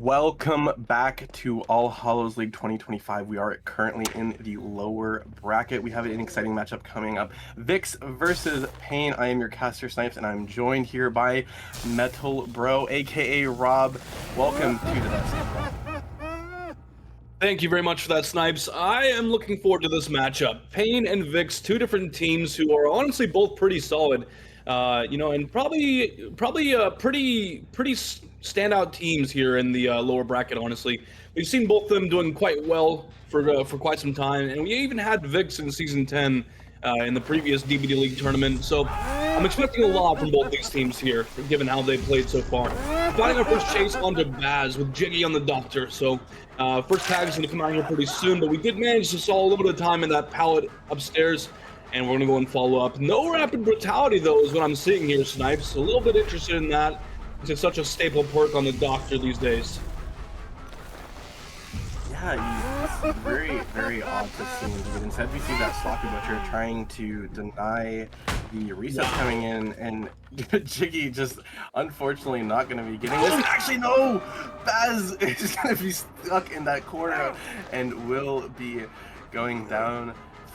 Welcome back to All Hallows League 2025. We are currently in the lower bracket. We have an exciting matchup coming up. Vikzz versus PAI. I am your caster, Snipes, and I'm joined here by MetalBro, aka Rob. Welcome to the desk. Thank you very much for that, Snipes. I am looking forward to this matchup. PAI and Vikzz, two different teams who are honestly both pretty solid. And probably pretty standout teams here in the lower bracket. Honestly, we've seen both of them doing quite well for quite some time, and we even had Vikzz in season 10 in the previous DBDLeague tournament. So I'm expecting a lot from both these teams here, given how they played so far. Finding our first chase onto Baz with Jiggy on the Doctor. So first tag is going to come out here pretty soon, but we did manage to stall a little bit of time in that pallet upstairs. And we're going to go and follow up. No rapid brutality, though, is what I'm seeing here, Snipes. A little bit interested in that. It's such a staple perk on the Doctor these days. Yeah, it's very, very odd to see. But instead, we see that Sloppy Butcher trying to deny the resets coming in, and Jiggy just unfortunately not going to be getting this. Actually, no! Baz is going to be stuck in that corner and will be going down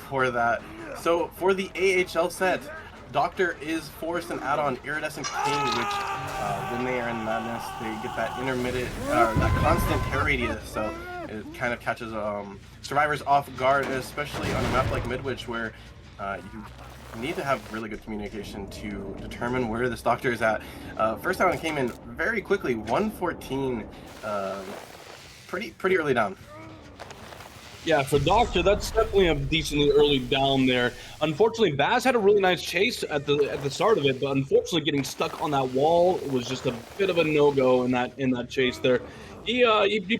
for that. So for the AHL set, Doctor is forced an add-on Iridescent King, which when they are in madness, they get that intermittent, that constant tear radius. So it kind of catches survivors off guard, especially on a map like Midwich, where you need to have really good communication to determine where this Doctor is at. First down came in very quickly, 114, pretty early down. Yeah, for Doctor, that's definitely a decently early down there. Unfortunately, Baz had a really nice chase at the start of it, but unfortunately getting stuck on that wall was just a bit of a no-go in that chase there. He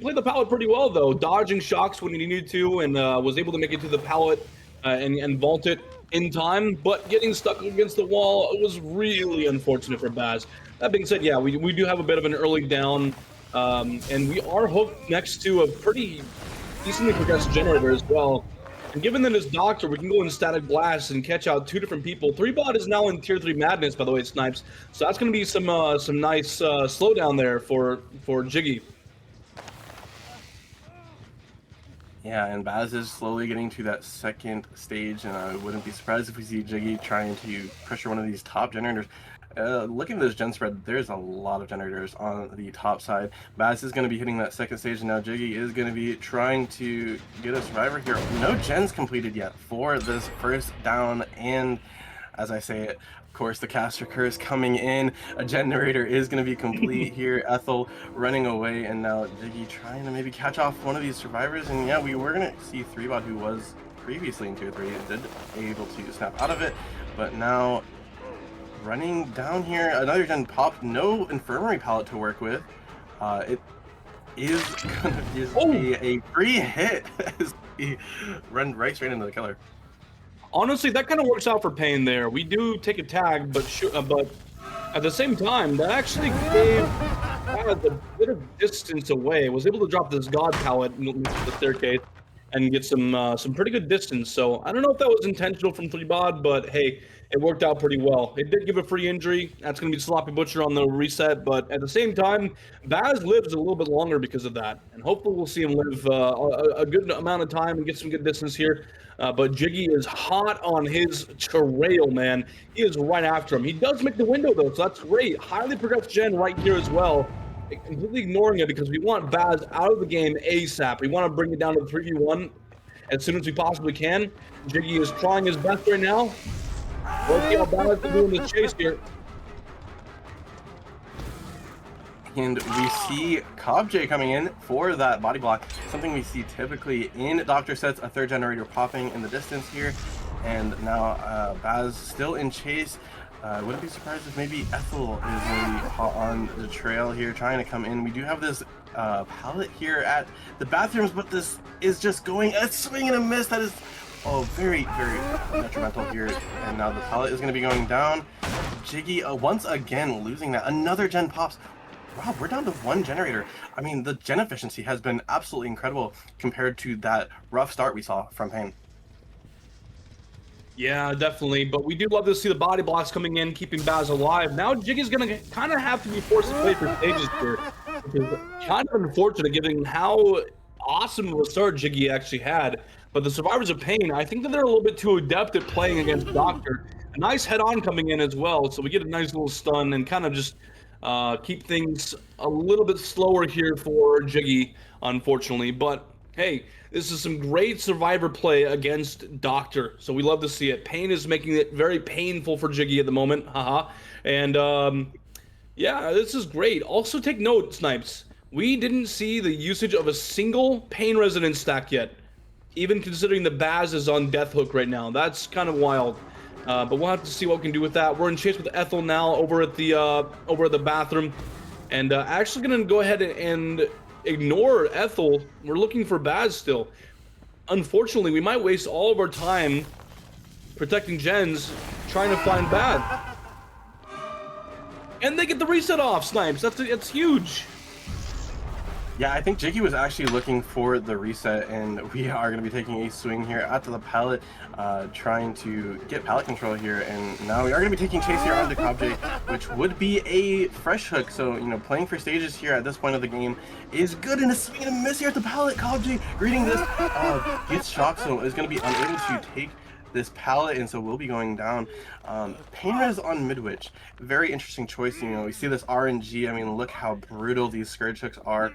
played the pallet pretty well, though, dodging shocks when he needed to, and was able to make it to the pallet and vault it in time, but getting stuck against the wall was really unfortunate for Baz. That being said, yeah, we do have a bit of an early down, and we are hooked next to a pretty decently progressed generator as well. And given that it's Doctor, we can go in static blast and catch out two different people. 3bot is now in tier 3 madness, by the way, Snipes. So that's going to be some nice slowdown there for Jiggy. Yeah, and Baz is slowly getting to that second stage, and I wouldn't be surprised if we see Jiggy trying to pressure one of these top generators. Looking at this gen spread, there's a lot of generators on the top side. Baz is going to be hitting that second stage, and now Jiggy is going to be trying to get a survivor here. No gens completed yet for this first down, and as I say it, of course, the caster curse coming in. A generator is going to be complete here. Ethel running away, and now Jiggy trying to maybe catch off one of these survivors. And yeah, we were going to see 3bot, who was previously in tier 3, did able to snap out of it, but now running down here, another gen popped. No infirmary pallet to work with. It is gonna be a free hit as he run right straight into the killer. Honestly, that kind of works out for PAI there. We do take a tag, but at the same time, that actually gave Baz a bit of distance away. Was able to drop this god pallet into the staircase and get some pretty good distance. So I don't know if that was intentional from 3bot, but hey, it worked out pretty well. It did give a free injury. That's going to be Sloppy Butcher on the reset, but at the same time, Baz lives a little bit longer because of that, and hopefully we'll see him live a good amount of time and get some good distance here. But Jiggy is hot on his trail, man. He is right after him. He does make the window, though, so that's great. Highly progressed gen right here as well. Completely ignoring it because we want Baz out of the game ASAP. We want to bring it down to 3v1 as soon as we possibly can. Jiggy is trying his best right now. Let's see how Baz is doing this chase here. And we see CobJ coming in for that body block. Something we see typically in Doctor sets, a third generator popping in the distance here. And now Baz still in chase. Wouldn't be surprised if maybe Ethel is maybe hot on the trail here, trying to come in. We do have this pallet here at the bathrooms, but this is just going a swing and a miss. That is very, very detrimental here. And now the pallet is going to be going down. Jiggy once again losing that. Another gen pops. Wow, we're down to one generator. I mean, the gen efficiency has been absolutely incredible compared to that rough start we saw from PAI. Yeah, definitely. But we do love to see the body blocks coming in, keeping Baz alive. Now Jiggy's going to kind of have to be forced to play for stages here. which is kind of unfortunate given how awesome of a start Jiggy actually had. But the Survivors of Pain, I think that they're a little bit too adept at playing against Doctor. A nice head-on coming in as well, so we get a nice little stun and kind of just keep things a little bit slower here for Jiggy, unfortunately. But hey, this is some great Survivor play against Doctor, so we love to see it. Pain is making it very painful for Jiggy at the moment, haha. And yeah, this is great. Also take note, Snipes, we didn't see the usage of a single Pain Resonance stack yet, even considering the Baz is on Death Hook right now. That's kind of wild. But we'll have to see what we can do with that. We're in chase with Ethel now over at the bathroom, and actually gonna go ahead and ignore Ethel. We're looking for Baz still. Unfortunately, we might waste all of our time protecting gens trying to find Baz. And they get the reset off, Snipes. That's huge. Yeah, I think Jiggy was actually looking for the reset, and we are going to be taking a swing here out to the pallet, trying to get pallet control here. And now we are going to be taking chase here onto Kabje, which would be a fresh hook. So, you know, playing for stages here at this point of the game is good, and a swing and a miss here at the pallet. Kabje reading this, gets shocked, so is going to be unable to take this pallet, and so we'll be going down. Pain Res on Midwich, very interesting choice. You know, we see this RNG. I mean, look how brutal these scourge hooks are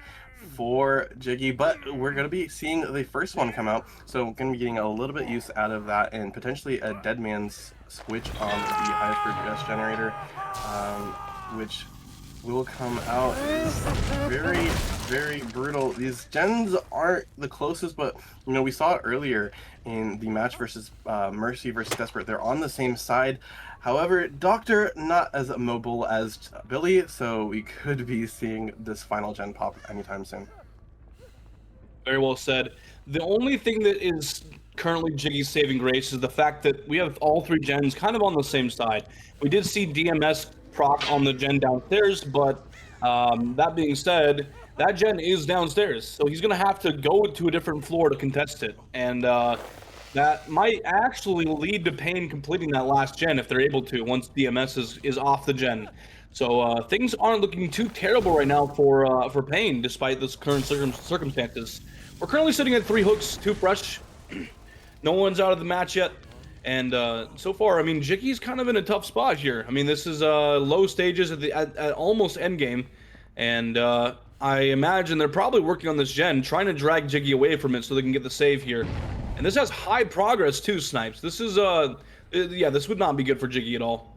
for Jiggy, but we're going to be seeing the first one come out, so we're going to be getting a little bit use out of that, and potentially a dead man's switch on the highest progress generator, which will come out. It's very, very brutal. These gens aren't the closest, but you know, we saw it earlier in the match versus Mercy versus Desperate. They're on the same side. However, Doctor not as mobile as Billy, so we could be seeing this final gen pop anytime soon. Very well said. The only thing that is currently Jiggy's saving grace is the fact that we have all three gens kind of on the same side. We did see DMS proc on the gen downstairs, but that being said, that gen is downstairs, so he's gonna have to go to a different floor to contest it, and that might actually lead to Pain completing that last gen if they're able to once DMS is off the gen. So things aren't looking too terrible right now for Pain despite this current circumstances. We're currently sitting at 3 hooks, 2 fresh. No one's out of the match yet. And so far, I mean, Jiggy's kind of in a tough spot here. I mean, this is low stages at almost end game, and I imagine they're probably working on this gen, trying to drag Jiggy away from it so they can get the save here. And this has high progress too, Snipes. This is yeah, this would not be good for Jiggy at all.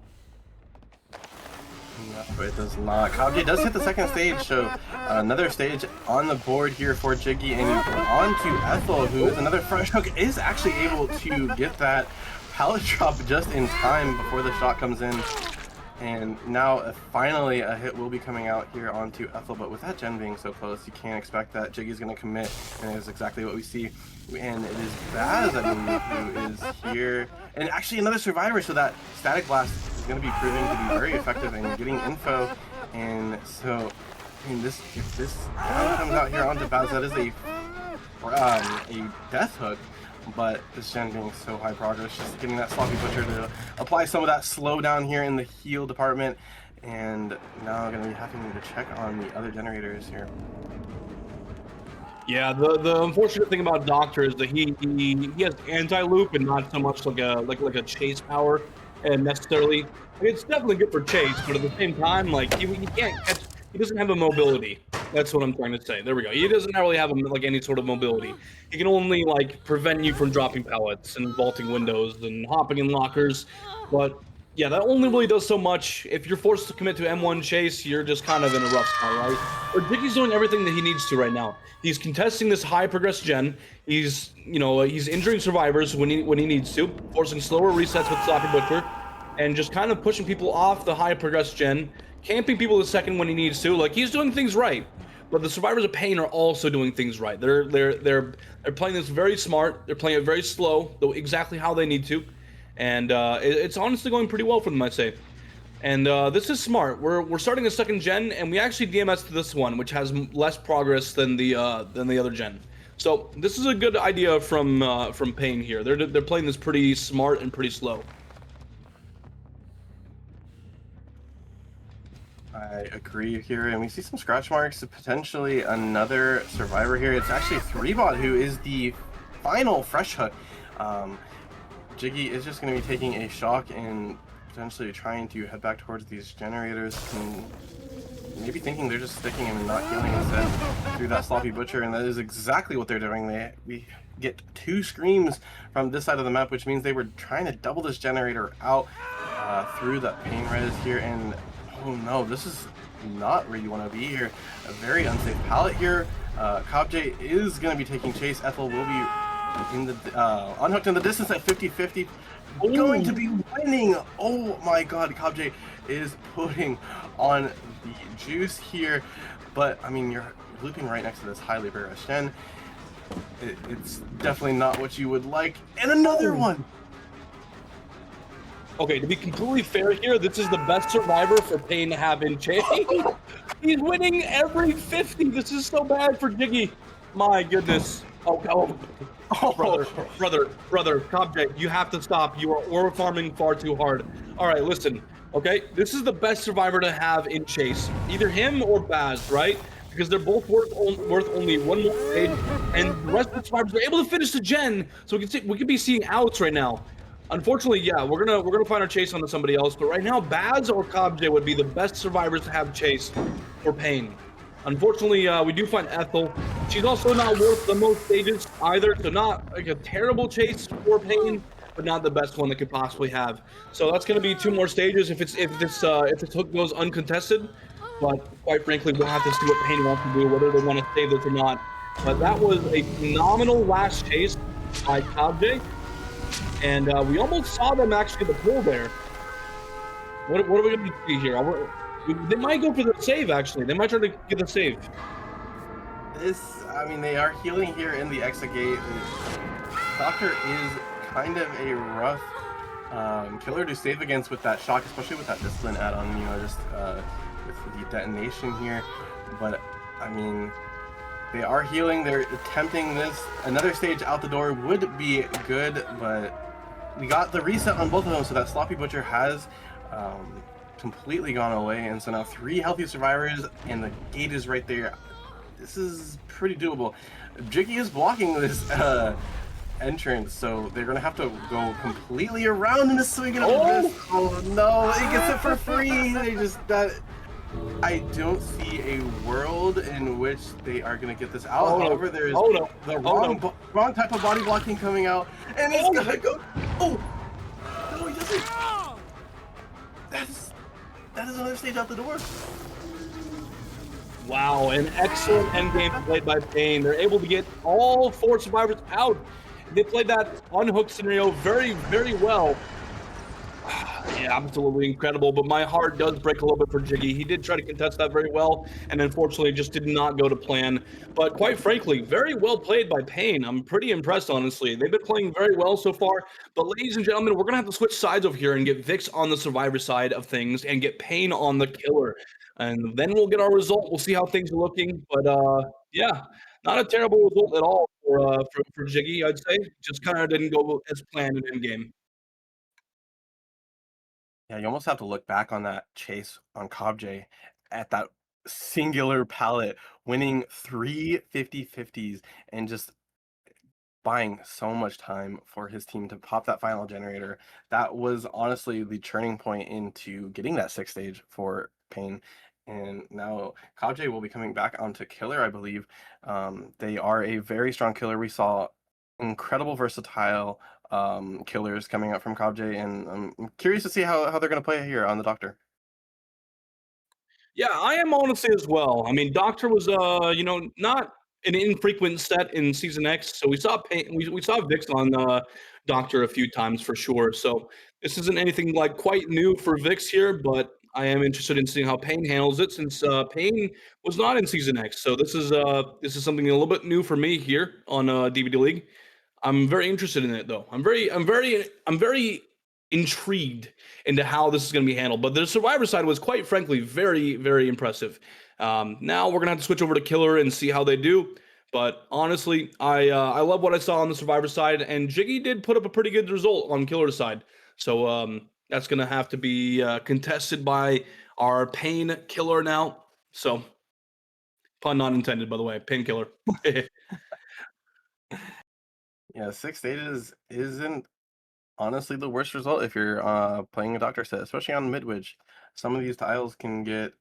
No, it does not. Kabje does hit the second stage, so another stage on the board here for Jiggy, and on to Ethel, who is another fresh hook, is actually able to get that pallet drop just in time before the shot comes in. And now finally a hit will be coming out here onto Ethel, but with that gen being so close, you can't expect that Jiggy's going to commit, and it is exactly what we see. And it is Baz, I believe, who is here, and actually another survivor, so that static blast is going to be proving to be very effective in getting info. And so, I mean, if this comes out here onto Baz, that is a death hook. But this gen being so high progress, just getting that Sloppy Butcher to apply some of that slowdown here in the heal department, and now I'm going to be having to check on the other generators here. Yeah, the unfortunate thing about Doctor is that he has anti-loop and not so much like a chase power, and necessarily it's definitely good for chase, but at the same time, like he can't catch. He doesn't have a mobility. That's what I'm trying to say. There we go. He doesn't really have like any sort of mobility. He can only like prevent you from dropping pallets and vaulting windows and hopping in lockers. But yeah, that only really does so much. If you're forced to commit to M1 chase, you're just kind of in a rough spot, right? But Jiggy's doing everything that he needs to right now. He's contesting this high progress gen. He's, you know, he's injuring survivors when he needs to, forcing slower resets with Sloppy Butcher, and just kind of pushing people off the high progress gen, camping people a second when he needs to. Like, he's doing things right. But the Survivors of Pain are also doing things right. They're playing this very smart. They're playing it very slow, though exactly how they need to, and it's honestly going pretty well for them, I'd say. And this is smart. We're starting a second gen, and we actually DMS to this one, which has less progress than the other gen. So this is a good idea from Pain here. They're playing this pretty smart and pretty slow. I agree here, and we see some scratch marks, potentially another survivor here. It's actually 3bot who is the final fresh hook. Jiggy is just going to be taking a shock and potentially trying to head back towards these generators, and maybe thinking they're just sticking him and not healing instead through that sloppy butcher, and that is exactly what they're doing. We get 2 screams from this side of the map, which means they were trying to double this generator out through that pain res here, and oh no, this is not where you want to be here. A very unsafe pallet here. KobJ is going to be taking chase. Ethel will be in the unhooked in the distance at 50-50. Going to be winning. Oh my god, KobJ is putting on the juice here. But I mean, you're looping right next to this highly barraged gen. It's definitely not what you would like. And another one. Okay, to be completely fair here, this is the best survivor for Pain to have in chase. He's winning every 50. This is so bad for Jiggy. My goodness. Oh, brother, KobJ, you have to stop. You are ore farming far too hard. All right, listen. Okay, this is the best survivor to have in chase. Either him or Baz, right? Because they're both worth only one more stage, and the rest of the survivors are able to finish the gen. So we could be seeing outs right now. Unfortunately, yeah, we're gonna find our chase onto somebody else. But right now, Baz or KobJ would be the best survivors to have chase for Pain. Unfortunately, we do find Ethel. She's also not worth the most stages either, so not like a terrible chase for Pain, but not the best one that could possibly have. So that's gonna be 2 more stages if this hook goes uncontested. But quite frankly, we'll have to see what Pain wants to do, whether they want to save this or not. But that was a phenomenal last chase by KobJ. And we almost saw them actually the pull there. What are we going to see here? They might go for the save, actually. They might try to get the save. I mean, they are healing here in the exit gate. Doctor is kind of a rough killer to save against with that shock, especially with that discipline add-on, you know, just with the detonation here. But, I mean, they are healing. They're attempting this. Another stage out the door would be good, but we got the reset on both of them, so that sloppy butcher has completely gone away, and so now 3 healthy survivors, and the gate is right there. This is pretty doable. Jiggy is blocking this entrance, so they're gonna have to go completely around in a swing and a miss. Oh no, he gets it for free. I don't see a world in which they are going to get this out. However, there's the wrong type of body blocking coming out, and he's going to go. Oh! No, he doesn't. That is another stage out the door. Wow, an excellent endgame played by Pain. They're able to get all 4 survivors out. They played that unhooked scenario very, very well. Yeah, absolutely incredible, but my heart does break a little bit for Jiggy. He did try to contest that very well, and unfortunately just did not go to plan. But quite frankly, very well played by Pain. I'm pretty impressed, honestly. They've been playing very well so far. But ladies and gentlemen, we're going to have to switch sides over here and get VIKzz on the survivor side of things and get Pain on the killer. And then we'll get our result. We'll see how things are looking. But yeah, not a terrible result at all for Jiggy, I'd say. Just kind of didn't go as planned in game. Yeah, you almost have to look back on that chase on KobJ at that singular pallet, winning 3 50-50s and just buying so much time for his team to pop that final generator. That was honestly the turning point into getting that 6th stage for Pain. And now KobJ will be coming back onto killer, I believe. They are a very strong killer. We saw incredible versatile killers coming out from KobJ, and I'm curious to see how they're going to play here on the Doctor. Yeah, I am honestly as well. I mean, Doctor was not an infrequent set in Season X, so we saw we saw VIKzz on Doctor a few times for sure. So this isn't anything like quite new for VIKzz here, but I am interested in seeing how Pain handles it, since Pain was not in Season X. So this is something a little bit new for me here on DBDLeague. I'm very interested in it, though. I'm very intrigued into how this is going to be handled. But the survivor side was, quite frankly, very, very impressive. Now we're gonna have to switch over to killer and see how they do. But honestly, I love what I saw on the survivor side, and Jiggy did put up a pretty good result on killer side. So That's going to have to be contested by our pain killer now. So, pun not intended, by the way, painkiller. Yeah, 6 stages isn't honestly the worst result if you're playing a doctor set, especially on midwich. Some of these tiles can get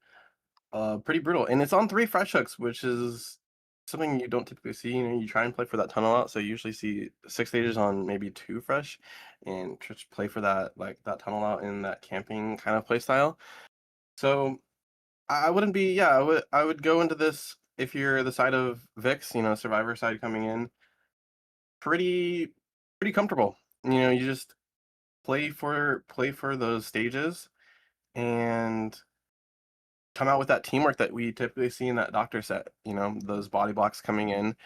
pretty brutal, and it's on 3 fresh hooks, which is something you don't typically see. You know, you try and play for that tunnel out, so you usually see 6 stages on maybe 2 fresh, and just play for that that tunnel out in that camping kind of play style. So I wouldn't be, yeah, I would go into this if you're the side of VIX, you know, survivor side coming in, pretty pretty comfortable. You know, you just play for those stages and come out with that teamwork that we typically see in that doctor set. You know, those body blocks coming in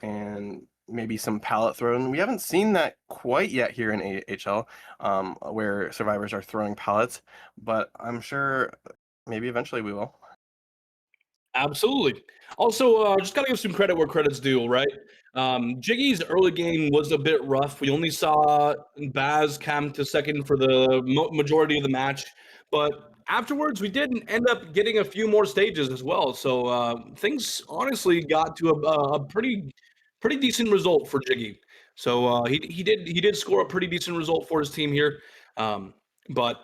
and maybe some pallet thrown. We haven't seen that quite yet here in AHL, where survivors are throwing pallets, but I'm sure maybe eventually we will. Absolutely. Also, just gotta give some credit where credit's due, right? Jiggy's early game was a bit rough. We only saw Baz come to second for the majority of the match, but afterwards we did end up getting a few more stages as well. So things honestly got to a pretty decent result for Jiggy. So he did score a pretty decent result for his team here. But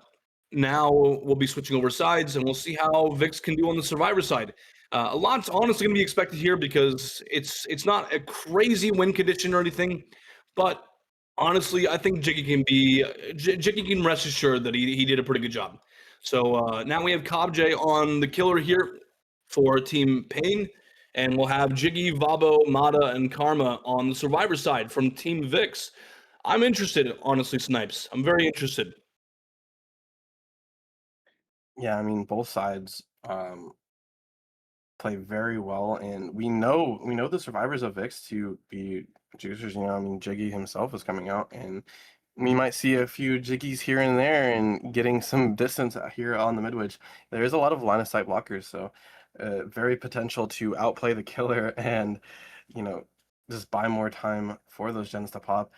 now we'll be switching over sides and we'll see how VIX can do on the survivor side. A lot's honestly going to be expected here because it's not a crazy win condition or anything, but honestly, I think Jiggy can rest assured that he did a pretty good job. So now we have Kobj on the killer here for Team Pain, and we'll have Jiggy, Vabo, Mata, and Karma on the survivor side from Team VIX. I'm interested, honestly, Snipes. I'm very interested. Yeah, I mean both sides play very well, and we know the survivors of VIX to be juicers. You know, I mean Jiggy himself is coming out, and we might see a few Jiggies here and there, and getting some distance out here on the midwich. There is a lot of line of sight blockers, so very potential to outplay the killer and you know just buy more time for those gens to pop.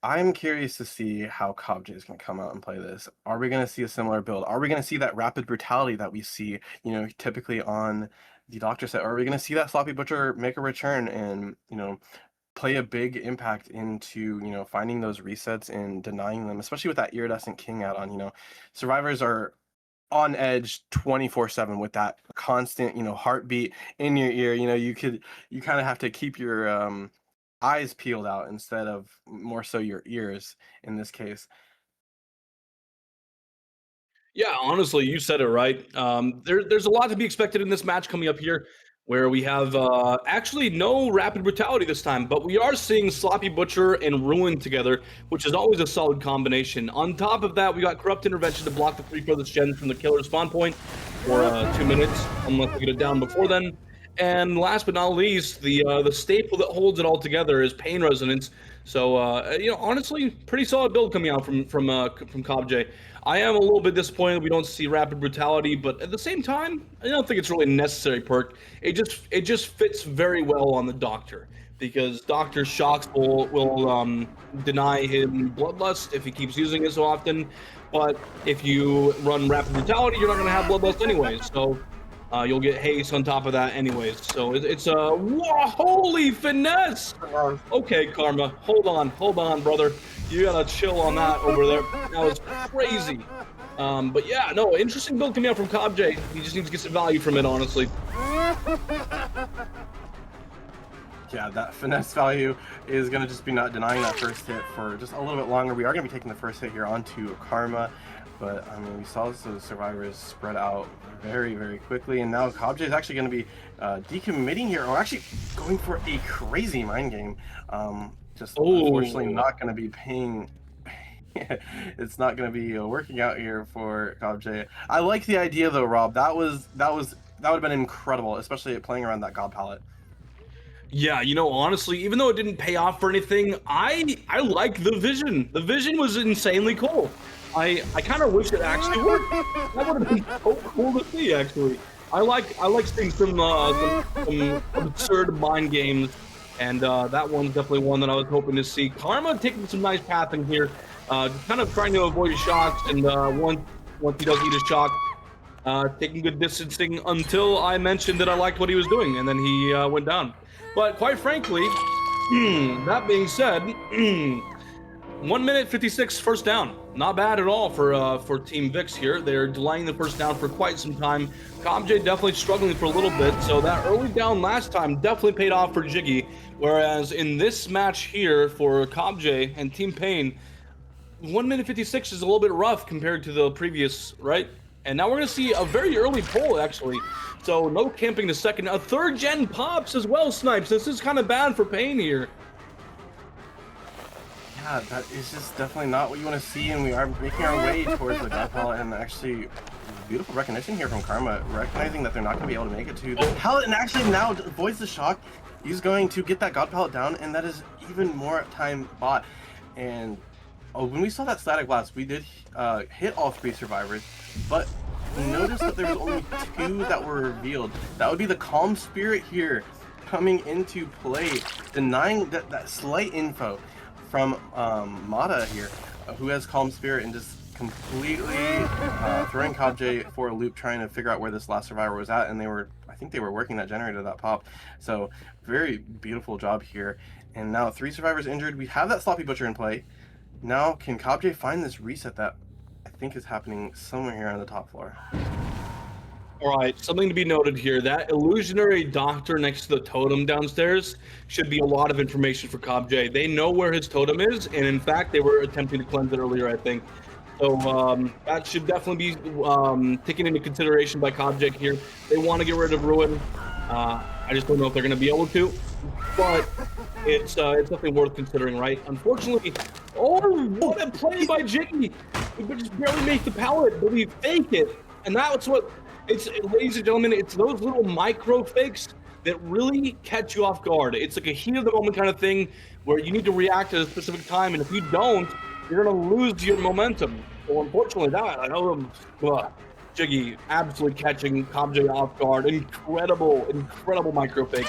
I'm curious to see how CobJ is going to come out and play this. Are we going to see a similar build? Are we going to see that rapid brutality that we see, you know, typically on the Doctor set? Or are we going to see that Sloppy Butcher make a return and, you know, play a big impact into, you know, finding those resets and denying them, especially with that Iridescent King add-on? You know, survivors are on edge 24/7 with that constant, you know, heartbeat in your ear. You know, you kind of have to keep your eyes peeled out instead of more so your ears in this case. Yeah, honestly, you said it right. There's a lot to be expected in this match coming up here, where we have actually no rapid brutality this time, but we are seeing Sloppy Butcher and Ruin together, which is always a solid combination. On top of that, we got Corrupt Intervention to block the 3 furthest gens from the killer spawn point for 2 minutes, unless we get it down before then. And last but not least, the staple that holds it all together is Pain Resonance. So you know, honestly, pretty solid build coming out from CobJ. I am a little bit disappointed we don't see Rapid Brutality, but at the same time, I don't think it's really a necessary perk. It just fits very well on the Doctor because Doctor Shocks will deny him Bloodlust if he keeps using it so often. But if you run Rapid Brutality, you're not going to have Bloodlust anyways. So you'll get haste on top of that anyways. So it's a holy finesse. Okay, Karma, hold on, brother. You gotta chill on that over there. That was crazy. But yeah, no, interesting build coming out from CobJ. He just needs to get some value from it, honestly. Yeah, that finesse value is going to just be not denying that first hit for just a little bit longer. We are going to be taking the first hit here onto Karma, but I mean, we saw the survivors spread out very, very quickly, and now CobJ is actually going to be decommitting here, or actually going for a crazy mind game. Just unfortunately not going to be paying. It's not going to be working out here for CobJ. I like the idea though, Rob. That would have been incredible, especially playing around that God palette. Yeah, you know, honestly, even though it didn't pay off for anything, I like the vision. The vision was insanely cool. I kind of wish it actually worked. That would have been so cool to see, actually. I like seeing some absurd mind games, and that one's definitely one that I was hoping to see. Karma taking some nice pathing here. kind of trying to avoid shocks, and once he does eat a shock, taking good distancing until I mentioned that I liked what he was doing, and then he went down. But quite frankly, that being said, 1 minute 56 first down. Not bad at all for Team VIKs here. They're delaying the first down for quite some time. CobJ definitely struggling for a little bit, so that early down last time definitely paid off for Jiggy. Whereas in this match here for CobJ and Team Pain, 1 minute 56 is a little bit rough compared to the previous, right? And now we're going to see a very early pull, actually. So no camping the second. A third gen pops as well, Snipes. This is kind of bad for Pain here. Yeah, that is just definitely not what you want to see, and we are making our way towards the god pallet, and actually beautiful recognition here from Karma, recognizing that they're not going to be able to make it to the pallet, and actually now avoids the shock. He's going to get that god pallet down, and that is even more time bought. And when we saw that static blast, we did hit all 3 survivors, but notice that there was only 2 that were revealed. That would be the Calm Spirit here coming into play, denying that slight info from Mata here, who has Calm Spirit, and just completely throwing CobJ for a loop, trying to figure out where this last survivor was at, and I think they were working that generator, that pop. So very beautiful job here. And now 3 survivors injured. We have that Sloppy Butcher in play. Now can CobJ find this reset that I think is happening somewhere here on the top floor? All right, something to be noted here. That illusionary doctor next to the totem downstairs should be a lot of information for CobJ. They know where his totem is, and in fact, they were attempting to cleanse it earlier, I think. So that should definitely be taken into consideration by CobJ here. They want to get rid of Ruin. I just don't know if they're going to be able to, but it's definitely worth considering, right? Unfortunately, oh, what a play by Jiggy! We just barely make the pallet, but we fake it, and that's what. Ladies and gentlemen, it's those little micro fakes that really catch you off guard. It's like a heat of the moment kind of thing where you need to react at a specific time, and if you don't, you're gonna lose your momentum. So unfortunately, I know Jiggy absolutely catching CobJ off guard. Incredible micro fake.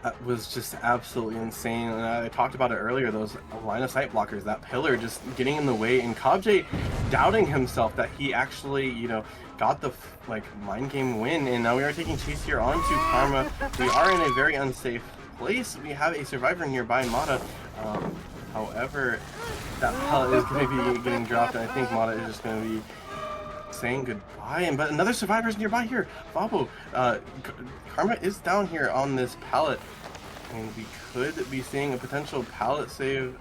That was just absolutely insane, and I talked about it earlier, those line of sight blockers, that pillar just getting in the way, and CobJ doubting himself that he actually, you know, got the mind game win. And now we are taking chase here onto Karma. We are in a very unsafe place. We have a survivor nearby, Mata. However, that pallet is going to be getting dropped, and I think Mata is just going to be saying goodbye. But another survivor is nearby here, Vabo. Karma is down here on this pallet, and we could be seeing a potential pallet save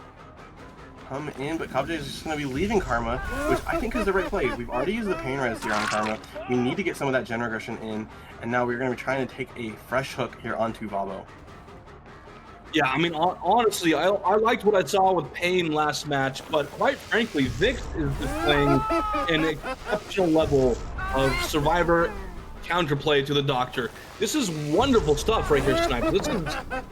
come in, but CobJ is just going to be leaving Karma, which I think is the right play. We've already used the pain res here on Karma. We need to get some of that gen regression in, and now we're going to be trying to take a fresh hook here onto Vabo. Yeah, I mean, honestly, I liked what I saw with Pain last match, but quite frankly, Vikzz is displaying an exceptional level of survivor counterplay to the Doctor. This is wonderful stuff right here, Snipes. This is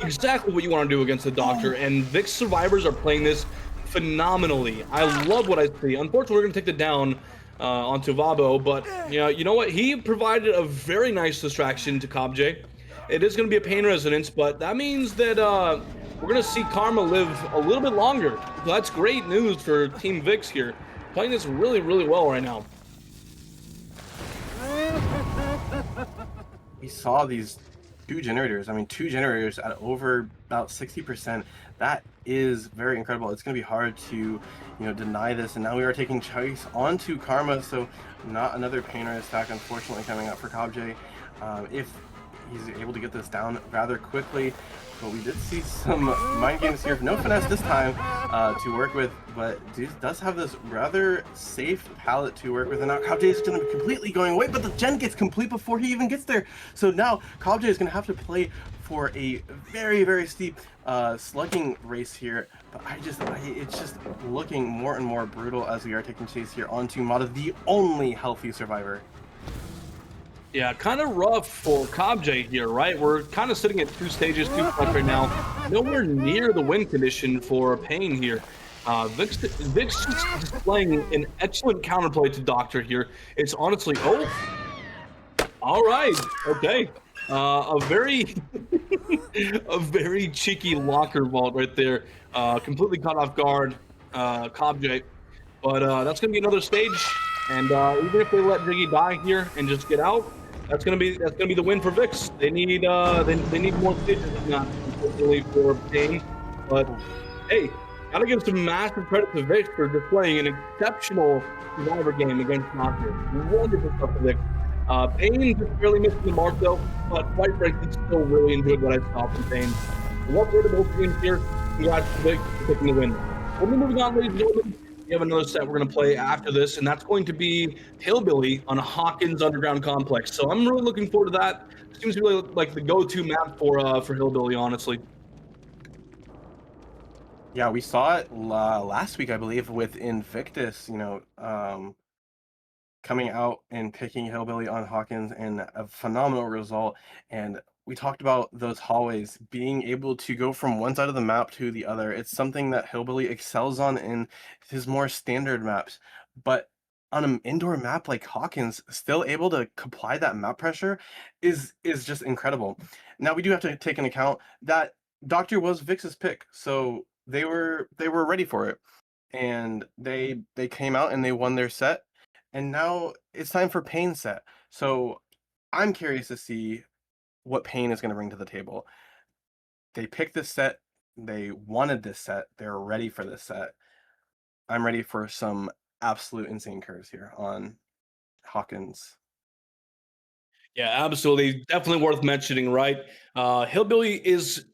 exactly what you want to do against the Doctor, and VIK survivors are playing this phenomenally. I love what I see. Unfortunately, we're going to take the down onto Vabo, but you know what? He provided a very nice distraction to CobJ. It is going to be a pain resonance, but that means that we're going to see Karma live a little bit longer. So that's great news for Team VIKs here. Playing this really, really well right now. We saw these 2 generators. I mean, 2 generators at over about 60%. That is very incredible. It's going to be hard to, deny this. And now we are taking chase onto Karma, so not another pain res attack, unfortunately, coming out for CobJ. If he's able to get this down rather quickly, but we did see some mind games here. No finesse this time to work with, but does have this rather safe palette to work with, and now CobJ is going to be completely going away, but the gen gets complete before he even gets there. So now CobJ is going to have to play for a very, very steep slugging race here, but it's just looking more and more brutal as we are taking chase here onto Mata, the only healthy survivor. Yeah, kind of rough for CobJ here, right? We're kind of sitting at 2 stages, 2 points right now. Nowhere near the win condition for Pain here. Vikzz just displaying an excellent counterplay to Doctor here. It's honestly, all right, okay. A very, A very cheeky locker vault right there. Completely caught off guard, Cobj. But that's going to be another stage. And even if they let Jiggy die here and just get out, that's gonna be the win for VIX. They need more stages than that, unfortunately, for Pain. But hey, gotta give some massive credit to VIX for displaying an exceptional survivor game against Doctor. Wonderful stuff for VIX. Pain just barely missing the mark though, but quite frankly, still really enjoyed what I saw from Pain. What were the both teams here? Congrats to VIX for picking the win. We'll be moving on, ladies and gentlemen. We have another set we're going to play after this, and that's going to be Hillbilly on Hawkins Underground Complex. So I'm really looking forward to that. Seems really like the go-to map for Hillbilly, honestly. Yeah, we saw it last week, I believe, with Invictus, coming out and picking Hillbilly on Hawkins, and a phenomenal result. And we talked about those hallways, being able to go from one side of the map to the other. It's something that Hillbilly excels on in his more standard maps. But on an indoor map like Hawkins, still able to apply that map pressure is just incredible. Now we do have to take into account that Doctor was Vikz's pick, so they were ready for it. And they came out and they won their set, and now it's time for Pain's set. So I'm curious to see what Pain is going to bring to the table. They picked this set. They wanted this set. They're ready for this set. I'm ready for some absolute insane curves here on Hawkins. Yeah, absolutely. Definitely worth mentioning, right? Hillbilly is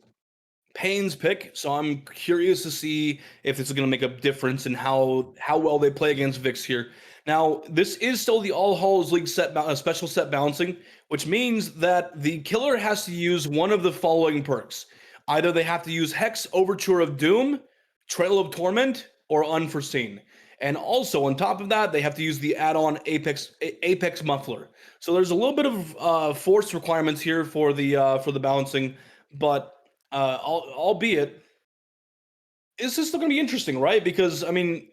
Payne's pick, so I'm curious to see if this is going to make a difference in how well they play against VIX here. Now, this is still the All Hallows League set special set balancing, which means that the killer has to use one of the following perks. Either they have to use Hex Overture of Doom, Trail of Torment, or Unforeseen. And also on top of that, they have to use the add-on Apex Muffler. So there's a little bit of force requirements here for the balancing, but albeit, this is still going to be interesting, right? Because I mean,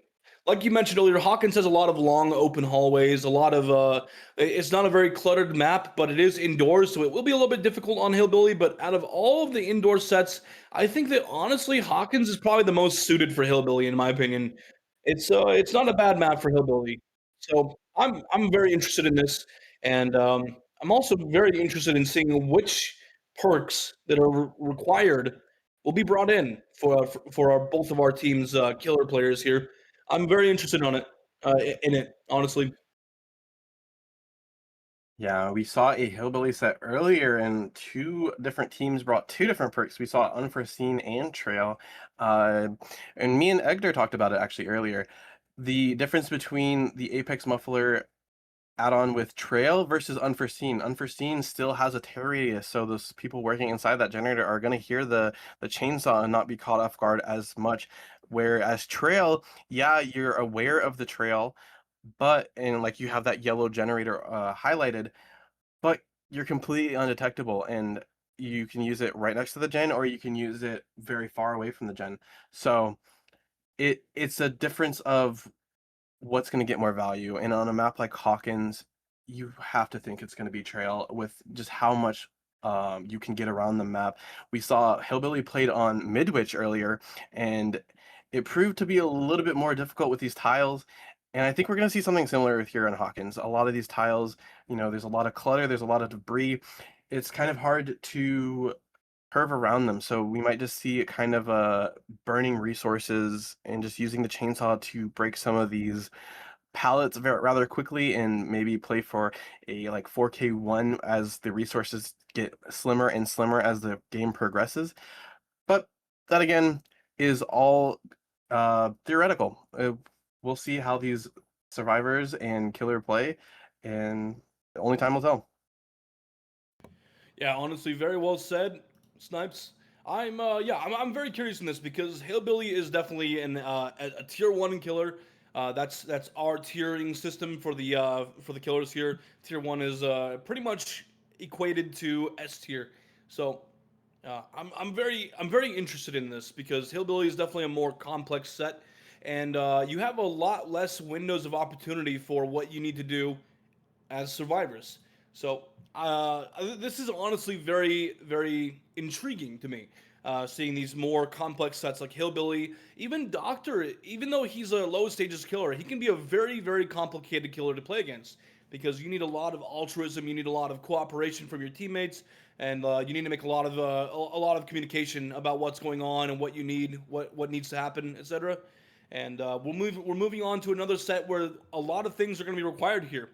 like you mentioned earlier, Hawkins has a lot of long open hallways, a lot of it's not a very cluttered map, but it is indoors, so it will be a little bit difficult on Hillbilly. But out of all of the indoor sets, I think that honestly, Hawkins is probably the most suited for Hillbilly, in my opinion. It's not a bad map for Hillbilly, so I'm very interested in this, and I'm also very interested in seeing which perks that are required will be brought in for our both of our teams' killer players here. I'm very interested in it, honestly. Yeah, we saw a Hillbilly set earlier, and two different teams brought two different perks. We saw Unforeseen and Trail. Uh, and me and Egder talked about it actually earlier. The difference between the Apex Muffler add-on with Trail versus Unforeseen. Unforeseen still has a tear radius, so those people working inside that generator are going to hear the chainsaw and not be caught off guard as much. Whereas Trail, yeah, you're aware of the trail, but and like you have that yellow generator highlighted, but you're completely undetectable, and you can use it right next to the gen, or you can use it very far away from the gen. So it's a difference of what's going to get more value. And on a map like Hawkins, you have to think it's going to be Trail with just how much you can get around the map. We saw Hillbilly played on Midwich earlier, and it proved to be a little bit more difficult with these tiles. And I think we're going to see something similar here on Hawkins. A lot of these tiles, there's a lot of clutter, there's a lot of debris. It's kind of hard to curve around them. So we might just see it kind of burning resources and just using the chainsaw to break some of these pallets rather quickly, and maybe play for a like 4K1 as the resources get slimmer and slimmer as the game progresses. But that again is all theoretical. We'll see how these survivors and killer play, and only time will tell. Yeah, honestly, very well said, Snipes. I'm very curious in this because Hillbilly is definitely a tier one killer. That's our tiering system for the killers here. Tier one is pretty much equated to S tier. So I'm very interested in this because Hillbilly is definitely a more complex set, and you have a lot less windows of opportunity for what you need to do as survivors. So this is honestly very intriguing to me. Seeing these more complex sets like Hillbilly, even Doctor, even though he's a low stages killer, he can be a very, very complicated killer to play against because you need a lot of altruism, you need a lot of cooperation from your teammates, and you need to make a lot of communication about what's going on and what you need, what needs to happen, etc. And we're moving on to another set where a lot of things are going to be required here.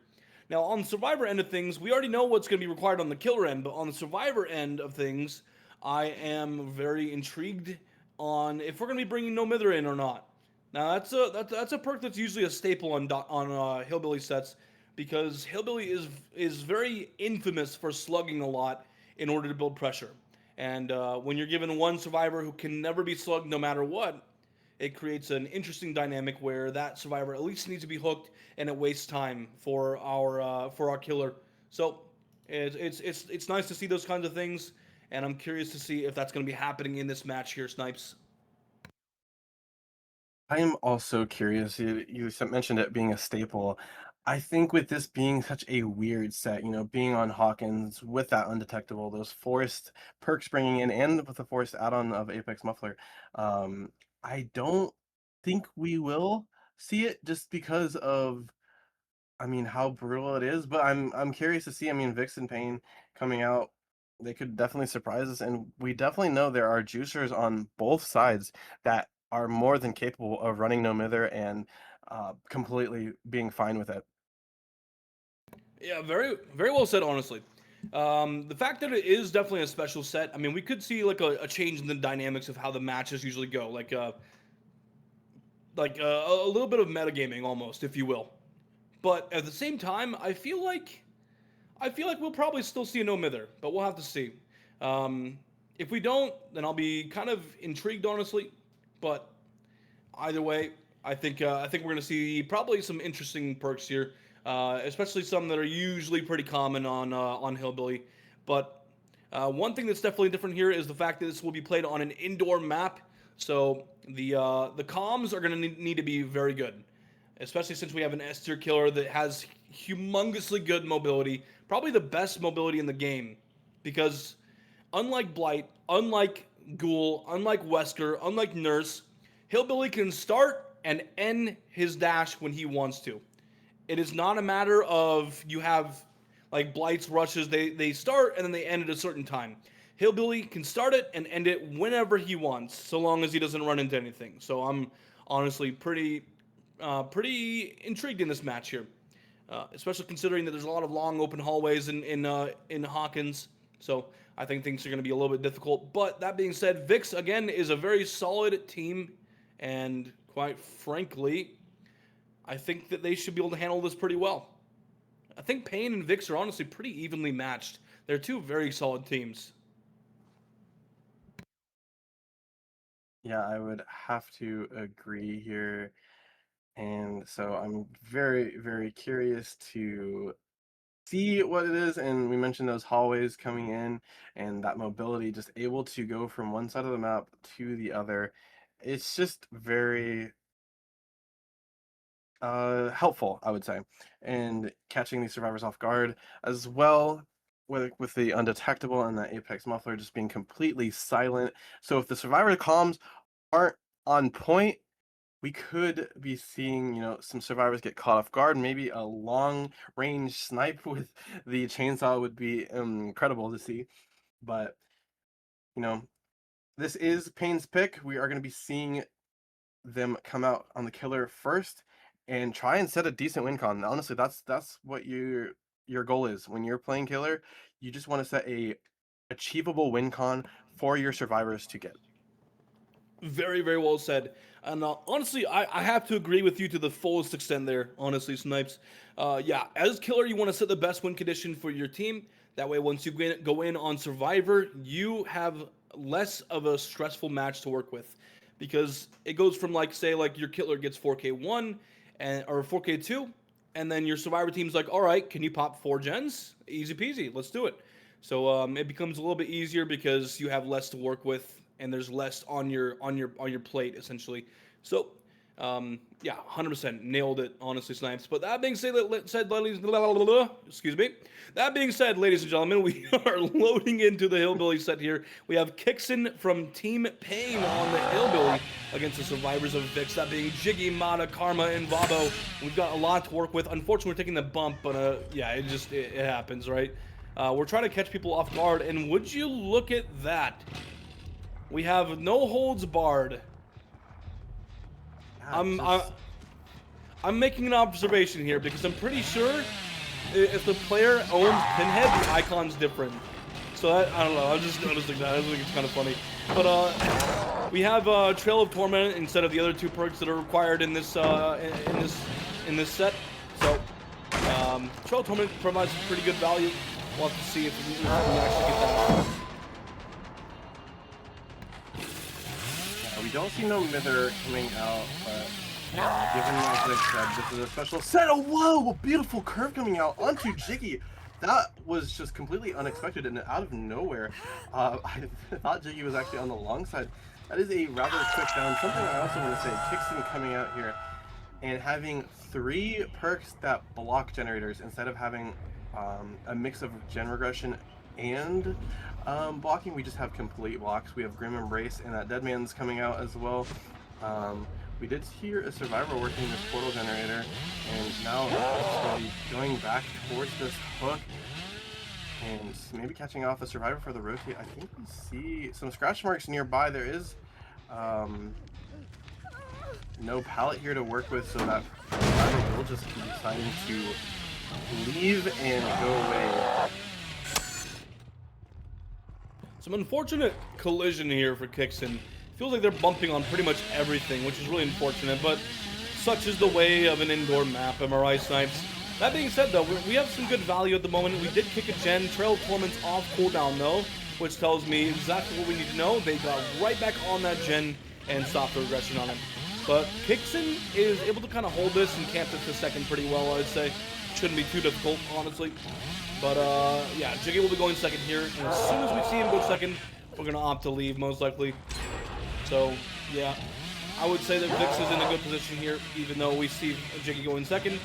Now, on the Survivor end of things, we already know what's going to be required on the Killer end, but on the Survivor end of things, I am very intrigued on if we're going to be bringing No Mither in or not. Now, that's a perk that's usually a staple on Hillbilly sets because Hillbilly is very infamous for slugging a lot in order to build pressure. And when you're given one survivor who can never be slugged no matter what, it creates an interesting dynamic where that survivor at least needs to be hooked, and it wastes time for our killer. So it's nice to see those kinds of things, and I'm curious to see if that's going to be happening in this match here, Snipes. I am also curious. You mentioned it being a staple. I think with this being such a weird set, being on Hawkins with that undetectable, those forced perks bringing in, and with the forced add-on of Apex Muffler, I don't think we will see it just because of, how brutal it is. But I'm curious to see. Vix and Pain coming out, they could definitely surprise us, and we definitely know there are juicers on both sides that are more than capable of running No Mither and completely being fine with it. Yeah, very very well said, honestly. The fact that it is definitely a special set, we could see like a change in the dynamics of how the matches usually go, a little bit of metagaming almost, if you will. But at the same time, I feel like we'll probably still see a No Mither, but we'll have to see. If we don't, then I'll be kind of intrigued, honestly. But either way, I think we're going to see probably some interesting perks here, especially some that are usually pretty common on Hillbilly. But one thing that's definitely different here is the fact that this will be played on an indoor map, so the comms are going to need to be very good, especially since we have an S tier killer that has humongously good mobility, probably the best mobility in the game, because unlike Blight, unlike Ghoul, unlike Wesker, unlike Nurse, Hillbilly can start and end his dash when he wants to. It is not a matter of you have like Blight's rushes, they start and then they end at a certain time. Hillbilly can start it and end it whenever he wants, so long as he doesn't run into anything. So I'm honestly pretty intrigued in this match here, especially considering that there's a lot of long open hallways in Hawkins. So I think things are going to be a little bit difficult. But that being said, VIX again is a very solid team, and quite frankly, I think that they should be able to handle this pretty well. I think Pain and VIX are honestly pretty evenly matched. They're two very solid teams. Yeah, I would have to agree here. And so I'm very, very curious to see what it is. And we mentioned those hallways coming in and that mobility, just able to go from one side of the map to the other. It's just very helpful, I would say, and catching these survivors off guard as well. With the undetectable and the Apex Muffler just being completely silent. So if the survivor comms aren't on point, we could be seeing, some survivors get caught off guard. Maybe a long range snipe with the chainsaw would be incredible to see. But, you know, this is Pain's pick. We are going to be seeing them come out on the killer first and try and set a decent win con. Honestly, that's what your goal is when you're playing killer. You just want to set a achievable win con for your survivors to get. Very, very well said. And honestly, I have to agree with you to the fullest extent there, honestly, Snipes. Yeah, as killer, you want to set the best win condition for your team. That way, once you go in on Survivor, you have less of a stressful match to work with. Because it goes from, say, your killer gets 4K1 or 4K2, and then your Survivor team's like, all right, can you pop 4 gens? Easy peasy, let's do it. So it becomes a little bit easier because you have less to work with, and there's less on your plate essentially. So Yeah, 100% nailed it, honestly, Snipes. But that being said, excuse me. That being said, ladies and gentlemen, we are loading into the Hillbilly set here. We have Kixen from Team Pain on the Hillbilly against the survivors of VIKs, that being Jiggy, Mata, Karma, and Vabo. We've got a lot to work with. Unfortunately, we're taking the bump, but yeah, it happens, right? We're trying to catch people off guard, and would you look at that? We have no holds barred. I'm making an observation here because I'm pretty sure if the player owns Pinhead, the icon's different. So I don't know. I'm just noticing that. I think it's kind of funny. But we have Trail of Torment instead of the other 2 perks that are required in this in this set. So Trail of Torment provides some pretty good value. We'll have to see if we can actually get that. We don't see no Mither coming out, but given as I said, this is a special set. Oh, whoa! A beautiful curve coming out onto Jiggy. That was just completely unexpected and out of nowhere. I thought Jiggy was actually on the long side. That is a rather quick down. Something I also want to say, Kixen coming out here and having 3 perks that block generators instead of having a mix of gen regression and blocking. We just have complete blocks. We have Grim Embrace, and that Deadman's coming out as well. We did hear a survivor working this portal generator, and now it's going back towards this hook and maybe catching off a survivor for the rotate. I think we see some scratch marks nearby. There is no pallet here to work with, so that survivor will just be deciding to leave and go away. Some unfortunate collision here for Kixen. Feels like they're bumping on pretty much everything, which is really unfortunate, but such is the way of an indoor map, am I right, Snipes? That being said, though, we have some good value at the moment. We did kick a gen. Trail of Torment's off cooldown, though, which tells me exactly what we need to know. They got right back on that gen and stopped the regression on him. But Kixen is able to kind of hold this and camp it for second pretty well, I'd say. Shouldn't be too difficult, honestly. But, yeah, Jiggy will be going second here. And as soon as we see him go second, we're going to opt to leave, most likely. So, yeah, I would say that Vikzz is in a good position here, even though we see Jiggy going second.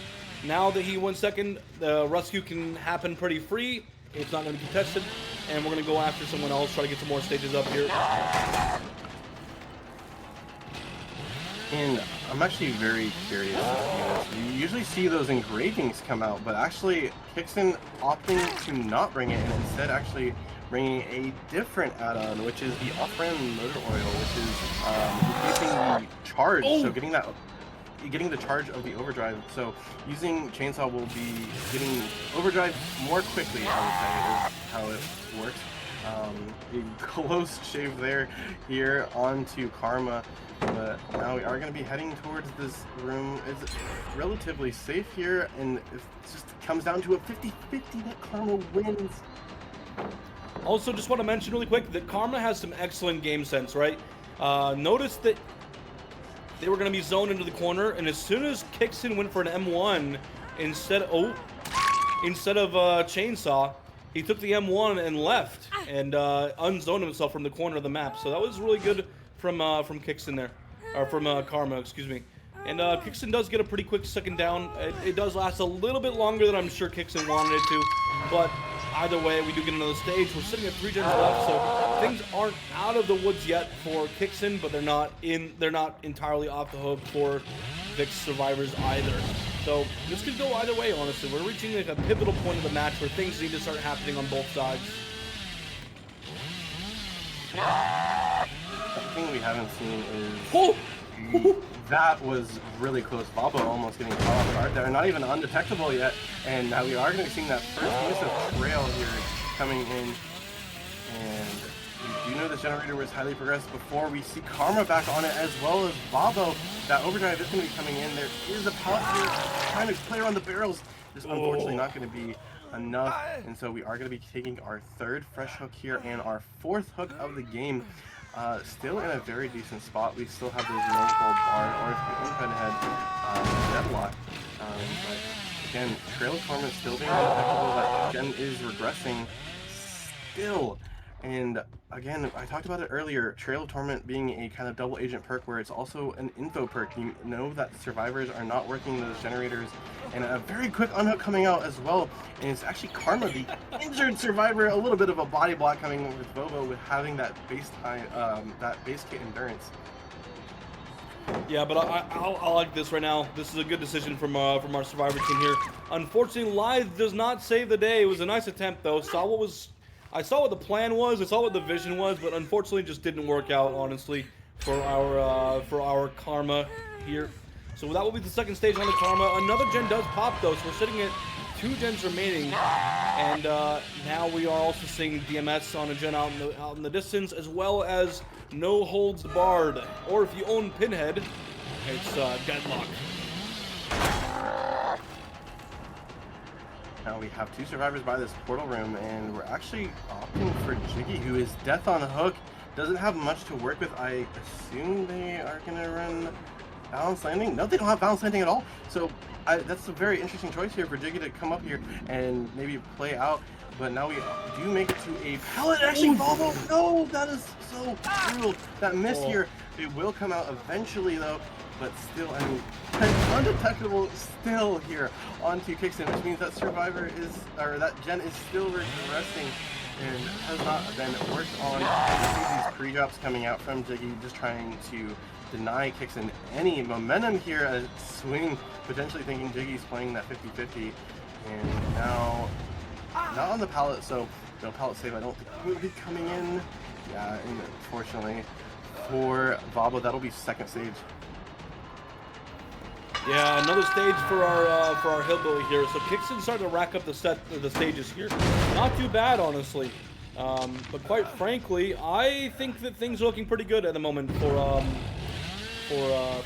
Now that he went second, the rescue can happen pretty free. It's not going to be contested. And we're going to go after someone else, try to get some more stages up here. And I'm actually very curious about this. You usually see those engravings come out, but actually Kixen opting to not bring it and instead actually bringing a different add-on, which is the off-brand motor oil, which is increasing the charge. Oh. So getting the charge of the overdrive. So using chainsaw will be getting overdrive more quickly, I would say, is how it works. A close shave there here onto Karma, but now we are going to be heading towards this room. It's relatively safe here, and it just comes down to a 50-50 that Karma wins. Also, just want to mention really quick that Karma has some excellent game sense, right? Notice that they were going to be zoned into the corner, and as soon as Kixen went for an M1, instead of Chainsaw, he took the M1 and left, and unzoned himself from the corner of the map. So that was really good from Kixen there, or from Karma, excuse me. And Kixen does get a pretty quick second down. It does last a little bit longer than I'm sure Kixen wanted it to, but either way, we do get another stage. We're sitting at 3 gens left, so things aren't out of the woods yet for Kixen, but they're not entirely off the hook for VIK survivors either. So this could go either way, honestly. We're reaching like a pivotal point of the match where things need to start happening on both sides. Something we haven't seen is that was really close. Vabo almost getting caught off guard there, not even undetectable yet. And now we are going to be seeing that first use of trail here coming in. And we do know the generator was highly progressed before. We see Karma back on it as well as Vabo. That overdrive is going to be coming in. There is a pallet here trying to play around the barrels. This is unfortunately not going to be enough. And so we are going to be taking our 3rd fresh hook here and our 4th hook of the game. Still in a very decent spot. We still have those no-hold bar, or if we head deadlock. But again, Trail of Torment still being undetectable. That gen is regressing still. And again, I talked about it earlier, Trail of Torment being a kind of double agent perk where it's also an info perk. You know that survivors are not working those generators, and a very quick unhook coming out as well. And it's actually Karma, the injured survivor, a little bit of a body block coming with Bobo with having that base time, that base kit endurance. Yeah, but I like this right now. This is a good decision from our survivor team here. Unfortunately, Lithe does not save the day. It was a nice attempt though. I saw what the plan was. I saw what the vision was, but unfortunately, just didn't work out. Honestly, for our Karma here. So that will be the second stage on the Karma. Another gen does pop though, so we're sitting at 2 gens remaining, and now we are also seeing DMS on a gen out in the distance, as well as No Holds Barred, or if you own Pinhead, it's Deadlock. Now we have 2 survivors by this portal room, and we're actually opting for Jiggy, who is death on hook. Doesn't have much to work with. I assume they are going to run balance landing. No, they don't have balance landing at all. So that's a very interesting choice here for Jiggy to come up here and maybe play out. But now we do make it to a pallet. Actually, Volvo. No, that is so brutal. That miss here. It will come out eventually, though. But still, I mean, undetectable still here onto Kickson, which means that survivor is, or that gen is still regressing and has not been worked on. These pre-drops coming out from Jiggy, just trying to deny Kickson any momentum here as swing, potentially thinking Jiggy's playing that 50-50. And now, not on the pallet, so no pallet save. I don't think he will be coming in. Yeah, and unfortunately for Vabo, that'll be second stage. Yeah, another stage for our Hillbilly here. So Kickson starting to rack up the stages here. Not too bad, honestly. But quite frankly, I think that things are looking pretty good at the moment for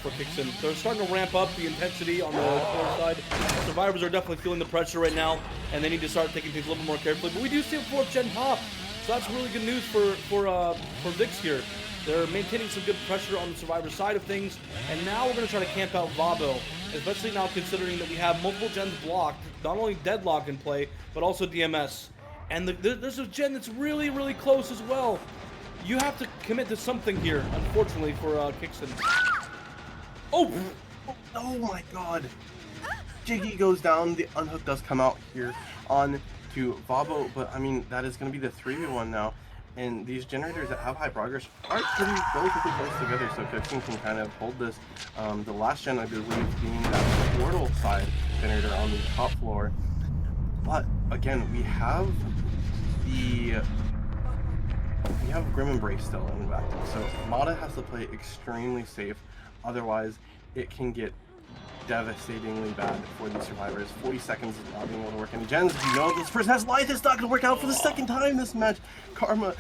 Kickson. They're starting to ramp up the intensity on the core side. Survivors are definitely feeling the pressure right now, and they need to start taking things a little bit more carefully. But we do see a 4th gen pop, so that's really good news for VIKs here. They're maintaining some good pressure on the survivor side of things, and now we're going to try to camp out Vabo, especially now considering that we have multiple gens blocked, not only Deadlock in play, but also DMS. And there's a gen that's really, really close as well. You have to commit to something here, unfortunately, for Kickson. Oh! Oh my god! Jiggy goes down, the unhook does come out here on to Vabo, but I mean, that is going to be the 3v1 now. And these generators that have high progress are pretty relatively close together, so Kickson can kind of hold this. The last gen, I believe, being that portal side generator on the top floor. But again, we have Grim Embrace still in the back, so Mata has to play extremely safe. Otherwise, it can get devastatingly bad for these survivors. 40 seconds is not being able to work any gens. You know this person has life. It's not going to work out for the second time this match. Karma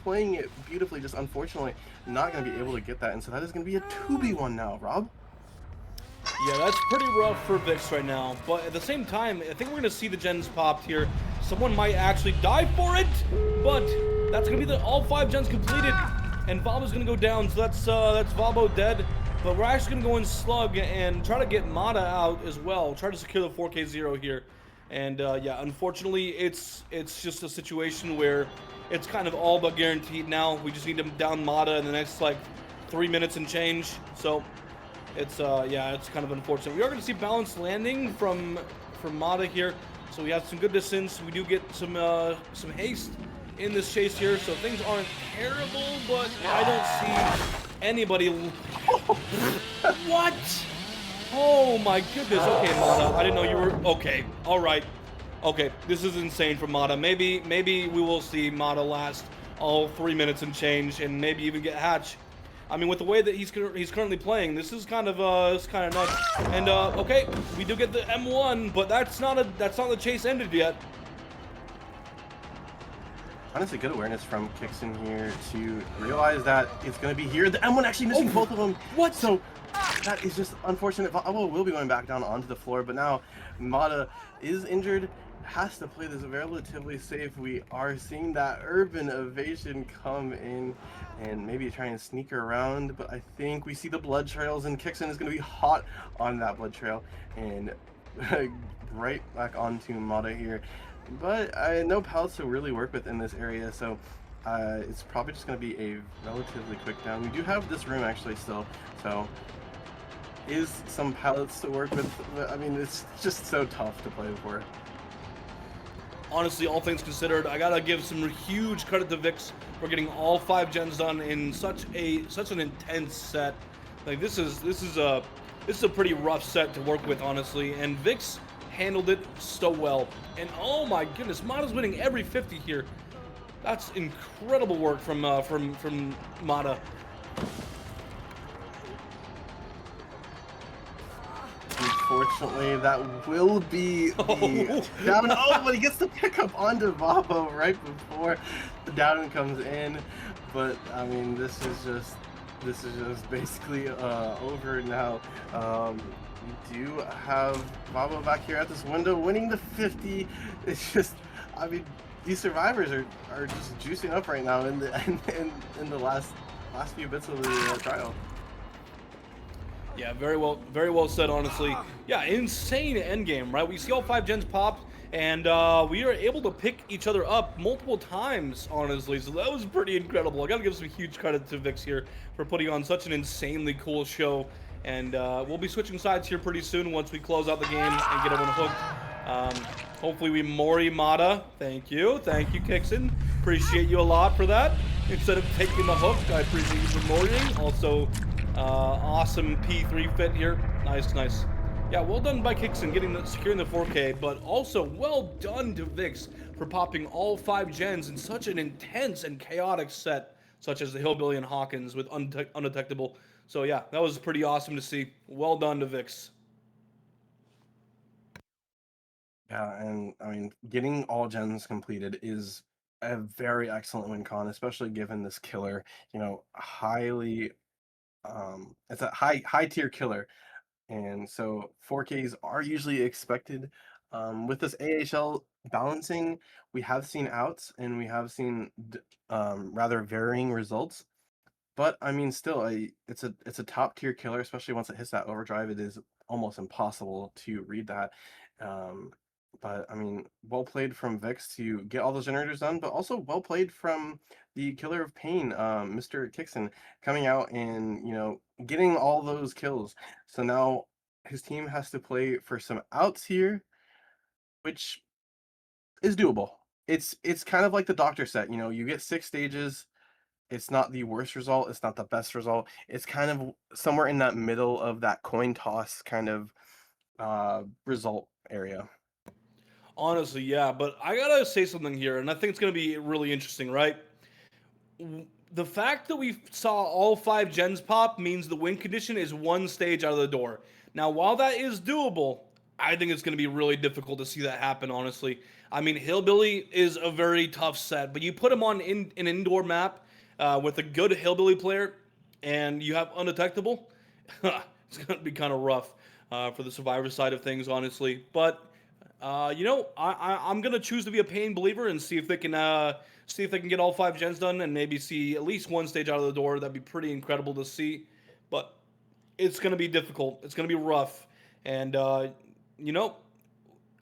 playing it beautifully, just unfortunately not going to be able to get that. And so that is going to be a 2v1 now, Rob. Yeah, that's pretty rough for VIKs right now. But at the same time, I think we're going to see the gens popped here. Someone might actually die for it, but that's going to be all 5 gens completed. And Vabo's going to go down, so that's Vabo dead. But we're actually going to go in slug and try to get Mata out as well. Try to secure the 4K0 here. And yeah, unfortunately, it's just a situation where it's kind of all but guaranteed now. We just need to down Mata in the next, like, 3 minutes and change. So it's, yeah, it's kind of unfortunate. We are going to see balanced landing from Mata here. So we have some good distance. We do get some haste in this chase here. So things aren't terrible, but I don't see anybody. What? Oh my goodness. Okay, Mata. I didn't know you were. Okay. All right. Okay. This is insane for Mata. Maybe we will see Mata last all 3 minutes and change, and maybe even get Hatch. I mean, with the way that he's currently playing, this is kind of nuts. And okay, we do get the M1, but that's not the chase ended yet. Honestly, good awareness from Kickson here to realize that it's going to be here. The M1 actually missing both of them. What? So that is just unfortunate. Vabo will be going back down onto the floor, but now Mata is injured. Has to play this relatively safe. We are seeing that urban evasion come in and maybe try and sneak around, but I think we see the blood trails, and Kickson is going to be hot on that blood trail and right back onto Mata here. But no pallets to really work with in this area, so it's probably just going to be a relatively quick down. We do have this room actually still, so is some pallets to work with. I mean, it's just so tough to play for. Honestly, all things considered, I gotta give some huge credit to VIKzz for getting all 5 gens done in such an intense set. Like this is a pretty rough set to work with, honestly, and VIKzz handled it so well. And oh my goodness, Mata's winning every 50 here. That's incredible work from Mata. Unfortunately, that will be the down. Oh, but he gets the pickup onto Babo right before the down comes in. But I mean, this is just basically over now. We do have Babo back here at this window, winning the 50. It's just, I mean, these survivors are just juicing up right now in the last few bits of the trial. Yeah, very well said, honestly. Yeah, insane endgame, right? We see all 5 gens pop, and we are able to pick each other up multiple times, honestly. So that was pretty incredible. I gotta give some huge credit to VIKzz here for putting on such an insanely cool show. And we'll be switching sides here pretty soon once we close out the game and get everyone hooked. Hopefully we Mori Mata. Thank you, Kixon. Appreciate you a lot for that. Instead of taking the hook, I appreciate you for Moriing. Also, awesome P3 fit here. Nice. Yeah, well done by Kixon securing the 4K, but also well done to VIKzz for popping all 5 gens in such an intense and chaotic set, such as the Hillbilly and Hawkins with Undetectable. So yeah, that was pretty awesome to see. Well done to VIKzz. Yeah, and I mean, getting all gens completed is a very excellent win con, especially given this killer, highly, it's a high tier killer, and so 4Ks are usually expected. With this AHL balancing, we have seen outs and we have seen rather varying results. But I mean, still, it's a top tier killer, especially once it hits that overdrive. It is almost impossible to read that. Um, but I mean, well played from VIKzz to get all those generators done, but also well played from the Killer of Pain, Mr. Kixon, coming out and getting all those kills. So now his team has to play for some outs here, which is doable. It's kind of like the Doctor set. You get 6 stages. It's not the worst result, it's not the best result. It's kind of somewhere in that middle of that coin toss kind of result area. Honestly, yeah, but I gotta say something here, and I think it's gonna be really interesting, right? The fact that we saw all 5 gens pop means the win condition is 1 stage out of the door. Now, while that is doable, I think it's going to be really difficult to see that happen, honestly. I mean, Hillbilly is a very tough set, but you put him on an indoor map with a good Hillbilly player, and you have Undetectable, it's going to be kind of rough for the Survivor side of things, honestly. But I'm gonna choose to be a Pain believer and see if they can get all 5 gens done and maybe see at least 1 stage out of the door. That'd be pretty incredible to see, but it's gonna be difficult. It's gonna be rough, and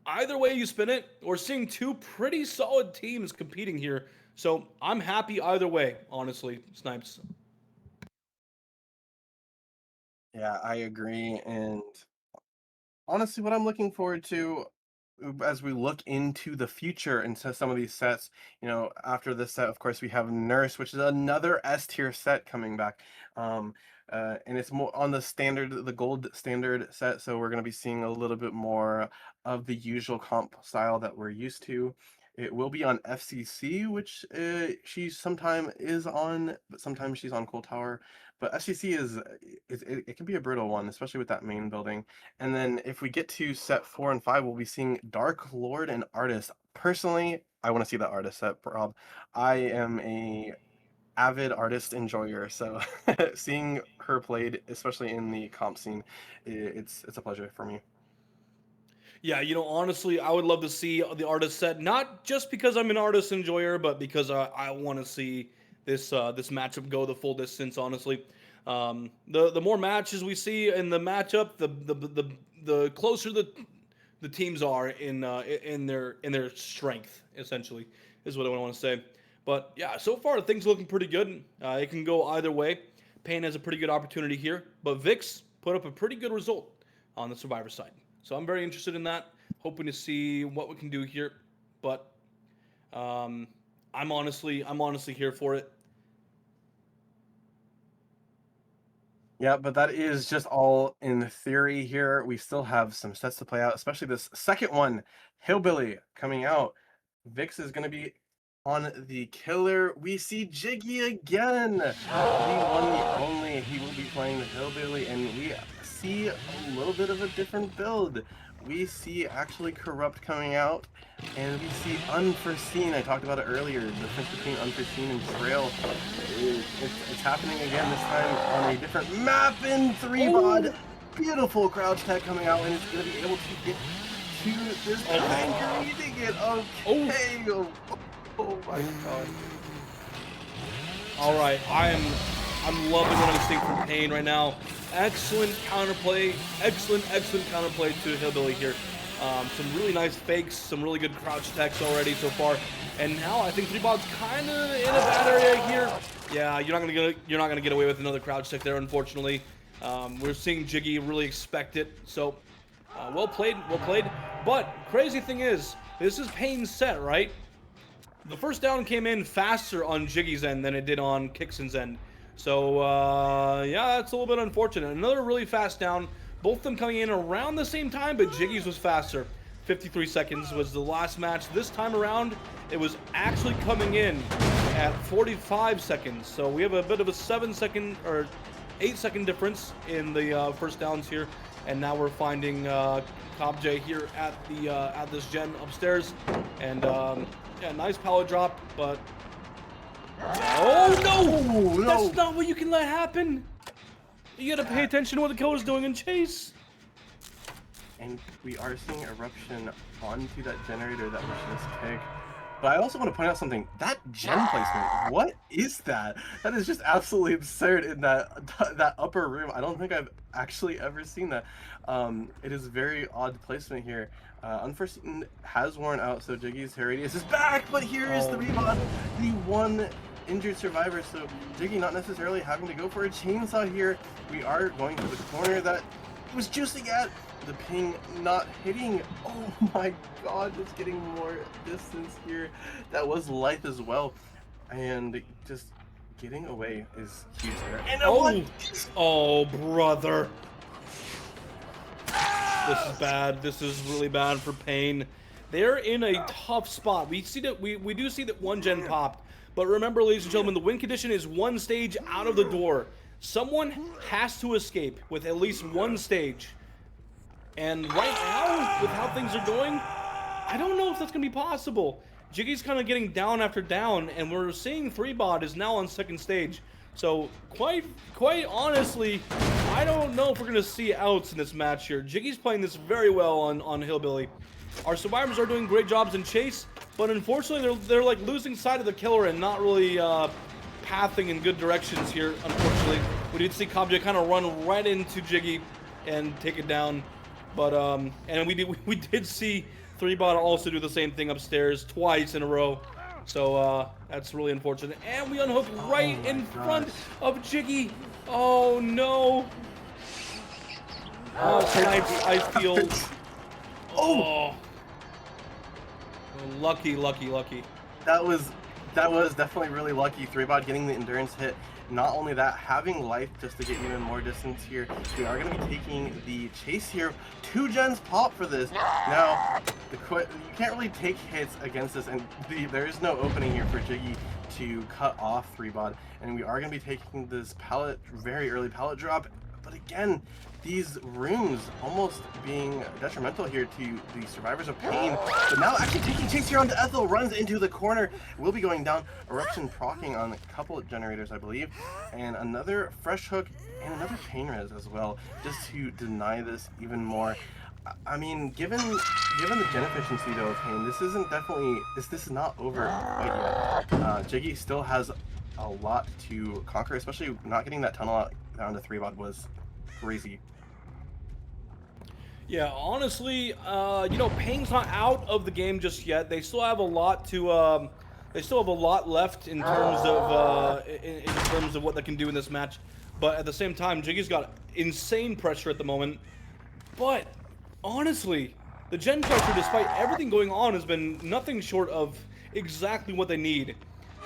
either way you spin it, we're seeing 2 pretty solid teams competing here. So I'm happy either way, honestly, Snipes. Yeah, I agree. And honestly, what I'm looking forward to as we look into the future into some of these sets, after this set, of course, we have Nurse, which is another S tier set coming back. And it's more on the gold standard set, so we're going to be seeing a little bit more of the usual comp style that we're used to. It will be on FCC, which she sometimes is on, but sometimes she's on Cold Tower. But FCC it can be a brutal one, especially with that main building. And then if we get to set 4 and 5, we'll be seeing Dark Lord and Artist. Personally, I want to see that Artist set, Rob. I am a avid artist enjoyer, so seeing her played, especially in the comp scene, it's a pleasure for me. Yeah, honestly, I would love to see the Artist set, not just because I'm an artist enjoyer, but because I want to see this matchup go the full distance. Honestly, the more matches we see in the matchup, the closer the teams are in their strength. Essentially, is what I want to say. But yeah, so far things are looking pretty good. It can go either way. Pain has a pretty good opportunity here, but Vikzz put up a pretty good result on the Survivor side. So I'm very interested in that, hoping to see what we can do here. But I'm honestly here for it. Yeah, but that is just all in theory here. We still have some sets to play out, especially this second one, Hillbilly, coming out. Vikzz is going to be on the killer. We see Jiggy again. The one, the only. He will be playing the Hillbilly, and we see a little bit of a different build. We see actually Corrupt coming out, and we see Unforeseen. I talked about it earlier. The difference between Unforeseen and Trail. It's happening again, this time on a different map in 3-bod. Beautiful crouch tech coming out, and it's going to be able to get to this tank, reading it. Okay. Oh my god. All right, I'm loving what I'm seeing from Pain right now. Excellent counterplay, excellent counterplay to Hillbilly here. Some really nice fakes, some really good crouch techs already so far, and now I think 3-bod's kind of in a bad area here. Yeah, you're not gonna get away with another crouch tech there, unfortunately. We're seeing Jiggy really expect it, so well played. But crazy thing is, this is Pain's set, right? The first down came in faster on Jiggy's end than it did on Kixon's end. So, yeah, that's a little bit unfortunate. Another really fast down. Both of them coming in around the same time, but Jiggy's was faster. 53 seconds was the last match. This time around, it was actually coming in at 45 seconds. So we have a bit of a 7-second or 8-second difference in the first downs here. And now we're finding J here at this gen upstairs. And, yeah, nice pallet drop, but... Oh, no! That's not what you can let happen! You gotta pay attention to what the killer's doing and chase! And we are seeing Eruption onto that generator that was just picked. But I also want to point out something. That gen placement, what is that? That is just absolutely absurd in that upper room. I don't think I've actually ever seen that. It is very odd placement here. Unforeseen has worn out, so Jiggy's hair radius is back, but here is the rebound, the one injured survivor. So Jiggy not necessarily having to go for a chainsaw here. We are going to the corner that he was juicing at. The ping not hitting. Oh my god, just getting more distance here. That was life as well. And just getting away is huge there. And oh, brother. This is bad. This is really bad for Pain. They're in a tough spot. We see that we do see that one gen popped. But remember, ladies and gentlemen, the win condition is one stage out of the door. Someone has to escape with at least one stage. And right now, with how things are going, I don't know if that's going to be possible. Jiggy's kind of getting down after down, and we're seeing 3-bod is now on second stage. So, quite honestly, I don't know if we're going to see outs in this match here. Jiggy's playing this very well on Hillbilly. Our survivors are doing great jobs in chase, but unfortunately, they're like losing sight of the killer and not really pathing in good directions here, unfortunately. We did see J kind of run right into Jiggy and take it down. But and we did see 3-bod also do the same thing upstairs twice in a row, so that's really unfortunate. And we unhook right in front of Jiggy. Oh no! Oh, Snipes, ice field. Oh, lucky. That was definitely really lucky. 3-bod getting the endurance hit. Not only that, having life just to get even more distance here. We are going to be taking the chase here. 2 gens pop for this. Now, you can't really take hits against this, and there is no opening here for Jiggy to cut off 3-bod. And we are going to be taking this very early pallet drop. But again, these rooms almost being detrimental here to the survivors of Pain. But now actually taking chase here onto Ethel, runs into the corner, will be going down. Eruption proccing on a couple of generators, I believe. And another fresh hook and another Pain res as well, just to deny this even more. I mean, given the gen efficiency though of Pain, this is not over quite yet. Jiggy still has a lot to conquer, especially not getting that tunnel out down to 3-bod was crazy. Yeah, honestly, you know, Pain's not out of the game just yet. They still have a lot to They still have a lot left in terms of in terms of what they can do in this match. But at the same time, Jiggy's got insane pressure at the moment. But honestly, the Gen Doctor, despite everything going on, has been nothing short of exactly what they need.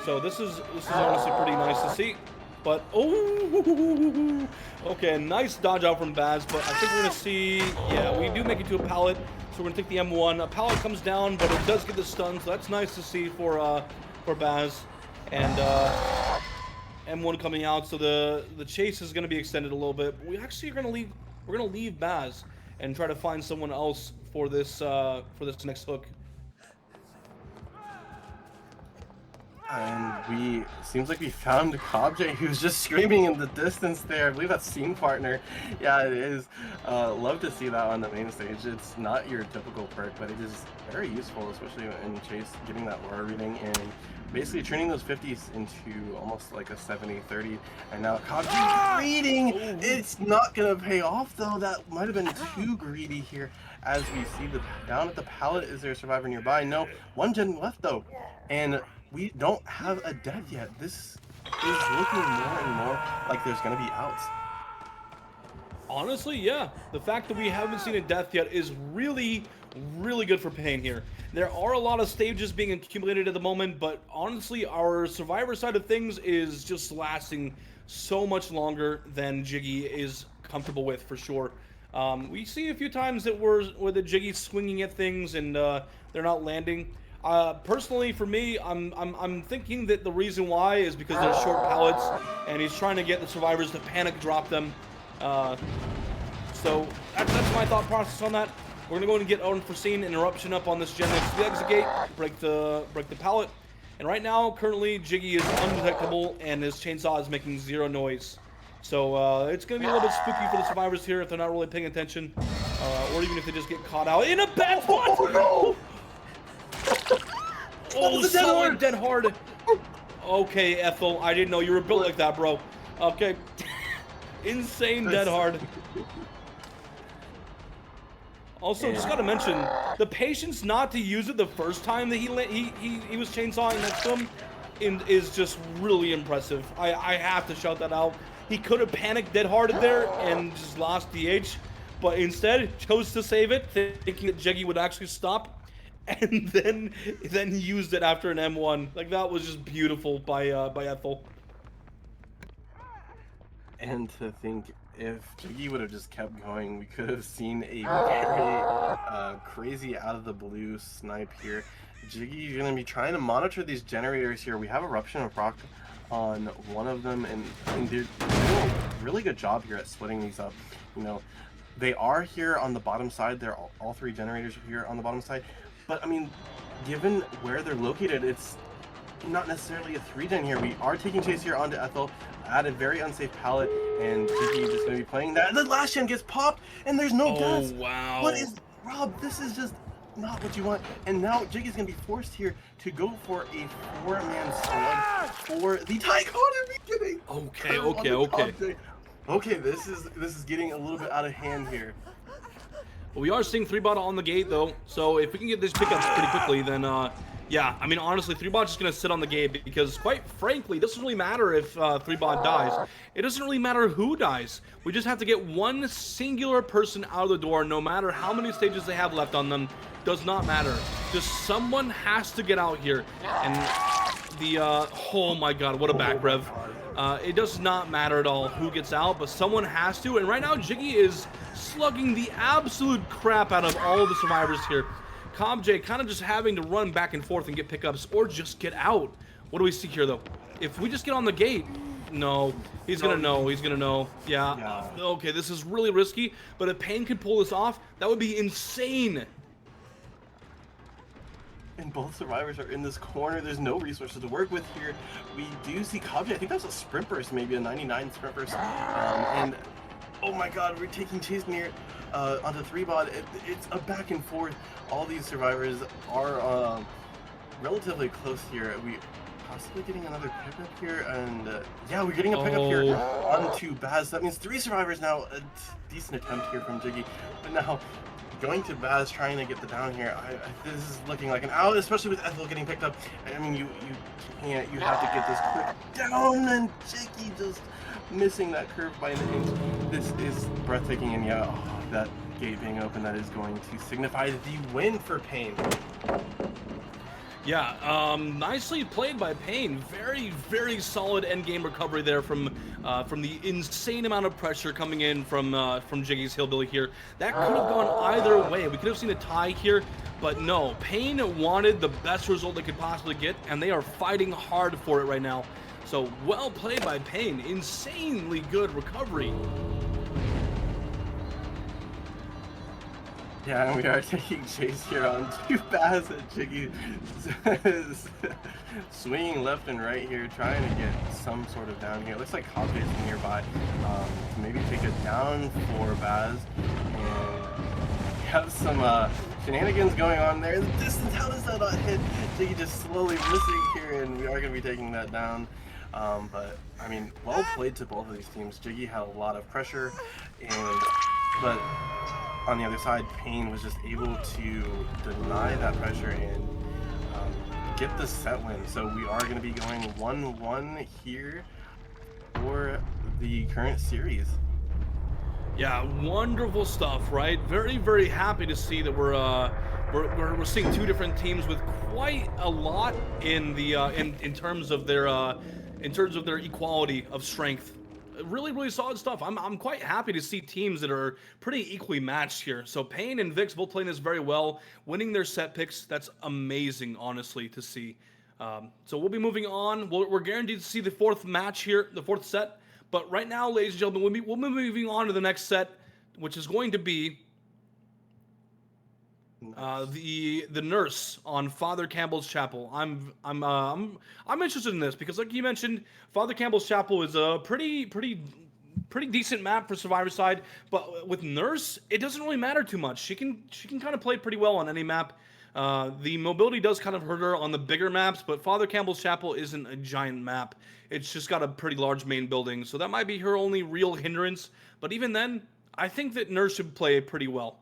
So this is honestly pretty nice to see. But oh, okay, nice dodge out from Baz. But I think we're gonna see, yeah, we do make it to a pallet. So we're gonna take the M1. A pallet comes down, but it does get the stun, so that's nice to see for Baz. And M1 coming out, so the chase is gonna be extended a little bit. We actually are gonna leave. We're gonna leave Baz and try to find someone else for this next hook. And seems like we found Kobj, who's just screaming in the distance there. I believe that's scene partner. Yeah, it is. Love to see that on the main stage. It's not your typical perk, but it is very useful, especially in chase, getting that aura reading and basically turning those 50s into almost like a 70-30. And now Kobj reading. It's not gonna pay off though. That might have been too greedy here. As we see down at the pallet, is there a survivor nearby? No, one gen left though, and we don't have a death yet. This is looking more and more like there's going to be outs. Honestly, yeah. The fact that we haven't seen a death yet is really, really good for Pain here. There are a lot of stages being accumulated at the moment, but honestly, our survivor side of things is just lasting so much longer than Jiggy is comfortable with, for sure. We see a few times that where the Jiggy's swinging at things and they're not landing. Personally, for me, I'm thinking that the reason why is because they're short pallets, and he's trying to get the survivors to panic drop them. So that's my thought process on that. We're gonna go and get unforeseen interruption up on this gen next to the exit gate, break the pallet, and right now, currently, Jiggy is undetectable, and his chainsaw is making zero noise. So it's gonna be a little bit spooky for the survivors here if they're not really paying attention, or even if they just get caught out in a bad spot. Oh no! Oh, solid dead hard. Okay, Ethel, I didn't know you were built like that, bro. Okay. Insane dead hard. Also, just gotta mention, the patience not to use it the first time that he was chainsawing next to him is just really impressive. I have to shout that out. He could have panicked dead harded there and just lost DH, but instead chose to save it, thinking that Jiggy would actually stop. And then he used it after an M1. Like, that was just beautiful by Ethel. And to think, if Jiggy would have just kept going, we could have seen a very crazy out of the blue snipe here. Jiggy's gonna be trying to monitor these generators here. We have Eruption of Rock on one of them, and they're doing a really good job here at splitting these up. You know, they are here on the bottom side. They're all three generators are here on the bottom side. But, I mean, given where they're located, it's not necessarily a 3-gen here. We are taking chase here onto Ethel at a very unsafe pallet, and Jiggy just going to be playing that. The last gen gets popped, and there's no deaths. Wow. What is... Rob, this is just not what you want. And now Jiggy's going to be forced here to go for a 4-man slug for the Tycoon. Are we kidding? Okay. Okay, this is getting a little bit out of hand here. We are seeing 3-bot on the gate, though, so if we can get these pickups pretty quickly, then, yeah, I mean, honestly, 3-bot's just going to sit on the gate, because, quite frankly, it doesn't really matter if 3-bot dies. It doesn't really matter who dies. We just have to get one singular person out of the door, no matter how many stages they have left on them. Does not matter. Just someone has to get out here, and the, oh my god, what a back rev. It does not matter at all who gets out, but someone has to, and right now, Jiggy is slugging the absolute crap out of all of the survivors here. Kobj kind of just having to run back and forth and get pickups, or just get out. What do we see here, though? If we just get on the gate, no, he's gonna know, yeah. Okay, this is really risky, but if Pain could pull this off, that would be insane. And both survivors are in this corner. There's no resources to work with here. We do see Kobj. I think that's a sprint burst, maybe a 99 sprint burst. And oh my god, we're taking chase near onto 3-bot. It's a back and forth. All these survivors are relatively close here. We possibly getting another pickup here, and yeah, we're getting a pickup here onto Baz. That means 3 survivors now. A decent attempt here from Jiggy, but now going to Baz, trying to get the down here. This is looking like an out, especially with Ethel getting picked up. I mean, you can't. You have to get this quick down, and Jiggy just missing that curve by an inch. This is breathtaking, and yeah, that gate being open, that is going to signify the win for Pain. Yeah, nicely played by Pain. Very, very solid end game recovery there from the insane amount of pressure coming in from Jiggy's Hillbilly here. That could have gone either way. We could have seen a tie here, but no. Pain wanted the best result they could possibly get, and they are fighting hard for it right now. So well played by Pain. Insanely good recovery. Yeah, and we are taking chase here on two Baz and Jiggy swinging left and right here, trying to get some sort of down here. Looks like Hop is nearby to maybe take it down for Baz. And we have some shenanigans going on there. The distance, how does that not hit? Jiggy just slowly missing here, and we are going to be taking that down. But, I mean, well played to both of these teams. Jiggy had a lot of pressure, but on the other side, Pain was just able to deny that pressure and get the set win. So we are going to be going 1-1 here for the current series. Yeah, wonderful stuff, right? Very, very happy to see that we're seeing two different teams with quite a lot in the in terms of their equality of strength. Really, really solid stuff. I'm quite happy to see teams that are pretty equally matched here. So Pain and VIKzz both playing this very well, winning their set picks. That's amazing, honestly, to see. So we'll be moving on. We're guaranteed to see the fourth match here, the fourth set. But right now, ladies and gentlemen, we'll be moving on to the next set, which is going to be the nurse on Father Campbell's Chapel. I'm interested in this because, like you mentioned, Father Campbell's Chapel is a pretty decent map for Survivor side. But with Nurse, it doesn't really matter too much. She can kind of play pretty well on any map. The mobility does kind of hurt her on the bigger maps, but Father Campbell's Chapel isn't a giant map. It's just got a pretty large main building, so that might be her only real hindrance. But even then, I think that Nurse should play pretty well.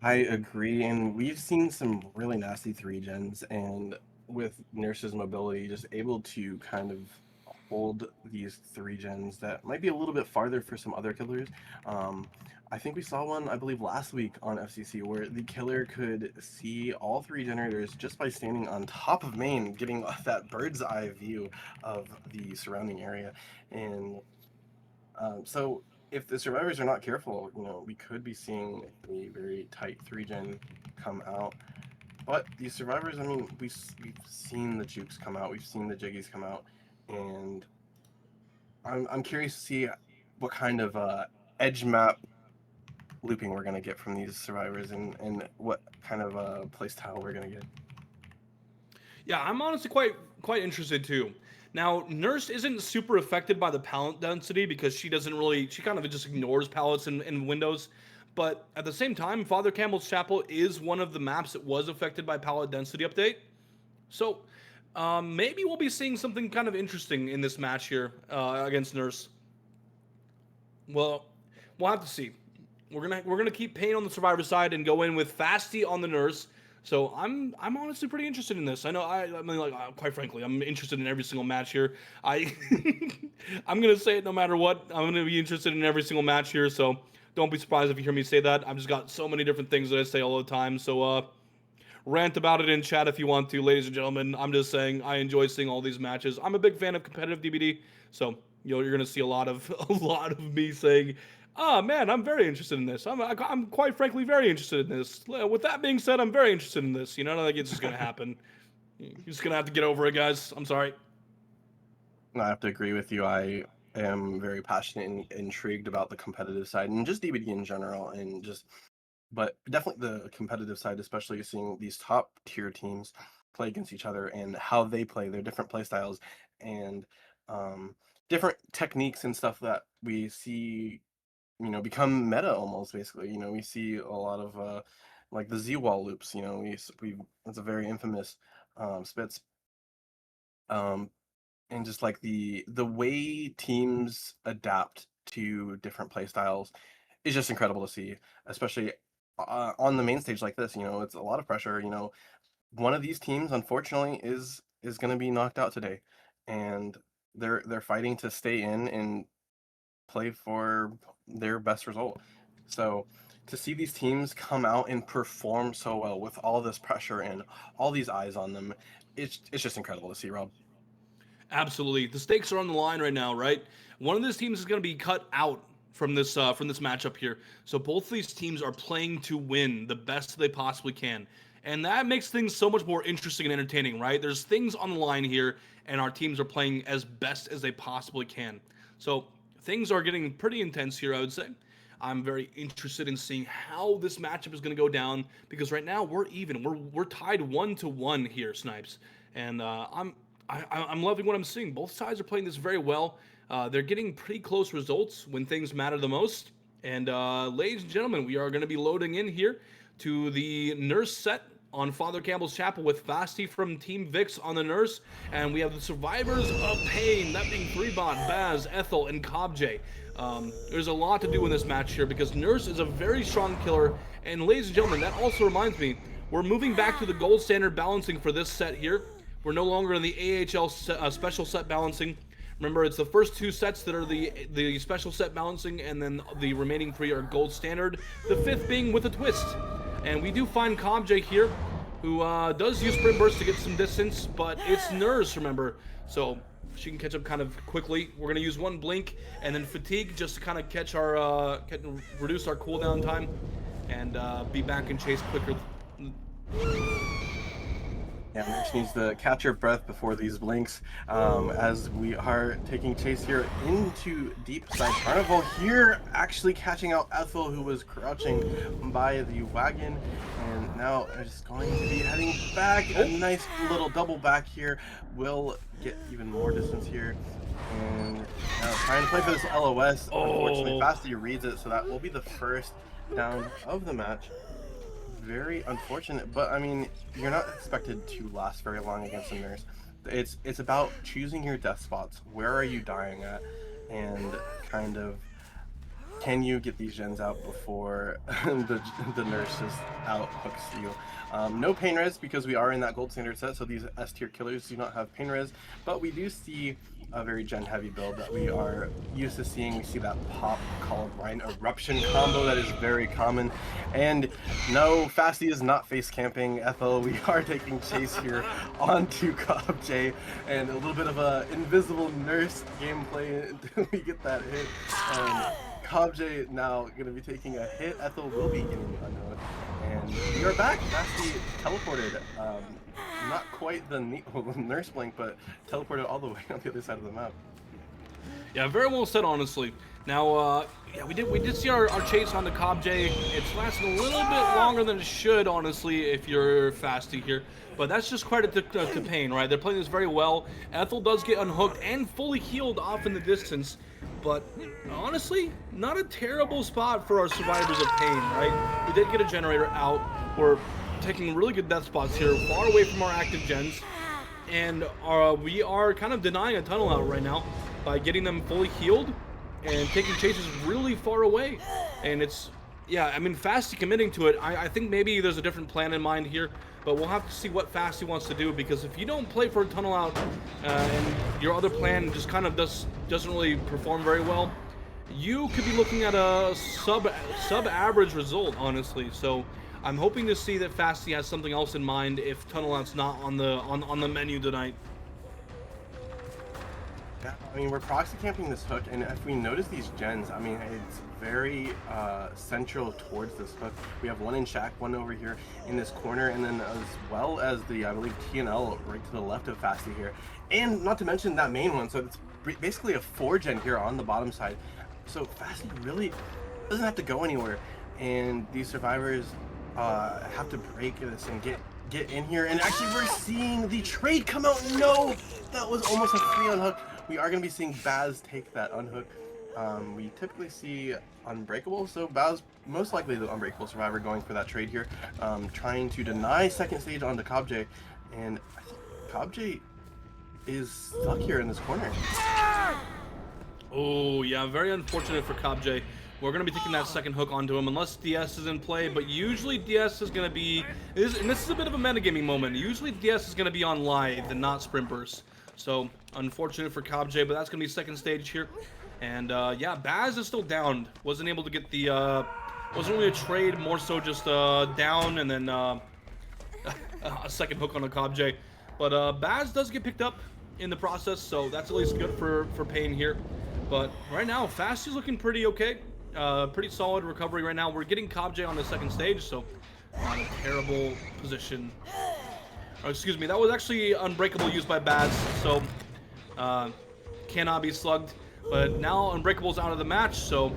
I agree, and we've seen some really nasty 3-gens, and with Nurse's mobility, just able to kind of hold these 3-gens that might be a little bit farther for some other killers. I think we saw one, I believe, last week on FCC where the killer could see all 3 generators just by standing on top of main, getting that bird's eye view of the surrounding area. And so if the survivors are not careful, we could be seeing a very tight 3-gen come out. But these survivors, I mean, we've seen the Jukes come out, we've seen the Jiggies come out, and I'm curious to see what kind of edge map looping we're going to get from these survivors and what kind of playstyle we're going to get. Yeah, I'm honestly quite interested too. Now, Nurse isn't super affected by the pallet density because she kind of just ignores pallets and windows. But at the same time, Father Campbell's Chapel is one of the maps that was affected by pallet density update. So maybe we'll be seeing something kind of interesting in this match here against Nurse. Well, we'll have to see. We're gonna keep Pain on the Survivor side and go in with Fasty on the Nurse. So I'm honestly pretty interested in this. I know I mean, like, quite frankly, I'm interested in every single match here. I'm gonna say it no matter what. I'm gonna be interested in every single match here. So don't be surprised if you hear me say that. I've just got so many different things that I say all the time. So rant about it in chat if you want to, ladies and gentlemen. I'm just saying I enjoy seeing all these matches. I'm a big fan of competitive DBD. So you're gonna see a lot of me saying, "Ah, man, I'm very interested in this. I'm quite frankly very interested in this." With that being said, I'm very interested in this. Like it's just gonna happen. You're just gonna have to get over it, guys. I'm sorry. I have to agree with you. I am very passionate and intrigued about the competitive side and just DBD in general, but definitely the competitive side, especially seeing these top tier teams play against each other and how they play, their different play styles and different techniques and stuff that we see become meta almost, basically. We see a lot of like the Z-wall loops. It's a very infamous spits, and just like the way teams adapt to different play styles is just incredible to see, especially on the main stage like this. You know, it's a lot of pressure. You know, one of these teams, unfortunately, is going to be knocked out today, and they're fighting to stay in and play for their best result. So to see these teams come out and perform so well with all this pressure and all these eyes on them, it's just incredible to see, Rob. Absolutely. The stakes are on the line right now, right? One of these teams is going to be cut out from this matchup here. So both of these teams are playing to win the best they possibly can. And that makes things so much more interesting and entertaining, right? There's things on the line here, and our teams are playing as best as they possibly can. So things are getting pretty intense here, I would say. I'm very interested in seeing how this matchup is going to go down because right now we're even. We're tied 1-1 here, Snipes, and I'm loving what I'm seeing. Both sides are playing this very well. They're getting pretty close results when things matter the most. And ladies and gentlemen, we are going to be loading in here to the Nurse set on Father Campbell's Chapel with Fasti from Team VIKz on the Nurse. And we have the Survivors of Pain, that being 3bot, Baz, Ethel, and KobJ. There's a lot to do in this match here because Nurse is a very strong killer. And ladies and gentlemen, that also reminds me, we're moving back to the gold standard balancing for this set here. We're no longer in the AHL special set balancing. Remember, it's the first 2 sets that are the special set balancing, and then the remaining 3 are gold standard. The 5th being with a twist. And we do find KobJ here, who does use Sprint Burst to get some distance, but it's Nurse, remember. So she can catch up kind of quickly. We're going to use 1 blink, and then Fatigue just to kind of catch our, reduce our cooldown time, and be back in chase quicker. Yeah, Nurse needs to catch her breath before these blinks, as we are taking chase here into deep side Carnival here, actually catching out Ethel, who was crouching by the wagon, and now is going to be heading back. A nice little double back here will get even more distance here, and trying to play for this LOS. Unfortunately, Fasti reads it, so that will be the first down of the match. Very unfortunate, but I mean, you're not expected to last very long against a Nurse. It's about choosing your death spots. Where are you dying at, and kind of can you get these gens out before the Nurse just out hooks you. No pain res because we are in that gold standard set, so these S tier killers do not have pain res, but we do see a very gen heavy build that we are used to seeing. We see that pop Columbine eruption combo that is very common. And no, Fasti is not face camping Ethel. We are taking chase here onto KobJ, and a little bit of a invisible Nurse gameplay until we get that hit. KobJ now going to be taking a hit. Ethel will be getting unhooked. And we are back. Fasti teleported. Not quite the Nurse blink, but teleported all the way on the other side of the map. Yeah, very well said, honestly. Now, yeah, we did see our chase on the KobJ. It's lasting a little bit longer than it should, honestly, if you're Fasti here. But that's just credit to Pain, right? They're playing this very well. Ethel does get unhooked and fully healed off in the distance. But honestly, not a terrible spot for our Survivors of Pain, right? We did get a generator out. We're taking really good death spots here, far away from our active gens. And we are kind of denying a tunnel out right now by getting them fully healed and taking chases really far away. And it's, yeah, I mean, Fasti committing to it. I think maybe there's a different plan in mind here, but we'll have to see what Fasti wants to do, because if you don't play for a tunnel out and your other plan just kind of doesn't really perform very well, you could be looking at a sub-average result, honestly. So I'm hoping to see that Fasti has something else in mind if tunnel out's not on the menu tonight. Yeah, I mean, we're proxy camping this hook, and if we notice these gens, I mean, it's very central towards this hook. We have one in Shack, one over here in this corner, and then as well as the, I believe, T&L right to the left of Fasti here. And not to mention that main one, so it's basically a 4-gen here on the bottom side. So Fasti really doesn't have to go anywhere, and these Survivors have to break this and get in here. And actually, we're seeing the trade come out. No, that was almost a free unhook. We are going to be seeing Baz take that unhook. We typically see Unbreakable, so Baz, most likely the Unbreakable Survivor, going for that trade here, trying to deny second stage onto KobJ, and I think KobJ is stuck here in this corner. Oh, yeah, very unfortunate for KobJ. we're going to be taking that second hook onto him unless DS is in play, but usually DS is going to be, and this is a bit of a metagaming moment, usually DS is going to be on live and not sprint burst. So, unfortunate for KobJ, but that's going to be second stage here. And yeah, Baz is still downed. Wasn't able to get the, wasn't really a trade, more so just down and then a second hook on a KobJ. But Baz does get picked up in the process, so that's at least good for Pain here. But right now, Fast is looking pretty okay. Pretty solid recovery right now. We're getting KobJ on the second stage, so not a terrible position. Oh, excuse me, that was actually Unbreakable used by Baz, so cannot be slugged. But now Unbreakable's out of the match, so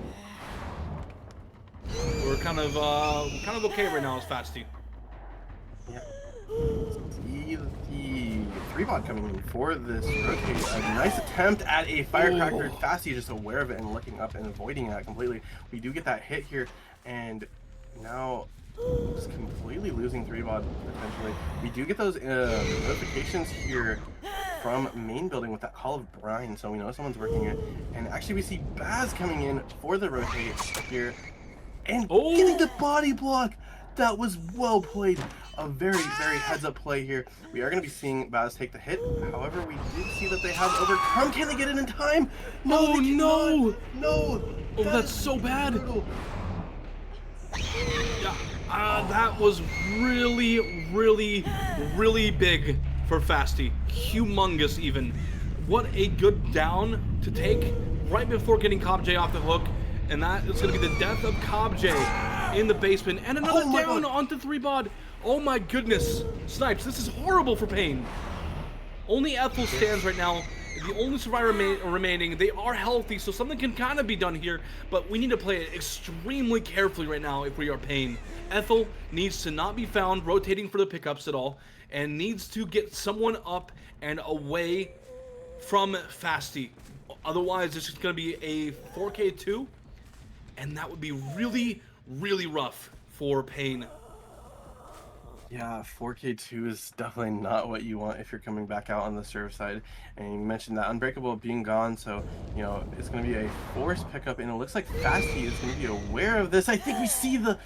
we're kind of okay right now as Fasty. Yeah. The 3-bot coming in for this rotate. A nice attempt at a firecracker. Fasty just aware of it and looking up and avoiding that completely. We do get that hit here, and now just completely losing 3-bot potentially. We do get those notifications here from main building with that call of brine, so we know someone's working it. And actually we see Baz coming in for the rotate here and getting the body block. That was well played. A very, very heads-up play here. We are going to be seeing Baz take the hit. However, we did see that they have overcome. Can they get it in time? No, oh, no! No! Oh, that's so bad. Yeah, that was really, really, really big for Fasty. Humongous even. What a good down to take right before getting KobJ off the hook. And that is going to be the death of KobJ in the basement. And another down onto 3-bot. Oh my goodness. Snipes, this is horrible for Pain. Only Ethel stands right now. The only survivor remaining. They are healthy, so something can kind of be done here. But we need to play it extremely carefully right now if we are Pain. Ethel needs to not be found rotating for the pickups at all. And needs to get someone up and away from Fasty. Otherwise, it's just going to be a 4K2. And that would be really, really rough for Pain. Yeah, 4K2 is definitely not what you want if you're coming back out on the serve side. And you mentioned that Unbreakable being gone, so, you know, it's going to be a forced pickup. And it looks like Fasty is going to be aware of this. I think we see the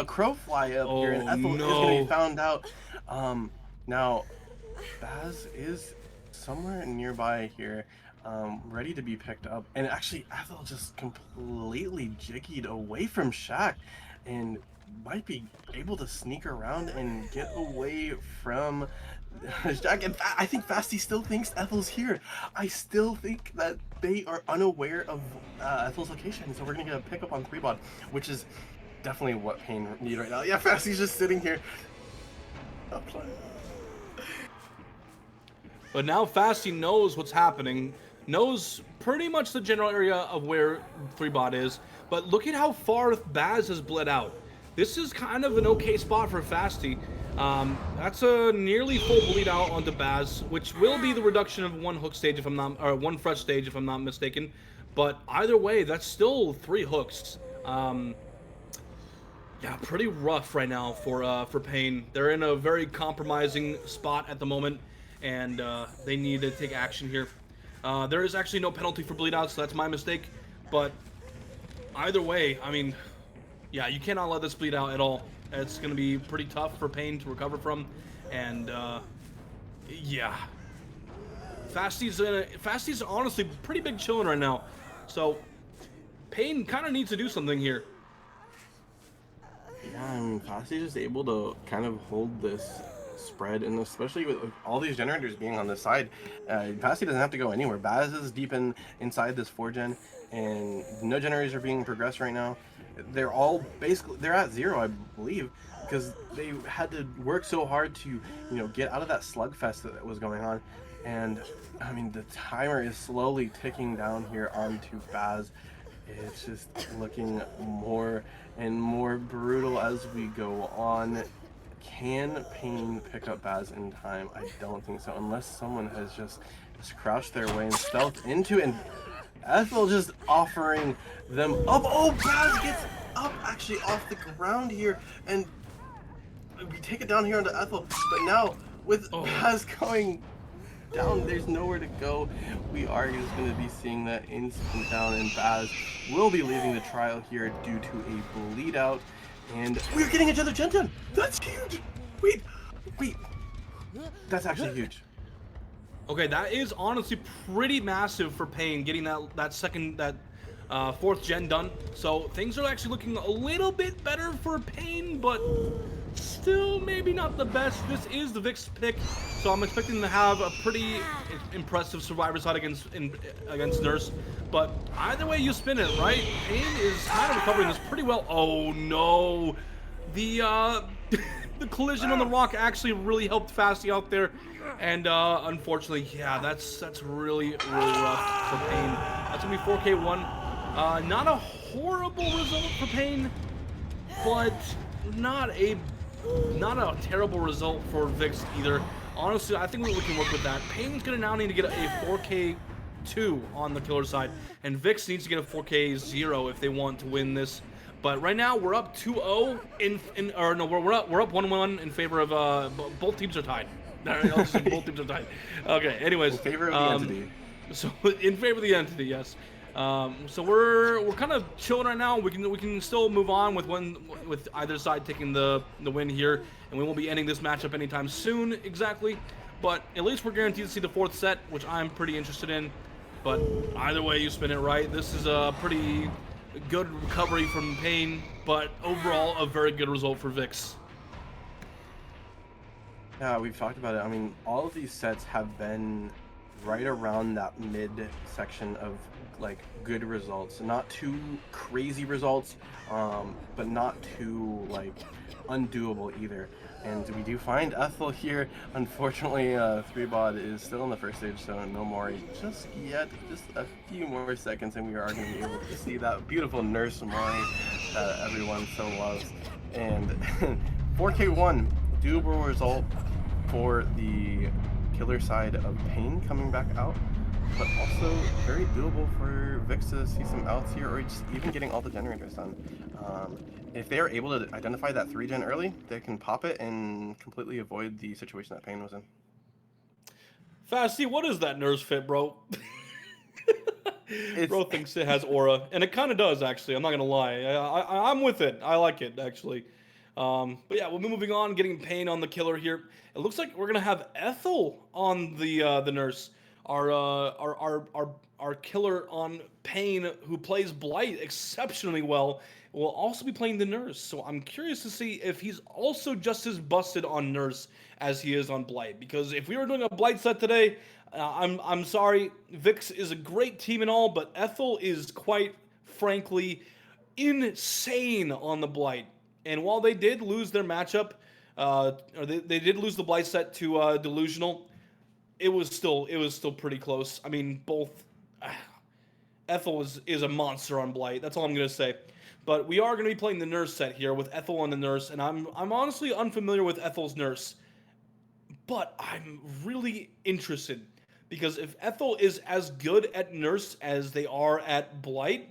crow fly up here, and Ethel is going to be found out. Now, Baz is somewhere nearby here. Ready to be picked up, and actually Ethel just completely jiggied away from Shaq and might be able to sneak around and get away from Shaq. And I think Fasty still thinks Ethel's here. I still think that they are unaware of Ethel's location, so we're gonna get a pickup on 3-bot, which is definitely what Pain need right now. Yeah, Fasty's just sitting here. But now Fasty knows what's happening, knows pretty much the general area of where 3-bot is, but look at how far Baz has bled out. This is kind of an okay spot for Fasty. That's a nearly full bleed out onto Baz, which will be the reduction of one hook stage if I'm not, or one fresh stage if I'm not mistaken. But either way, that's still 3 hooks. Yeah, pretty rough right now for Pain. They're in a very compromising spot at the moment, and they need to take action here. There is actually no penalty for bleed out, so that's my mistake. But either way, I mean, yeah, you cannot let this bleed out at all. It's going to be pretty tough for Pain to recover from, and yeah, Fasty's honestly pretty big chillin' right now. So Pain kind of needs to do something here. Yeah, I mean, Fasty's just able to kind of hold this spread, and especially with all these generators being on this side, Fasty doesn't have to go anywhere. Baz is deep inside this 4-gen, and no generators are being progressed right now. They're all basically, they're at 0, I believe, because they had to work so hard to, you know, get out of that slugfest that was going on. And I mean, the timer is slowly ticking down here onto Baz. It's just looking more and more brutal as we go on. Can Pain pick up Baz in time? I don't think so, unless someone has just crouched their way and stealthed into it. And Ethel just offering them up. Oh, Baz gets up actually off the ground here, and we take it down here onto Ethel. But now with Baz going down. There's nowhere to go. We are just going to be seeing that instant down, and Baz will be leaving the trial here due to a bleed out. And we're getting another gen. That's huge. Wait. That's actually huge. Okay, that is honestly pretty massive for Pain, getting that fourth gen done. So things are actually looking a little bit better for Pain, but still maybe not the best. This is the VIK's pick, so I'm expecting them to have a pretty impressive survivor side against Nurse. But either way you spin it, right? Pain is kind of recovering this pretty well. Oh no, the the collision on the rock actually really helped Fasty out there, and unfortunately, yeah, that's really rough for Pain. That's gonna be 4K1. Not a horrible result for Pain, but not a terrible result for VIKz either. Honestly, I think we can work with that. Pain's gonna now need to get a 4K2 on the killer side, and VIKz needs to get a 4K0 if they want to win this. But right now we're up 2-0 we're up 1-1 in favor of both teams are tied. Both teams are tied. Okay. Anyways, in favor of the entity. So in favor of the entity, yes. So we're kind of chilling right now. We can still move on with either side taking the win here, and we won't be ending this matchup anytime soon exactly. But at least we're guaranteed to see the fourth set, which I'm pretty interested in. But either way you spin it, right, this is a pretty good recovery from Pain, but overall a very good result for VIKz. Yeah, we've talked about it. I mean, all of these sets have been right around that mid section of like good results. Not too crazy results, but not too like undoable either. And we do find Ethel here. Unfortunately, 3bod is still in the first stage, so no more just yet. Just a few more seconds, and we are going to be able to see that beautiful Nurse Mori that everyone so loves. And 4K1, doable result for the killer side of Pain coming back out, but also very doable for VIKz to see some outs here, or just even getting all the generators done. If they are able to identify that 3-gen early, they can pop it and completely avoid the situation that Pain was in. Fasty, what is that Nurse fit, bro? Bro thinks it has aura, and it kind of does, actually. I'm not going to lie. I'm with it. I like it, actually. But yeah, we'll be moving on, getting Pain on the killer here. It looks like we're going to have Ethel on the Nurse. Our killer on Pain, who plays Blight exceptionally well, will also be playing the Nurse. So I'm curious to see if he's also just as busted on Nurse as he is on Blight. Because if we were doing a Blight set today, I'm sorry, VIKz is a great team and all, but Ethel is quite frankly insane on the Blight. And while they did lose their matchup, or they did lose the Blight set to Delusional, it was still pretty close. I mean, both Ethel is a monster on Blight. That's all I'm gonna say. But we are gonna be playing the Nurse set here with Ethel on the Nurse, and I'm honestly unfamiliar with Ethel's Nurse, but I'm really interested because if Ethel is as good at Nurse as they are at Blight,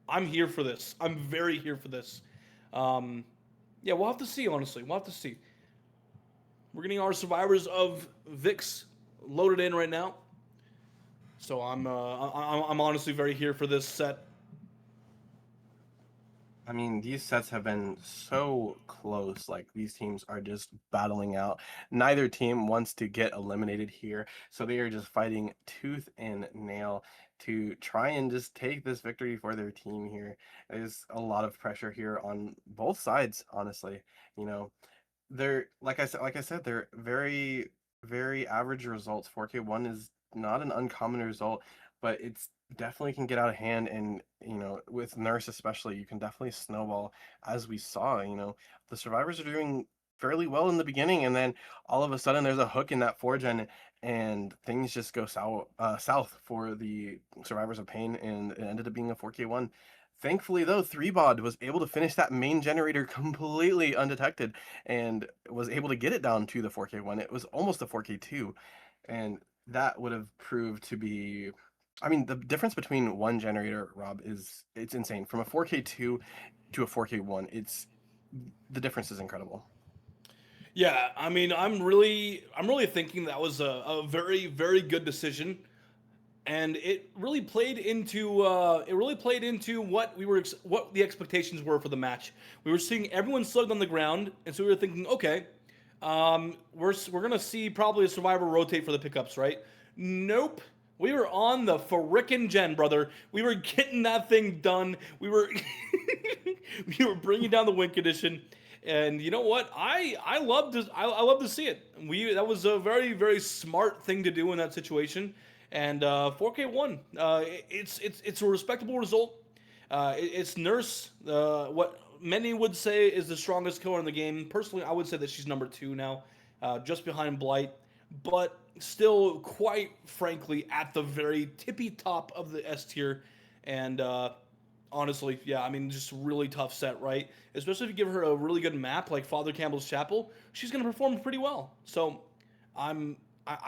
I'm here for this. I'm very here for this. Yeah, we'll have to see. Honestly, we'll have to see. We're getting our survivors of VIKz loaded in right now, so I'm honestly very here for this set. I mean, these sets have been so close. Like, these teams are just battling out. Neither team wants to get eliminated here, so they are just fighting tooth and nail to try and just take this victory for their team here. There's a lot of pressure here on both sides, honestly. You know, they're like I said, they're very, very average results. 4K1 is not an uncommon result, but it's definitely can get out of hand, and you know, with Nurse especially, you can definitely snowball, as we saw. You know, the survivors are doing fairly well in the beginning, and then all of a sudden there's a hook in that 4-gen, and things just go south for the survivors of Pain, and it ended up being a 4K1. Thankfully, though, 3bod was able to finish that main generator completely undetected and was able to get it down to the 4K1. It was almost a 4K2, and that would have proved to be, I mean, the difference between one generator, Rob, it's insane. From a 4K2 to a 4K1, the difference is incredible. Yeah, I mean, I'm really thinking that was a very, very good decision, and it really played into what what the expectations were for the match. We were seeing everyone slugged on the ground, and so we were thinking, okay, we're gonna see probably a survivor rotate for the pickups, right? Nope. We were on the frickin' gen, brother. We were getting that thing done. We were we were bringing down the win condition. And you know what? I love to see it. That was a very, very smart thing to do in that situation. And 4K won. It's a respectable result. It's Nurse, what many would say is the strongest killer in the game. Personally, I would say that she's number 2 now, just behind Blight, but still, quite frankly, at the very tippy top of the S tier. And honestly, yeah, I mean, just really tough set, right? Especially if you give her a really good map like Father Campbell's Chapel, she's going to perform pretty well. So I'm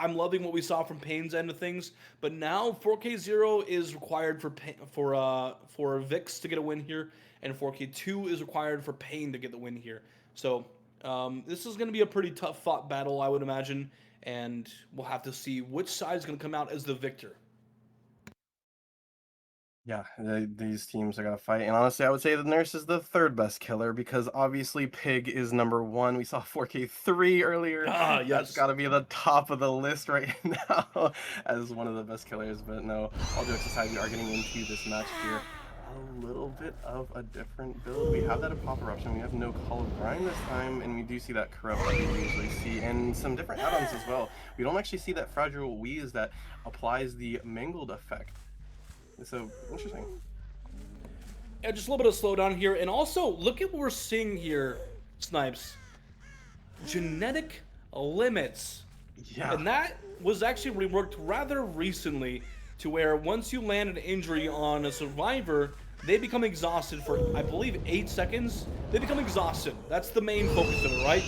loving what we saw from Pain's end of things, but now 4K0 is required for VIKs to get a win here, and 4K2 is required for Pain to get the win here. So this is going to be a pretty tough fought battle, I would imagine, and we'll have to see which side is going to come out as the victor. Yeah, these teams are gonna fight, and honestly, I would say the Nurse is the 3rd best killer because obviously Pig is number 1. We saw 4K3 earlier. Yes. That's got to be the top of the list right now as one of the best killers. But no, all jokes aside, we are getting into this match here. A little bit of a different build. We have that of Pop Eruption. We have no Call of Grind this time, and we do see that Corrupt that we usually see, and some different add-ons as well. We don't actually see that Fragile Wheeze that applies the Mangled effect. So, interesting. Yeah, just a little bit of slowdown here. And also, look at what we're seeing here, Snipes. Genetic limits. Yeah. And that was actually reworked rather recently to where once you land an injury on a survivor, they become exhausted for, I believe, 8 seconds. They become exhausted. That's the main focus of it, right?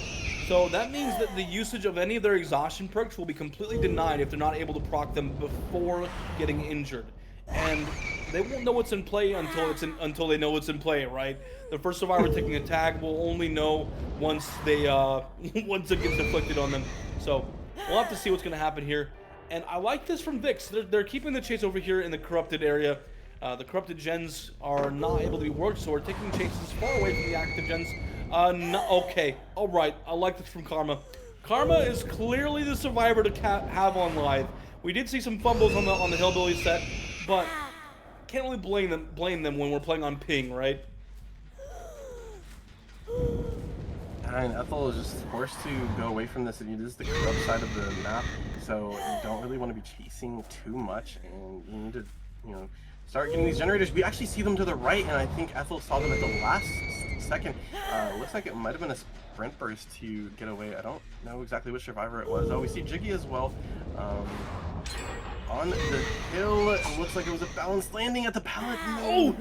So that means that the usage of any of their exhaustion perks will be completely denied if they're not able to proc them before getting injured. And they won't know what's in play until they know what's in play, right? The first survivor taking a tag will only know once they once it gets inflicted on them. So we'll have to see what's going to happen here. And I like this from VIKs. They're keeping the chase over here in the corrupted area. The corrupted gens are not able to be worked, so we're taking chases far away from the active gens. Okay, all right. I like this from Karma. Karma is clearly the survivor to have on live. We did see some fumbles on the Hillbilly set, but can't really blame them when we're playing on ping, right? And Ethel is just forced to go away from this, and it is the corrupt side of the map, so you don't really want to be chasing too much, and you need to, start getting these generators. We actually see them to the right, and I think Ethel saw them at the last second. Looks like it might have been a sprint burst to get away. I don't know exactly which survivor it was. Oh, we see Jiggy as well. On the hill, it looks like it was a balanced landing at the pallet. No!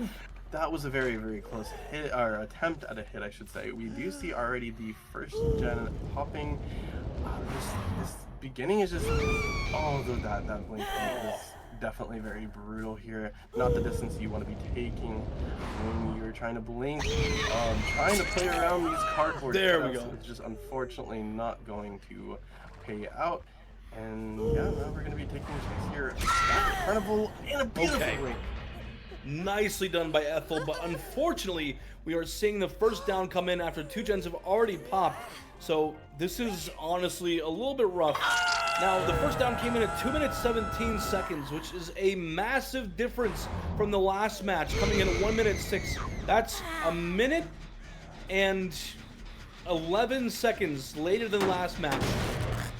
That was a very, very close hit, or attempt at a hit, I should say. We do see already the first gen popping. This beginning is just, that blink is definitely very brutal here. Not the distance you want to be taking when you're trying to blink. Trying to play around these cardboard steps. It's just unfortunately not going to pay out. And yeah, now we're going to be taking a chase here at Carnival in a beautiful way. Nicely done by Ethel, but unfortunately, we are seeing the first down come in after 2 gens have already popped. So this is honestly a little bit rough. Now, the first down came in at 2 minutes 17 seconds, which is a massive difference from the last match, coming in at 1 minute 6. That's a minute and 11 seconds later than last match.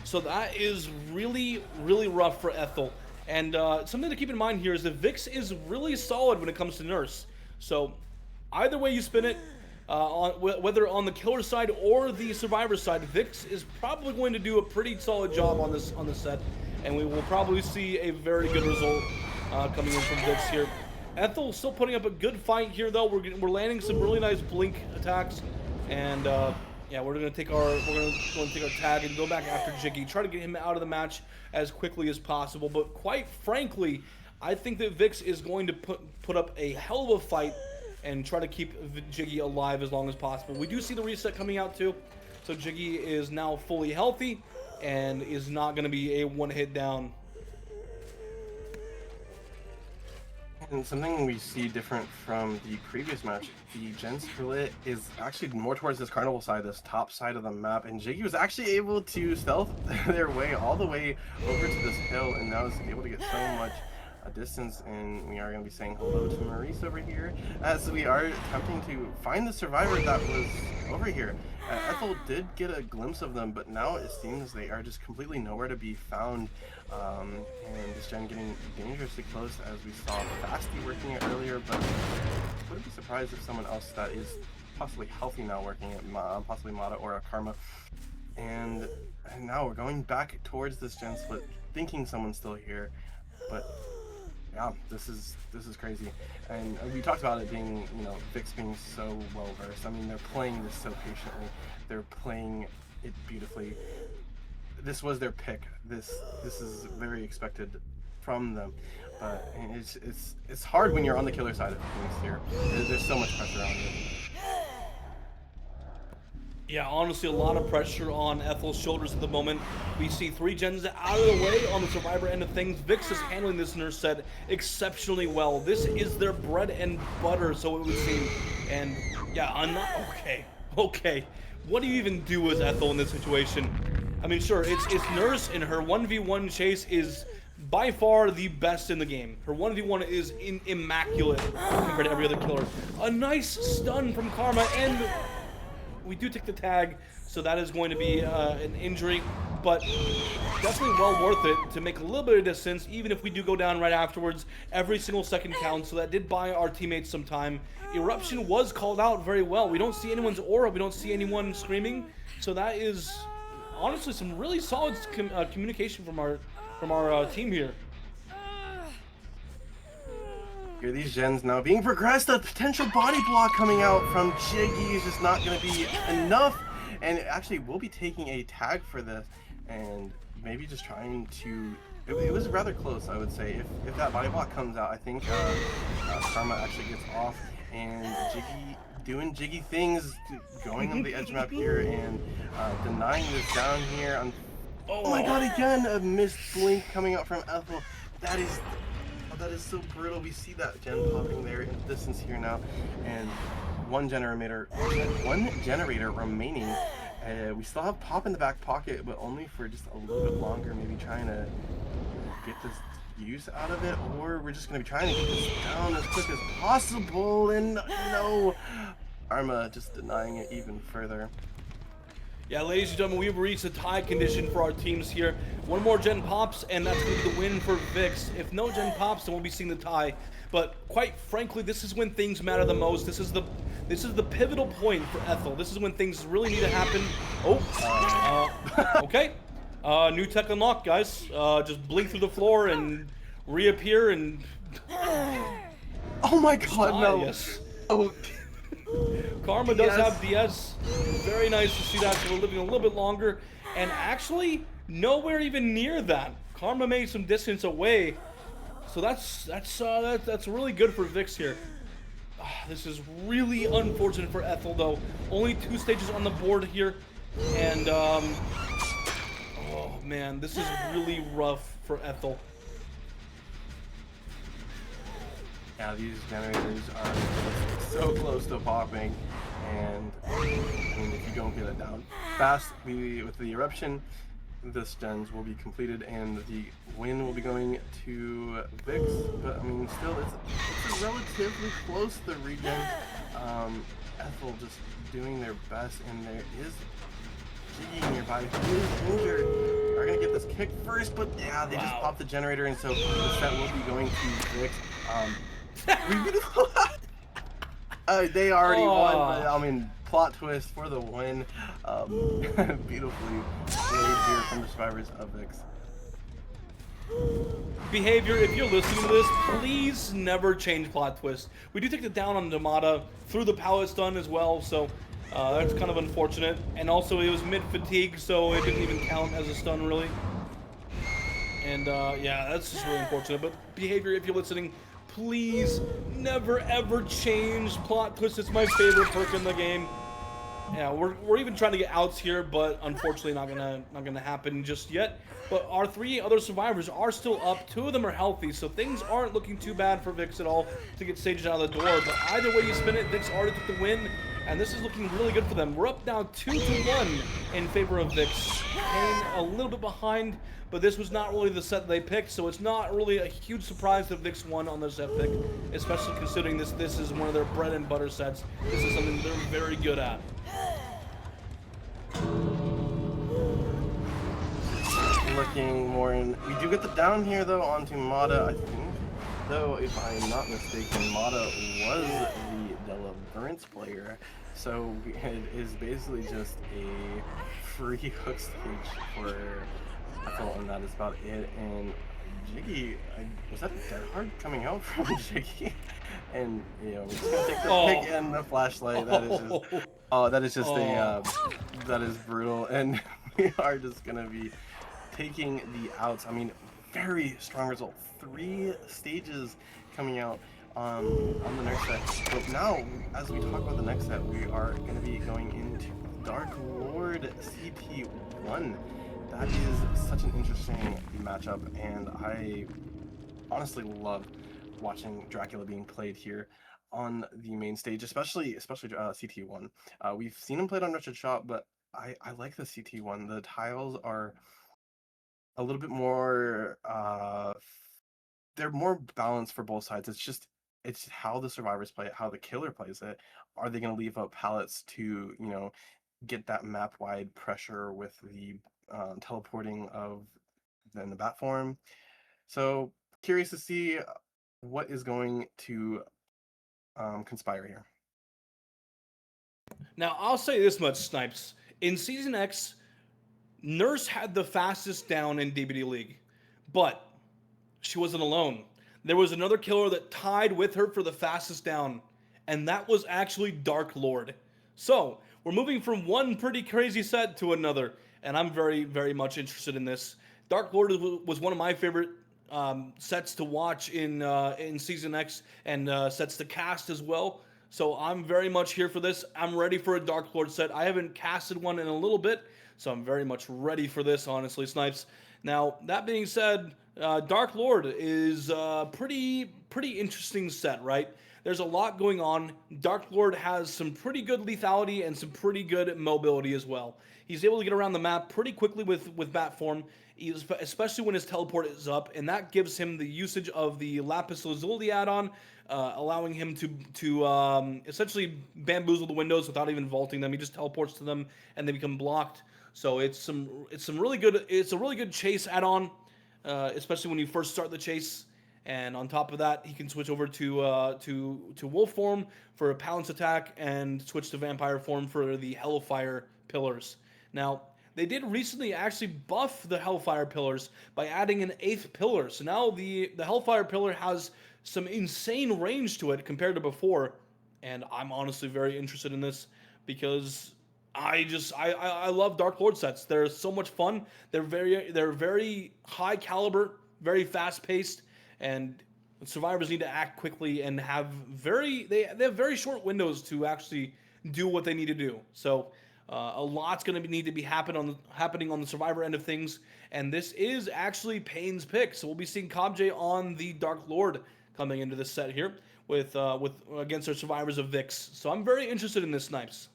So that is really, really rough for Ethel. And something to keep in mind here is that VIKs is really solid when it comes to Nurse. So either way you spin it, whether on the killer side or the survivor side, VIKs is probably going to do a pretty solid job on this set, and we will probably see a very good result coming in from VIKs here. Ethel still putting up a good fight here, though. We're landing some really nice blink attacks, and yeah, we're gonna take our tag and go back after Jiggy, try to get him out of the match as quickly as possible. But quite frankly, I think that VIKs is going to put up a hell of a fight and try to keep Jiggy alive as long as possible. We do see the reset coming out too, So Jiggy is now fully healthy and is not going to be a one-hit down. And something we see different from the previous match, the gen split is actually more towards this carnival side, this top side of the map, and Jiggy was actually able to stealth their way all the way over to this hill, and now is able to get so much distance. And we are going to be saying hello to Maurice over here, as we are attempting to find the survivor that was over here. Ethel did get a glimpse of them, but now it seems they are just completely nowhere to be found. And this gen getting dangerously close, as we saw Fasty working it earlier, but wouldn't be surprised if someone else that is possibly healthy now working it, possibly Mata or a Karma. And now we're going back towards this gen split, thinking someone's still here, but yeah, this is crazy. And we talked about it being, you know, VIKs being so well versed. I mean, they're playing this so patiently. They're playing it beautifully. This was their pick. This is very expected from them. But it's hard when you're on the killer side of things here. There's so much pressure on you. Yeah, honestly, a lot of pressure on Ethel's shoulders at the moment. We see 3 gens out of the way on the survivor end of things. Vikzz is handling this nurse set exceptionally well. This is their bread and butter, so it would seem. And yeah, I'm not okay. What do you even do as Ethel in this situation? I mean, sure, it's Nurse, and her 1v1 chase is by far the best in the game. Her 1v1 is immaculate compared to every other killer. A nice stun from Karma, and we do take the tag, so that is going to be an injury, but definitely well worth it to make a little bit of distance, even if we do go down right afterwards. Every single second counts, so that did buy our teammates some time. Eruption was called out very well. We don't see anyone's aura, we don't see anyone screaming, so that is honestly some really solid communication from our team here. Here, these gens now being progressed. A potential body block coming out from Jiggy is just not going to be enough. And actually, we'll be taking a tag for this, and maybe just trying to. It was rather close, I would say. If that body block comes out, I think Karma actually gets off, and Jiggy doing Jiggy things, going on the edge map here and denying this down here. Oh my God! Again, a missed blink coming out from Ethel. That is so brutal. We see that gen popping there in the distance here now, and one generator remaining. We still have Pop in the back pocket, but only for just a little bit longer. Maybe trying to get this use out of it, or we're just going to be trying to get this down as quick as possible. And no, Arma just denying it even further. Yeah, ladies and gentlemen, we've reached a tie condition for our teams here. One more gen pops, and that's going to be the win for Vikzz. If no gen pops, then we'll be seeing the tie. But quite frankly, this is when things matter the most. This is the pivotal point for Ethel. This is when things really need to happen. Okay. New tech unlocked, guys. Just blink through the floor and reappear and. Oh my God, no! Yes. Oh. Karma does have DS. Very nice to see that. So we're living a little bit longer, and actually nowhere even near that. Karma made some distance away, so that's really good for Vikzz here. This is really unfortunate for Ethel, though. Only 2 stages on the board here, and oh man, this is really rough for Ethel. Yeah, these generators are so close to popping, and I mean, if you don't get it down fast, with the eruption, this gens will be completed, and the win will be going to Vikzz. But I mean, still, it's relatively close, the regen. Ethel just doing their best, and there is Jiggy nearby who is injured. Are gonna get this kick first, but yeah, they just popped the generator, and so the set will be going to Vikzz. They already won, but I mean, plot twist for the win. Beautifully played here from the survivors of VIKzz. Behavior, if you're listening to this, please never change plot twist. We do take it down on Damata through the power stun as well, so that's kind of unfortunate. And also, it was mid-fatigue, so it didn't even count as a stun, really. And yeah, that's just really unfortunate. But behavior, if you're listening, please never ever change plot twist. It's my favorite perk in the game. Yeah, we're even trying to get outs here, but unfortunately not gonna happen just yet. But our 3 other survivors are still up. 2 of them are healthy, so things aren't looking too bad for Vikzz at all to get staged out of the door. But either way you spin it, Vikzz already took the win, and this is looking really good for them. We're up now 2-1 in favor of Vikzz. Paying a little bit behind, but this was not really the set they picked, so it's not really a huge surprise that Vikzz won on their set pick, especially considering this is one of their bread and butter sets. This is something they're very good at. Looking more in. We do get the down here though onto Mata, I think. Though, if I'm not mistaken, Mata was the Deliverance player. So it is basically just a free hook stage for Ethel, and that is about it. And Jiggy, was that a dead hard coming out from Jiggy? And you know, we're just gonna take the pick and the flashlight. That is just, oh, that is just that is brutal. And we are just gonna be taking the outs. I mean, very strong result. 3 stages coming out on the next set. But now, as we talk about the next set, we are going to be going into Dark Lord CT1. That is such an interesting matchup, and I honestly love watching Dracula being played here on the main stage, especially CT1. We've seen him played on Wretched Shop, but I like the CT1. The tiles are a little bit more they're more balanced for both sides. It's how the survivors play it, how the killer plays it. Are they going to leave up pallets to, you know, get that map wide pressure with the teleporting of then the bat form? So curious to see what is going to conspire here. Now I'll say this much, Snipes. In Season X, Nurse had the fastest down in DBDLeague, but she wasn't alone. There was another killer that tied with her for the fastest down, and that was actually Dark Lord. So, we're moving from one pretty crazy set to another, and I'm very, very much interested in this. Dark Lord was one of my favorite sets to watch in Season X, and sets to cast as well. So I'm very much here for this. I'm ready for a Dark Lord set. I haven't casted one in a little bit, so I'm very much ready for this, honestly, Snipes. Now, that being said, Dark Lord is a pretty interesting set, right? There's a lot going on. Dark Lord has some pretty good lethality and some pretty good mobility as well. He's able to get around the map pretty quickly with bat form, especially when his teleport is up, and that gives him the usage of the Lapis Lazuli add-on, allowing him to essentially bamboozle the windows without even vaulting them. He just teleports to them and they become blocked. So it's a really good chase add-on, especially when you first start the chase. And on top of that, he can switch over to wolf form for a pounce attack and switch to vampire form for the Hellfire pillars. Now, they did recently actually buff the Hellfire pillars by adding an 8th pillar. So now the Hellfire pillar has some insane range to it compared to before. And I'm honestly very interested in this because I love Dark Lord sets. They're so much fun. They're very high caliber, very fast paced, and survivors need to act quickly and have they have very short windows to actually do what they need to do. So a lot's going to need to be happening on the survivor end of things, and this is actually Payne's pick. So we'll be seeing Kabje on the Dark Lord coming into this set here with against our survivors of VIKs. So I'm very interested in this, Snipes.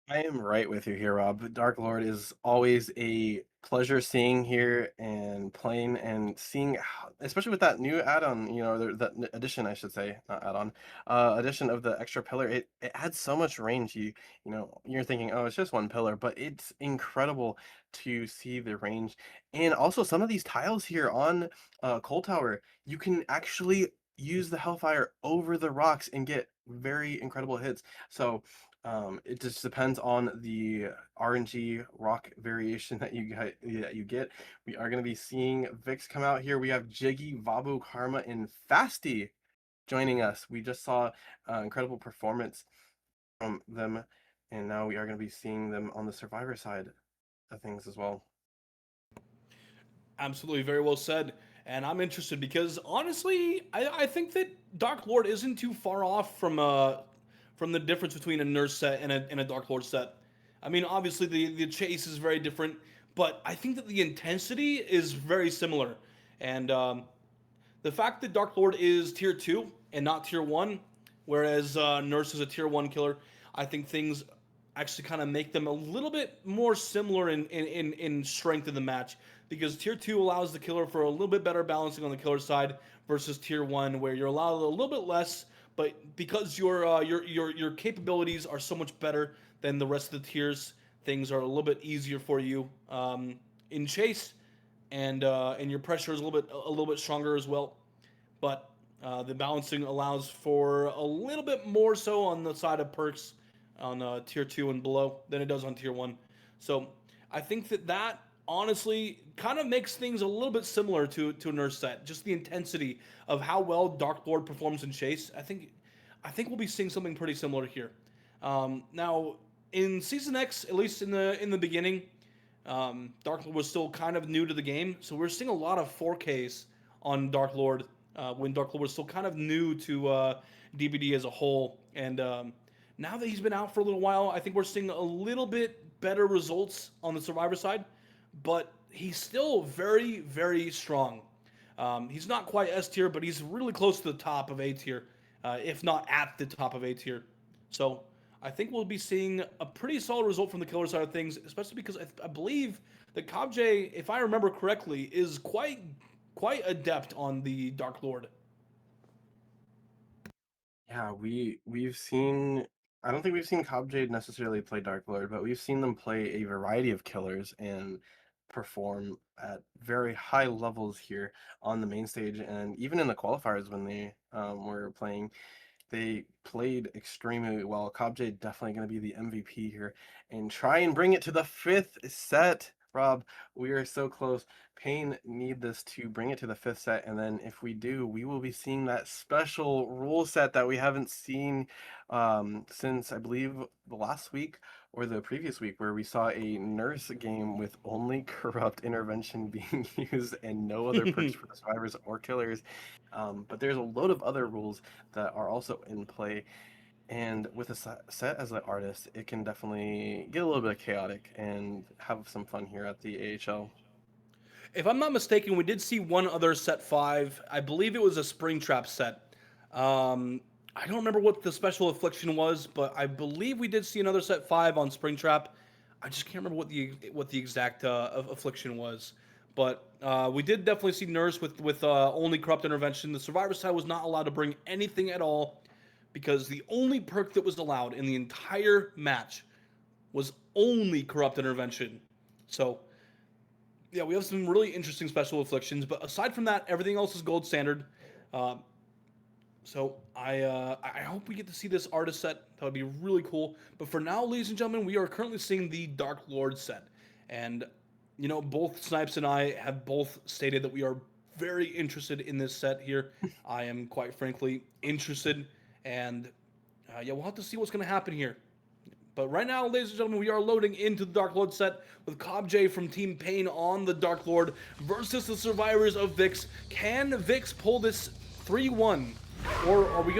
I am right with you here, Rob. Dark Lord is always a pleasure seeing here and playing and seeing, especially with that new add-on, you know, that addition, I should say, not add-on, addition of the extra pillar. It adds so much range. You know, you're thinking, oh, it's just one pillar, but it's incredible to see the range. And also some of these tiles here on Coal Tower, you can actually use the Hellfire over the rocks and get very incredible hits. So it just depends on the RNG rock variation that you get. We are going to be seeing VIKs come out here. We have Jiggy, Vabu, Karma, and Fasty joining us. We just saw incredible performance from them, and now we are going to be seeing them on the survivor side of things as well. Absolutely, very well said. And I'm interested because honestly, I think that Dark Lord isn't too far off from the difference between a Nurse set and a Dark Lord set. I mean, obviously the chase is very different, but I think that the intensity is very similar. And the fact that Dark Lord is tier 2 and not tier 1, whereas Nurse is a tier 1 killer, I think things actually kind of make them a little bit more similar in strength in the match, because tier 2 allows the killer for a little bit better balancing on the killer side versus tier 1 where you're allowed a little bit less, but because your capabilities are so much better than the rest of the tiers, things are a little bit easier for you in chase, and your pressure is a little bit stronger as well. But the balancing allows for a little bit more so on the side of perks on tier 2 and below than it does on tier 1. So I think that honestly kind of makes things a little bit similar to a Nurse set. Just the intensity of how well Dark Lord performs in chase. I think we'll be seeing something pretty similar here. Now in Season X, at least in the beginning, Dark Lord was still kind of new to the game, so we're seeing a lot of 4Ks on Dark Lord when Dark Lord was still kind of new to DBD as a whole. And now that he's been out for a little while, I think we're seeing a little bit better results on the Survivor side, but he's still very, very strong. He's not quite S tier, but he's really close to the top of A tier, if not at the top of A tier. So I think we'll be seeing a pretty solid result from the killer side of things, especially because I believe that KobJ, if I remember correctly, is quite adept on the Dark Lord. Yeah, we've seen. I don't think we've seen KobJ necessarily play Dark Lord, but we've seen them play a variety of killers and perform at very high levels here on the main stage, and even in the qualifiers when they were playing, they played extremely well. KobJ definitely going to be the MVP here and try and bring it to the 5th set. Rob, we are so close. Pain need this to bring it to the 5th set, and then if we do, we will be seeing that special rule set that we haven't seen since, I believe, the last week or the previous week, where we saw a Nurse game with only corrupt intervention being used and no other perks for survivors or killers. But there's a load of other rules that are also in play. And with a set as an artist, it can definitely get a little bit chaotic and have some fun here at the AHL. If I'm not mistaken, we did see one other set 5. I believe it was a Springtrap set. I don't remember what the special affliction was, but I believe we did see another set 5 on Springtrap. I just can't remember what the exact affliction was. But we did definitely see Nurse with only corrupt intervention. The Survivor side was not allowed to bring anything at all, because the only perk that was allowed in the entire match was only corrupt intervention. So yeah, we have some really interesting special afflictions, but aside from that, everything else is gold standard. So I hope we get to see this artist set. That would be really cool. But for now, ladies and gentlemen, we are currently seeing the Dark Lord set. And, you know, both Snipes and I have both stated that we are very interested in this set here. I am, quite frankly, interested. And, yeah, we'll have to see what's going to happen here. But right now, ladies and gentlemen, we are loading into the Dark Lord set with KobJ from Team Pain on the Dark Lord versus the survivors of VIKs. Can VIKs pull this 3-1? Or are we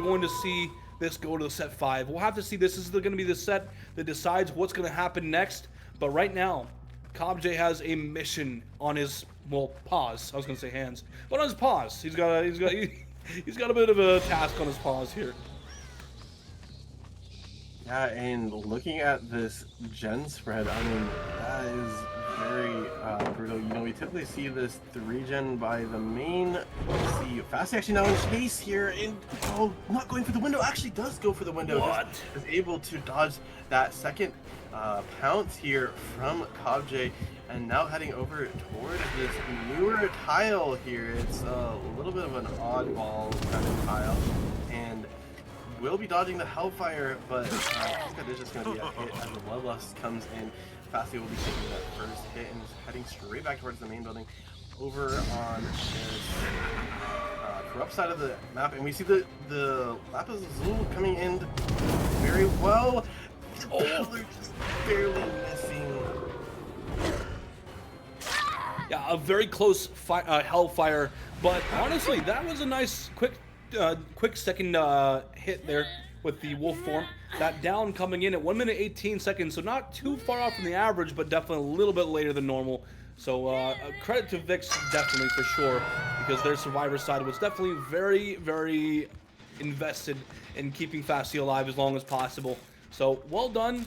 going to see this go to the set 5? We'll have to see. This is going to be the set that decides what's going to happen next. But right now, KobJ has a mission on his, well, paws. I was going to say hands, but on his paws. He's got a bit of a task on his paws here. Yeah, and looking at this gen spread, I mean, that is very brutal. You know, we typically see this 3-gen by the main. Let's see, Fast actually now in chase here, and oh, not going for the window. Actually does go for the window. What? Is able to dodge that second pounce here from KobJ, and now heading over toward this newer tile here. It's a little bit of an oddball kind of tile, and will be dodging the Hellfire, but I think that is just going to be a hit as the Bloodlust comes in. Fasty will be taking that first hit and is heading straight back towards the main building over on this corrupt side of the map. And we see the Lapis Azul coming in very well. Oh, they're just barely missing. Yeah, a very close Hellfire, but honestly, that was a nice quick second hit there with the wolf form. That down coming in at 1 minute 18 seconds, so not too far off from the average, but definitely a little bit later than normal. So credit to Vikzz definitely for sure, because their survivor side was definitely very, very invested in keeping Fasty alive as long as possible. So well done,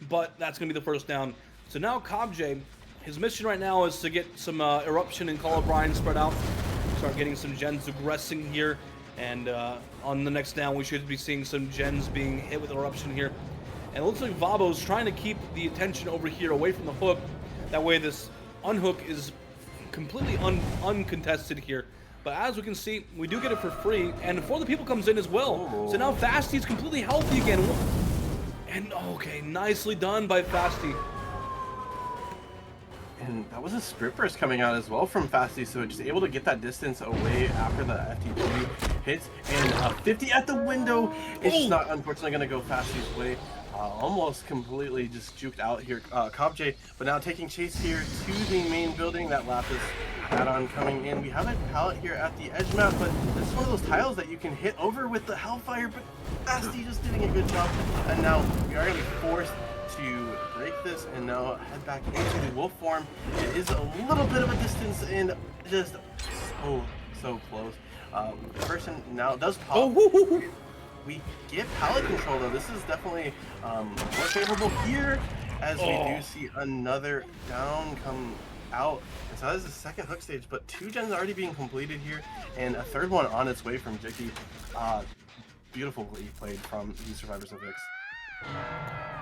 but that's going to be the first down. So now KobJ, his mission right now is to get some Eruption and Call of Brine spread out, start getting some gens aggressing here, and on the next down we should be seeing some gens being hit with Eruption here. And it looks like Vabo's trying to keep the attention over here away from the hook, that way this unhook is completely uncontested here. But as we can see, we do get it for free, and before the people comes in as well. Oh. So now Fasty is completely healthy again. And okay, nicely done by Fasty. And that was a Sprint Burst coming out as well from Fasty, so just able to get that distance away after the FTG hits. And 50 at the window. It's just not, unfortunately, going to go Fasty's way. Almost completely just juked out here, KobJ, but now taking chase here to the main building. That Lapis add-on coming in. We have a pallet here at the edge map, but this is one of those tiles that you can hit over with the Hellfire, but Fasty just doing a good job. And now we are going to be forced to break this and now head back into the wolf form. It is a little bit of a distance and just so close. The person now does pop. Oh, we get pallet control though. This is definitely more favorable here, as we do see another down come out. And so that is the second hook stage, but 2 gens already being completed here, and a third one on its way from Jiggy. Beautifully played from the survivors of VIKzz.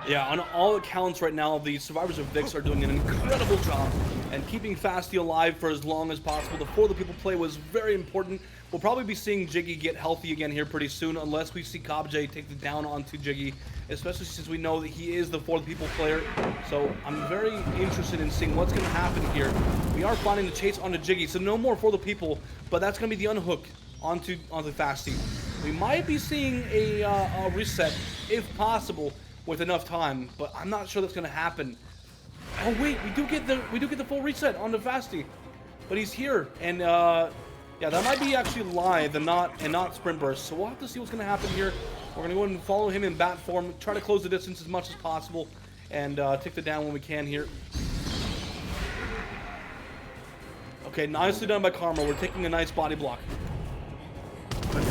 Yeah, on all accounts right now, the survivors of VIKzz are doing an incredible job and keeping Fasty alive for as long as possible. The For the People play was very important. We'll probably be seeing Jiggy get healthy again here pretty soon, unless we see KobJ take the down onto Jiggy, especially since we know that he is the For the People player. So I'm very interested in seeing what's going to happen here. We are finding the chase onto Jiggy, so no more For the People, but that's going to be the unhook onto Fasty. We might be seeing a reset, if possible, with enough time, but I'm not sure that's going to happen. Oh wait, we do get the full reset onto Fasty, but he's here, and yeah, that might be actually live and not sprint burst. So we'll have to see what's going to happen here. We're going to go ahead and follow him in bat form, try to close the distance as much as possible, and take the down when we can here. Okay, nicely done by Karma. We're taking a nice body block. But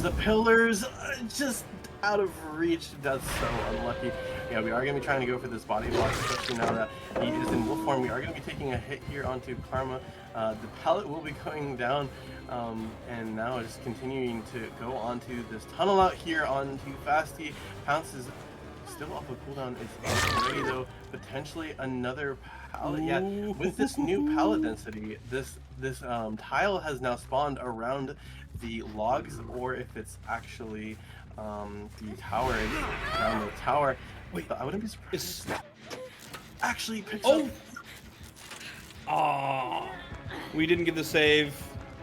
the pillars just out of reach. That's so unlucky. Yeah, we are going to be trying to go for this body block, especially now that he is in wolf form. We are going to be taking a hit here onto Karma. The pallet will be going down, and now just continuing to go onto this tunnel out here onto Fasty. Pounce is still off of cooldown. It's ready though. Potentially another pallet. Yeah, with this new pallet density, this tile has now spawned around the logs, or if it's actually the tower, around the tower. Wait, I wouldn't be surprised. Actually picks up. We didn't get the save.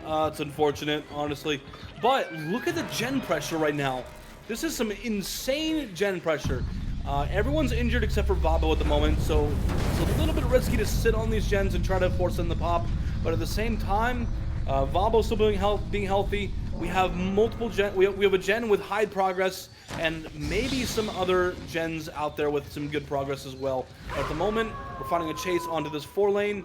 It's unfortunate, honestly. But look at the gen pressure right now. This is some insane gen pressure. Everyone's injured except for Vabo at the moment, so it's a little bit risky to sit on these gens and try to force them to pop. But at the same time, Vabo's still being healthy. We have multiple gen. We have a gen with high progress, and maybe some other gens out there with some good progress as well. But at the moment, we're finding a chase onto this 4 lane.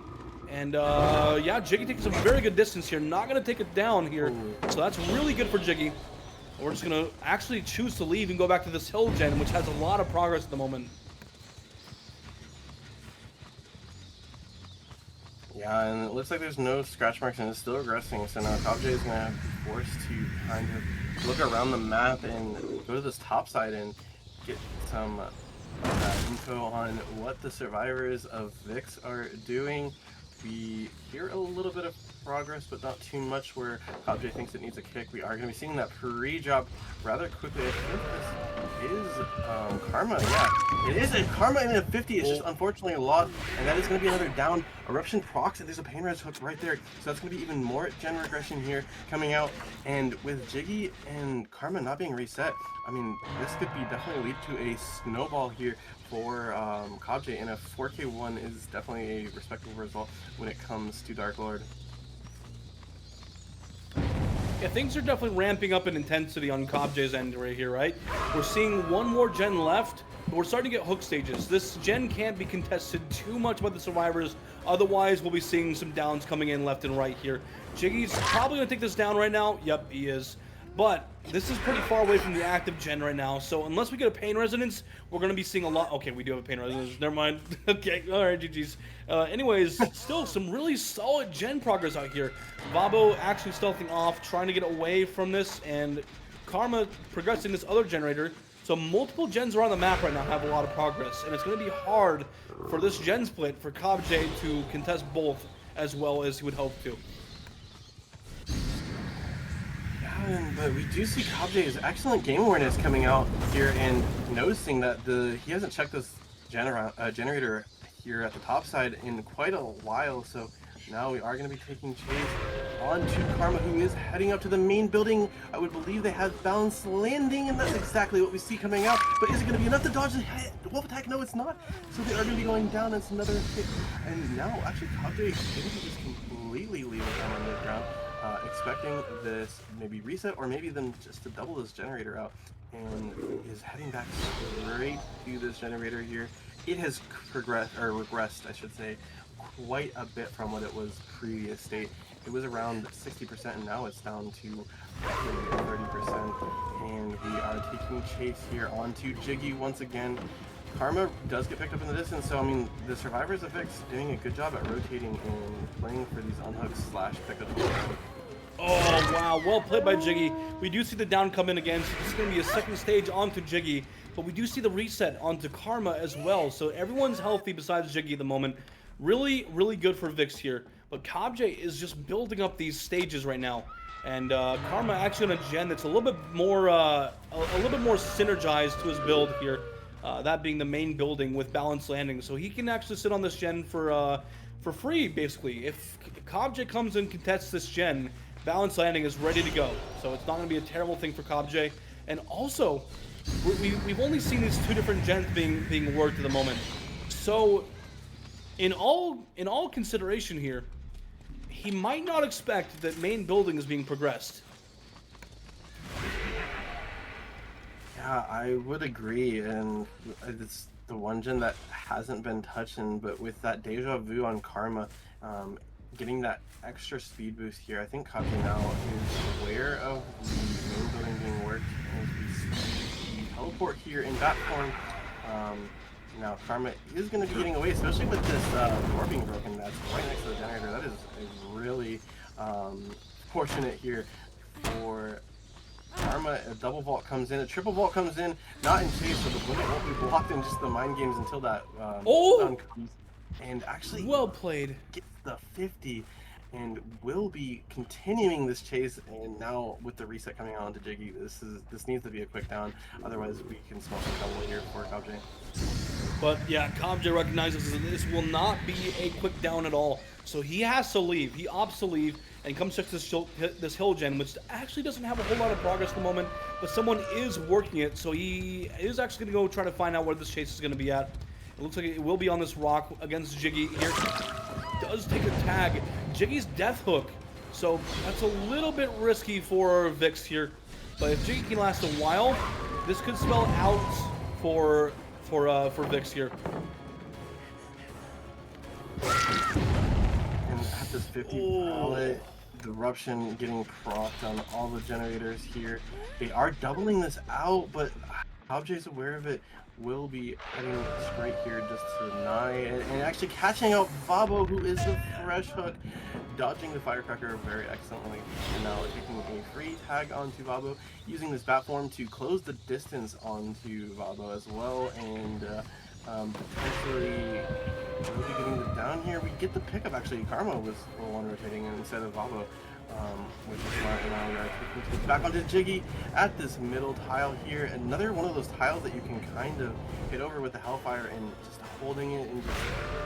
And yeah, Jiggy takes some very good distance here. Not going to take it down here. So that's really good for Jiggy. We're just going to actually choose to leave and go back to this hill gen, which has a lot of progress at the moment. Yeah, and it looks like there's no scratch marks and it's still regressing. So now KobJ is going to be forced to kind of look around the map and go to this top side and get some info on what the survivors of VIKzz are doing. We hear a little bit of progress, but not too much, where KobJ thinks it needs a kick. We are going to be seeing that pre-drop rather quickly. I think this is Karma. Yeah, it is a Karma in a 50. It's just unfortunately lost, and that is going to be another down. Eruption procs, and there's a pain res hook right there. So that's going to be even more gen regression here coming out. And with Jiggy and Karma not being reset, I mean, this could be definitely lead to a snowball here for KobJ, and a 4K1 is definitely a respectable result when it comes to Dark Lord. Yeah, things are definitely ramping up in intensity on KobJ's end right here, right? We're seeing one more gen left, but we're starting to get hook stages. This gen can't be contested too much by the survivors, otherwise we'll be seeing some downs coming in left and right here. Jiggy's probably going to take this down right now. Yep, he is. But this is pretty far away from the active gen right now, so unless we get a pain resonance, we're going to be seeing a lot. Okay, we do have a pain resonance. Never mind. Okay, alright, GG's. Anyways, still some really solid gen progress out here. Vabo actually stealthing off, trying to get away from this, and Karma progressing this other generator. So multiple gens around the map right now have a lot of progress, and it's going to be hard for this gen split for KobJ to contest both as well as he would hope to. But we do see KobJ's excellent game awareness coming out here and noticing that he hasn't checked this generator here at the top side in quite a while. So now we are going to be taking chase onto Karma, who is heading up to the main building. I would believe they have balanced landing, and that's exactly what we see coming out. But is it going to be enough to dodge the wolf attack? No, it's not. So they are going to be going down. It's another hit. And now, actually, KobJ is going to just completely leave it down on the ground. Expecting this maybe reset or maybe then just to double this generator out, and is heading back straight to this generator here. It has progressed, or regressed I should say, quite a bit from what it was previous state. It was around 60% and now it's down to roughly 30%, and we are taking chase here onto Jiggy once again. Karma does get picked up in the distance, so I mean the survivors of VIK's doing a good job at rotating and playing for these unhooks slash pickups. Oh, wow. Well played by Jiggy. We do see the down come in again, so this is going to be a second stage onto Jiggy. But we do see the reset onto Karma as well. So everyone's healthy besides Jiggy at the moment. Really, really good for VIK's here. But KobJ is just building up these stages right now. And Karma actually on a gen that's a little bit more synergized to his build here. That being the main building with balanced landing. So he can actually sit on this gen for free, basically. If KobJ comes and contests this gen, balanced landing is ready to go, so it's not going to be a terrible thing for KobJ. And also, we've only seen these two different gens being worked at the moment. So, in all consideration here, he might not expect that main building is being progressed. Yeah, I would agree, and it's the one gen that hasn't been touched, but with that deja vu on Karma, getting that extra speed boost here, I think KobJ now is aware of the main building being worked as we see the teleport here in bat form. Now Karma is going to be getting away, especially with this door being broken that's right next to the generator. That is a really fortunate here for Karma. A double vault comes in, a triple vault comes in, not in chase, so the bullet won't be blocked in just the mind games until that stun comes. And actually, well played. Gets the 50 and will be continuing this chase. And now with the reset coming on to Jiggy, this needs to be a quick down. Otherwise, we can smell some trouble here for KobJ. But yeah, KobJ recognizes that this will not be a quick down at all. So he has to leave. He opts to leave and comes check this hill gen, which actually doesn't have a whole lot of progress at the moment. But someone is working it, so he is actually going to go try to find out where this chase is going to be at. It looks like it will be on this rock against Jiggy here. Does take a tag. Jiggy's death hook. So that's a little bit risky for VIKs here. But if Jiggy can last a while, this could spell out for VIKs here. And at this 50 pallet, the eruption getting procced on all the generators here. They are doubling this out, but KobJ's aware of it. Will be heading straight here just to deny and actually catching out Vabo, who is the fresh hook, dodging the firecracker very excellently, and now taking a free tag onto Vabo, using this bat form to close the distance onto Vabo as well, and potentially will be getting the down here. We get the pickup. Actually, Karma was the one rotating instead of Vabo. Which is smart. And now we are taking back onto Jiggy at this middle tile here. Another one of those tiles that you can kind of hit over with the Hellfire and just holding it and just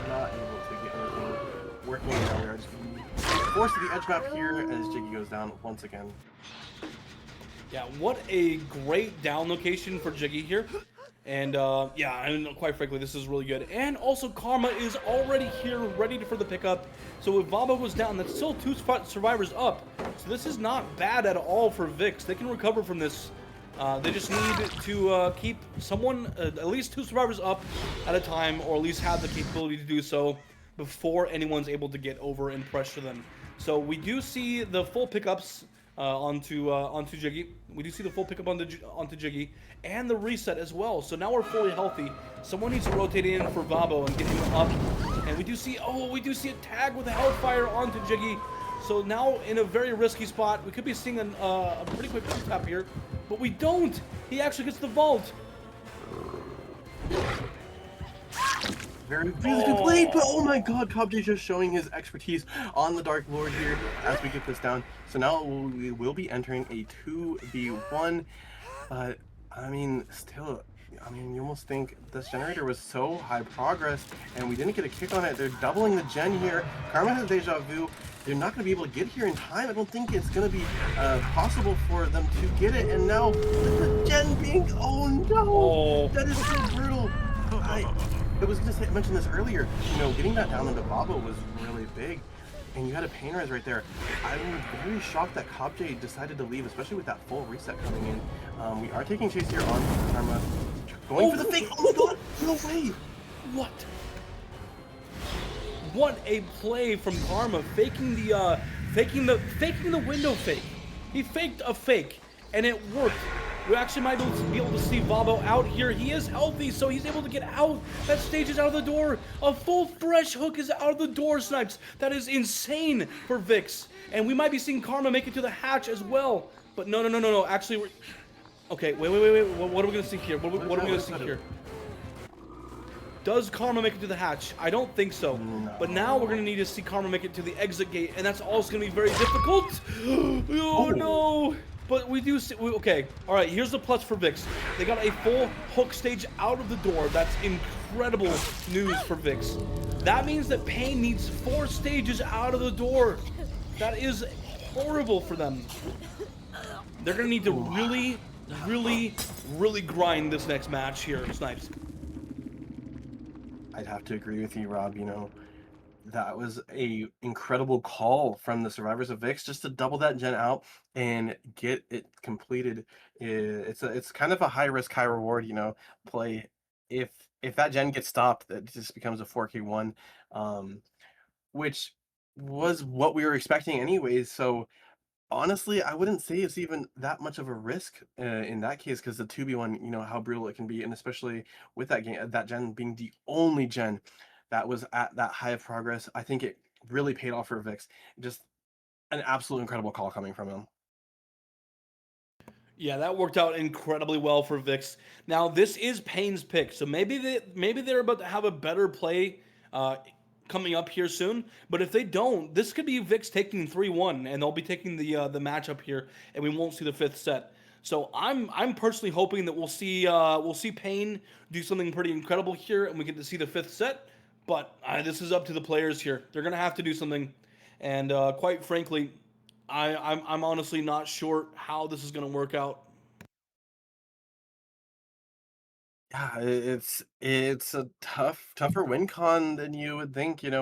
not able to get anything working. Now we are just forced to the edge map here as Jiggy goes down once again. Yeah, what a great down location for Jiggy here. And yeah, and quite frankly, this is really good. And also, Karma is already here, ready for the pickup. So if Vava was down, that's still 2 survivors up. So this is not bad at all for VIKs. They can recover from this. They just need to keep someone, at least 2 survivors up at a time, or at least have the capability to do so before anyone's able to get over and pressure them. So we do see the full pickups onto Jiggy. We do see the full pickup onto Jiggy and the reset as well. So now we're fully healthy. Someone needs to rotate in for Vabo and get him up. And we do see a tag with a Hellfire onto Jiggy. So now in a very risky spot. We could be seeing a pretty quick tap here, but we don't. He actually gets the vault. Very beautifully played, but oh my god, KobJ just showing his expertise on the Dark Lord here as we get this down. So now we will be entering a 2v1, but I mean, still, you almost think this generator was so high progress and we didn't get a kick on it. They're doubling the gen here. Karma has deja vu. They're not going to be able to get here in time. I don't think it's going to be possible for them to get it. And now the gen being, oh no, that is so brutal. I was going to mention this earlier, getting that down into Babo was really big, and you had a pain res right there. I was very shocked that KobJ decided to leave, especially with that full reset coming in. We are taking chase here on Karma, going for the fake. Oh my god, no way! What a play from Karma, faking the window fake. He faked a fake, and it worked. We actually might be able to see Vabo out here. He is healthy, so he's able to get out. That stage is out of the door. A full fresh hook is out of the door, Snipes. That is insane for VIKs. And we might be seeing Karma make it to the hatch as well. But no. Actually, we're... Okay, wait. What are we going to see here? What are we going to see here? Does Karma make it to the hatch? I don't think so. No. But now we're going to need to see Karma make it to the exit gate, and that's also going to be very difficult. Oh, no. But we do see, okay, all right, here's the plus for VIKs. They got a full hook stage out of the door. That's incredible news for VIKs. That means that PAI needs 4 stages out of the door. That is horrible for them. They're gonna need to really grind this next match here, Snipes. I'd have to agree with you, Rob, that was a incredible call from the survivors of VIKs just to double that gen out and get it completed. It's kind of a high risk, high reward, play. If that gen gets stopped, it just becomes a 4K1, which was what we were expecting anyways. So honestly, I wouldn't say it's even that much of a risk in that case, because the 2v1, how brutal it can be, and especially with that gen being the only gen that was at that high of progress. I think it really paid off for VIKs. Just an absolute incredible call coming from him. Yeah, that worked out incredibly well for VIKs. Now, this is PAI's pick, so maybe they're about to have a better play coming up here soon. But if they don't, this could be VIKs taking 3-1, and they'll be taking the matchup here, and we won't see the 5th set. So I'm personally hoping that we'll see PAI do something pretty incredible here, and we get to see the 5th set. But this is up to the players here. They're gonna have to do something, and quite frankly, I'm honestly not sure how this is gonna work out. Yeah, it's a tougher win con than you would think. 3K9.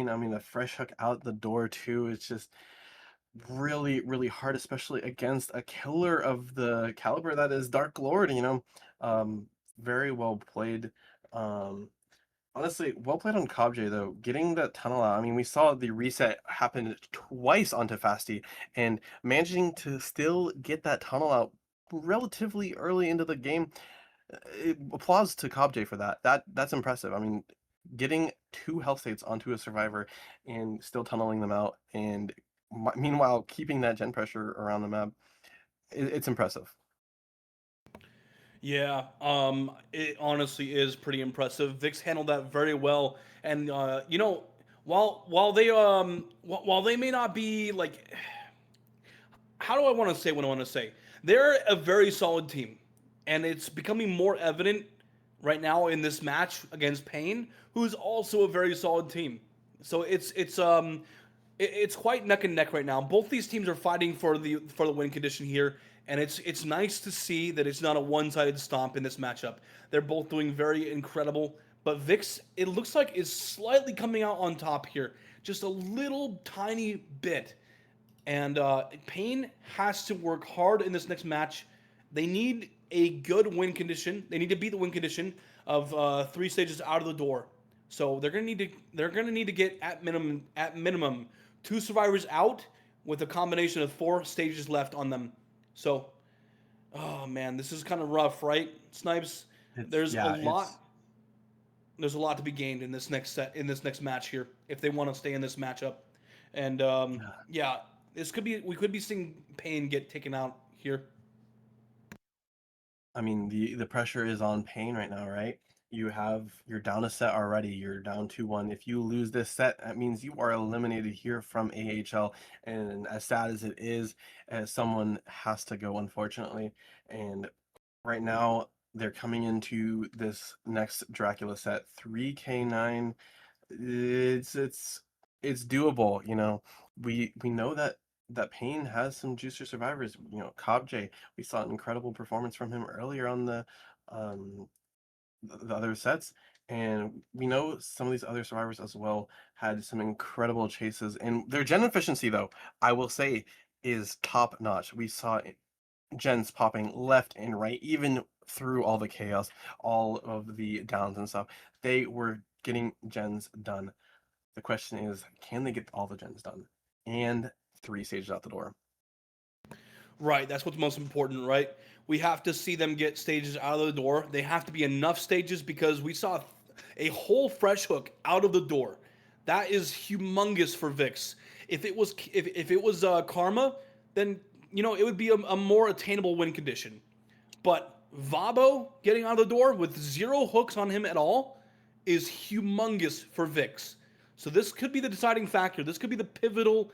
I mean, a fresh hook out the door too. It's just really hard, especially against a killer of the caliber that is Dark Lord. Very well played. Honestly, well played on KobJ though. Getting that tunnel out. I mean, we saw the reset happen twice onto Fasty, and managing to still get that tunnel out relatively early into the game. Applause to KobJ for that. That's impressive. I mean, getting 2 health states onto a survivor and still tunneling them out, and meanwhile keeping that gen pressure around the map, it's impressive. Yeah, it honestly is pretty impressive. VIKs handled that very well, and while they may not be like, how do I want to say what I want to say? They're a very solid team, and it's becoming more evident right now in this match against PAI, who's also a very solid team. So it's quite neck and neck right now. Both these teams are fighting for the win condition here, And it's nice to see that it's not a one-sided stomp in this matchup. They're both doing very incredible, but VIK's, it looks like, is slightly coming out on top here, just a little tiny bit. And Pain has to work hard in this next match. They need a good win condition. They need to beat the win condition of 3 stages out of the door. So they're gonna need to get at minimum 2 survivors out with a combination of 4 stages left on them. So, oh man, this is kind of rough, right, Snipes? There's a lot. There's a lot to be gained in this next match here if they want to stay in this matchup. And yeah, we could be seeing Pain get taken out here. I mean, the pressure is on Pain right now, right? You're down a set already. You're down 2-1. If you lose this set, that means you are eliminated here from AHL. And as sad as it is, someone has to go, unfortunately. And right now, they're coming into this next Dracula set, 3K9. It's doable, you know. We know that Pain has some juicer survivors. You know, J. We saw an incredible performance from him earlier on um the other sets, and we know some of these other survivors as well had some incredible chases. And their gen efficiency, though, I will say, is top notch. We saw gens popping left and right, even through all the chaos, all of the downs and stuff. They were getting gens done. The question is, can they get all the gens done? And 3 stages out the door. Right, that's what's most important, right? We have to see them get stages out of the door. They have to be enough stages because we saw a whole fresh hook out of the door. That is humongous for VIKs. If it was Karma, then you know it would be a more attainable win condition. But Vabo getting out of the door with 0 hooks on him at all is humongous for VIKs. So this could be the deciding factor. This could be the pivotal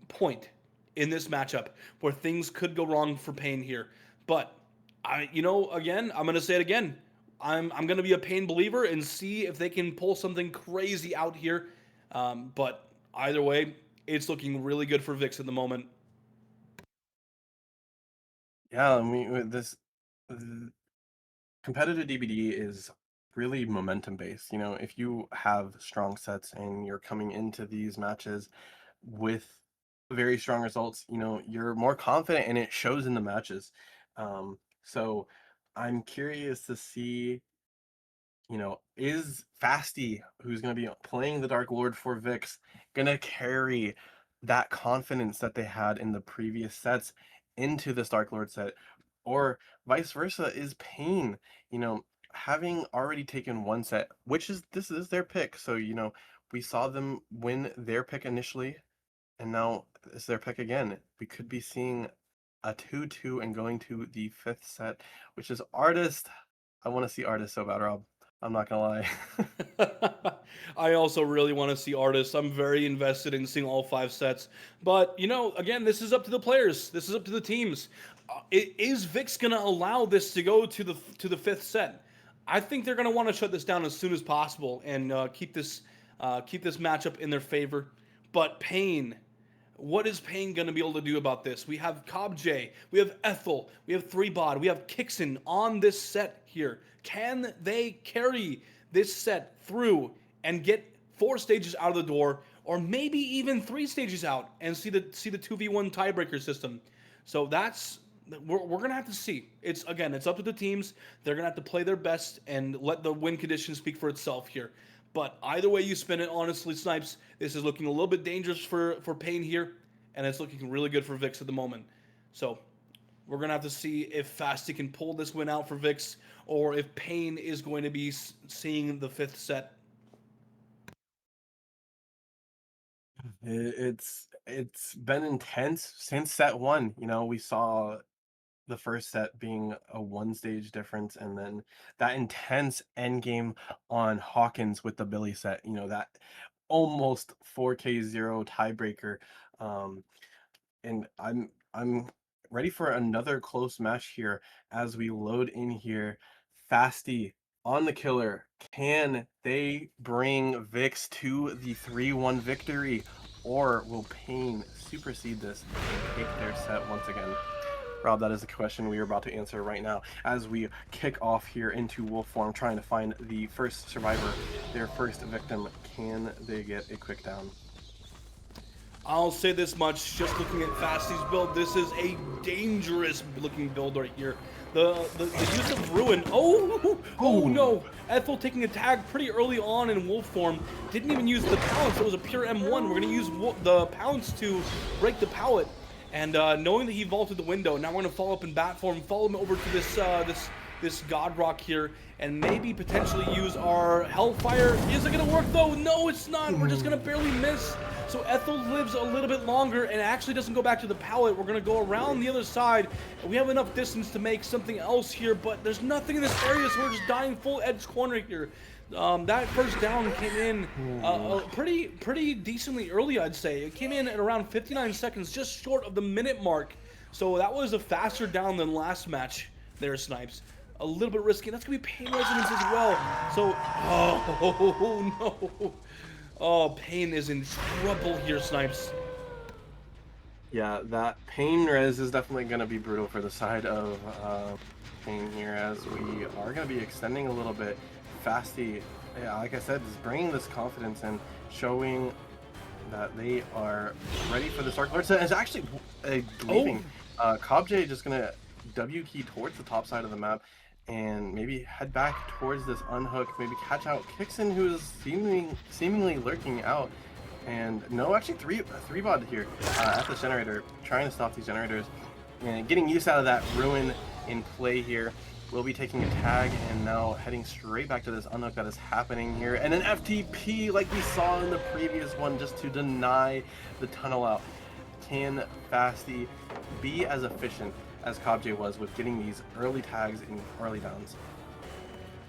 point in this matchup where things could go wrong for Pain here. But again, I'm gonna say it again. I'm gonna be a Pain believer and see if they can pull something crazy out here. But either way, it's looking really good for VIKs at the moment. Yeah, I mean, this competitive DBD is really momentum based. You know, if you have strong sets and you're coming into these matches with very strong results, you know, you're more confident and it shows in the matches. So I'm curious to see, you know, is Fasty, who's going to be playing the Dark Lord for VIKs, going to carry that confidence that they had in the previous sets into this Dark Lord set? Or vice versa, is Pain, you know, having already taken one set, this is their pick. So, you know, we saw them win their pick initially, and now it's their pick again. We could be seeing a 2-2 and going to the 5th set, which is Artist. I want to see Artist so bad, Rob. I'm not gonna lie. I also really want to see Artists. I'm very invested in seeing all 5 sets. But, you know, again, this is up to the players. This is up to the teams. Is VIKs going to allow this to go to the 5th set? I think they're going to want to shut this down as soon as possible and keep this matchup in their favor. But Pain, what is Pain going to be able to do about this? We have J, we have Ethel, we have 3bod, we have Kixen on this set here. Can they carry this set through and get 4 stages out of the door, or maybe even 3 stages out and see the 2v1 tiebreaker system? So we're gonna have to see. It's up to the teams. They're gonna have to play their best and let the win condition speak for itself here. But either way you spin it, honestly, Snipes, this is looking a little bit dangerous for Pain here, and it's looking really good for VIKs at the moment. So we're going to have to see if Fasty can pull this win out for VIKs, or if Pain is going to be seeing the 5th set. It's been intense since set 1. You know, we saw the first set being a 1-stage difference, and then that intense end game on Hawkins with the Billy set, you know, that almost 4K0 tiebreaker. And I'm ready for another close match here as we load in here. Fasty on the killer. Can they bring VIKs to the 3-1 victory, or will Pain supersede this and take their set once again? Rob, that is the question we are about to answer right now as we kick off here into wolf form, trying to find the first survivor, their first victim. Can they get a quick down? I'll say this much, just looking at Fasty's build, this is a dangerous looking build right here. The use of Ruin, oh no! Ethel taking a tag pretty early on in wolf form, didn't even use the pounce, it was a pure M1. We're gonna use the pounce to break the pallet. And knowing that he vaulted the window, now we're gonna follow up in bat form, follow him over to this God Rock here, and maybe potentially use our Hellfire. Is it gonna work though? No, it's not. We're just gonna barely miss. So Ethel lives a little bit longer and actually doesn't go back to the pallet. We're gonna go around the other side, and we have enough distance to make something else here, but there's nothing in this area, so we're just dying full edge corner here. That first down came in pretty decently early, I'd say. It came in at around 59 seconds, just short of the minute mark. So that was a faster down than last match there, Snipes. A little bit risky. That's going to be pain resonance as well. So, oh, no. Oh, Pain is in trouble here, Snipes. Yeah, that pain res is definitely going to be brutal for the side of Pain here, as we are going to be extending a little bit. Fasty, yeah, like I said, is bringing this confidence and showing that they are ready for this Dark Lord. So it's actually leaving. CobJ just going to W key towards the top side of the map and maybe head back towards this unhook, maybe catch out Kixon, who is seemingly lurking out. And no, actually three bod here at this generator, trying to stop these generators and getting use out of that Ruin in play here. We'll be taking a tag and now heading straight back to this unhook that is happening here, and an FTP like we saw in the previous one just to deny the tunnel out. Can Fasty be as efficient as CobJ was with getting these early tags in early downs?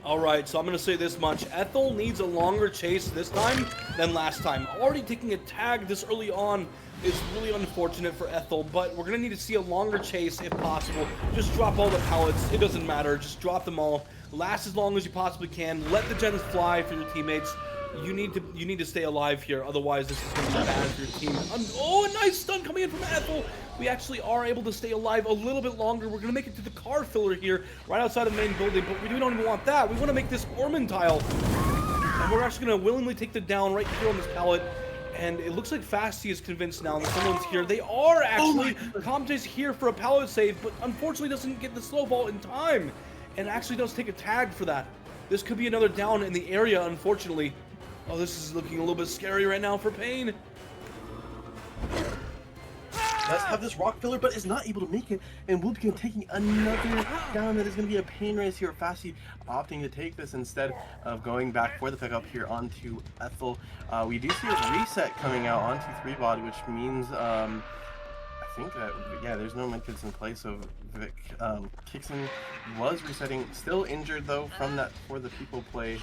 Alright, so I'm going to say this much. Ethel needs a longer chase this time than last time. Already taking a tag this early on is really unfortunate for Ethel, but we're going to need to see a longer chase if possible. Just drop all the pallets. It doesn't matter. Just drop them all. Last as long as you possibly can. Let the gens fly for your teammates. You need to stay alive here, otherwise this is going to be bad for your team. Oh, a nice stun coming in from Ethel. We actually are able to stay alive a little bit longer. We're going to make it to the car filler here, right outside of the main building, but we don't even want that. We want to make this Orman tile. And we're actually going to willingly take the down right here on this pallet. And it looks like Fasty is convinced now that someone's here. They are actually. CobJ's here for a pallet save, but unfortunately doesn't get the slow vault in time. And actually does take a tag for that. This could be another down in the area, unfortunately. Oh, this is looking a little bit scary right now for Pain. Does have this rock filler, but is not able to make it, and will be taking another down. That is going to be a pain race here. Fasty opting to take this instead of going back for the pickup here onto Ethel. We do see a reset coming out onto 3bod, which means I think that, yeah, there's no medkits in place, so VIK Kixon was resetting. Still injured though from that for the people play.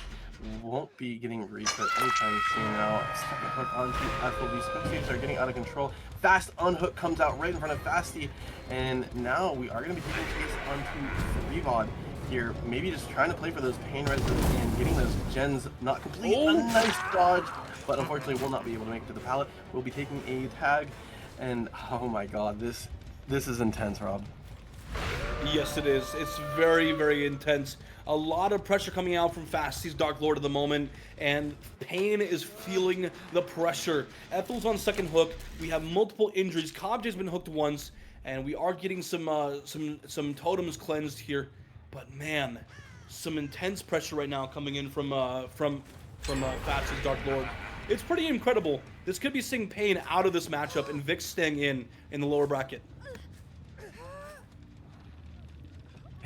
Won't be getting reset anytime soon now. Second hook onto Ethel. These spectators are getting out of control. Fast unhook comes out right in front of Fasty, and now we are going to be taking chase onto 3bod here. Maybe just trying to play for those pain reses and getting those gens not complete. A nice dodge, but unfortunately will not be able to make it to the pallet. We'll be taking a tag, and oh my god, this is intense, Rob. Yes, it is. It's very, very intense. A lot of pressure coming out from Fasty's Dark Lord at the moment, and Pain is feeling the pressure. Ethel's on second hook. We have multiple injuries. CobJ's been hooked once, and we are getting some totems cleansed here. But man, some intense pressure right now coming in from Fasty's Dark Lord. It's pretty incredible. This could be seeing Pain out of this matchup and VIK staying in the lower bracket.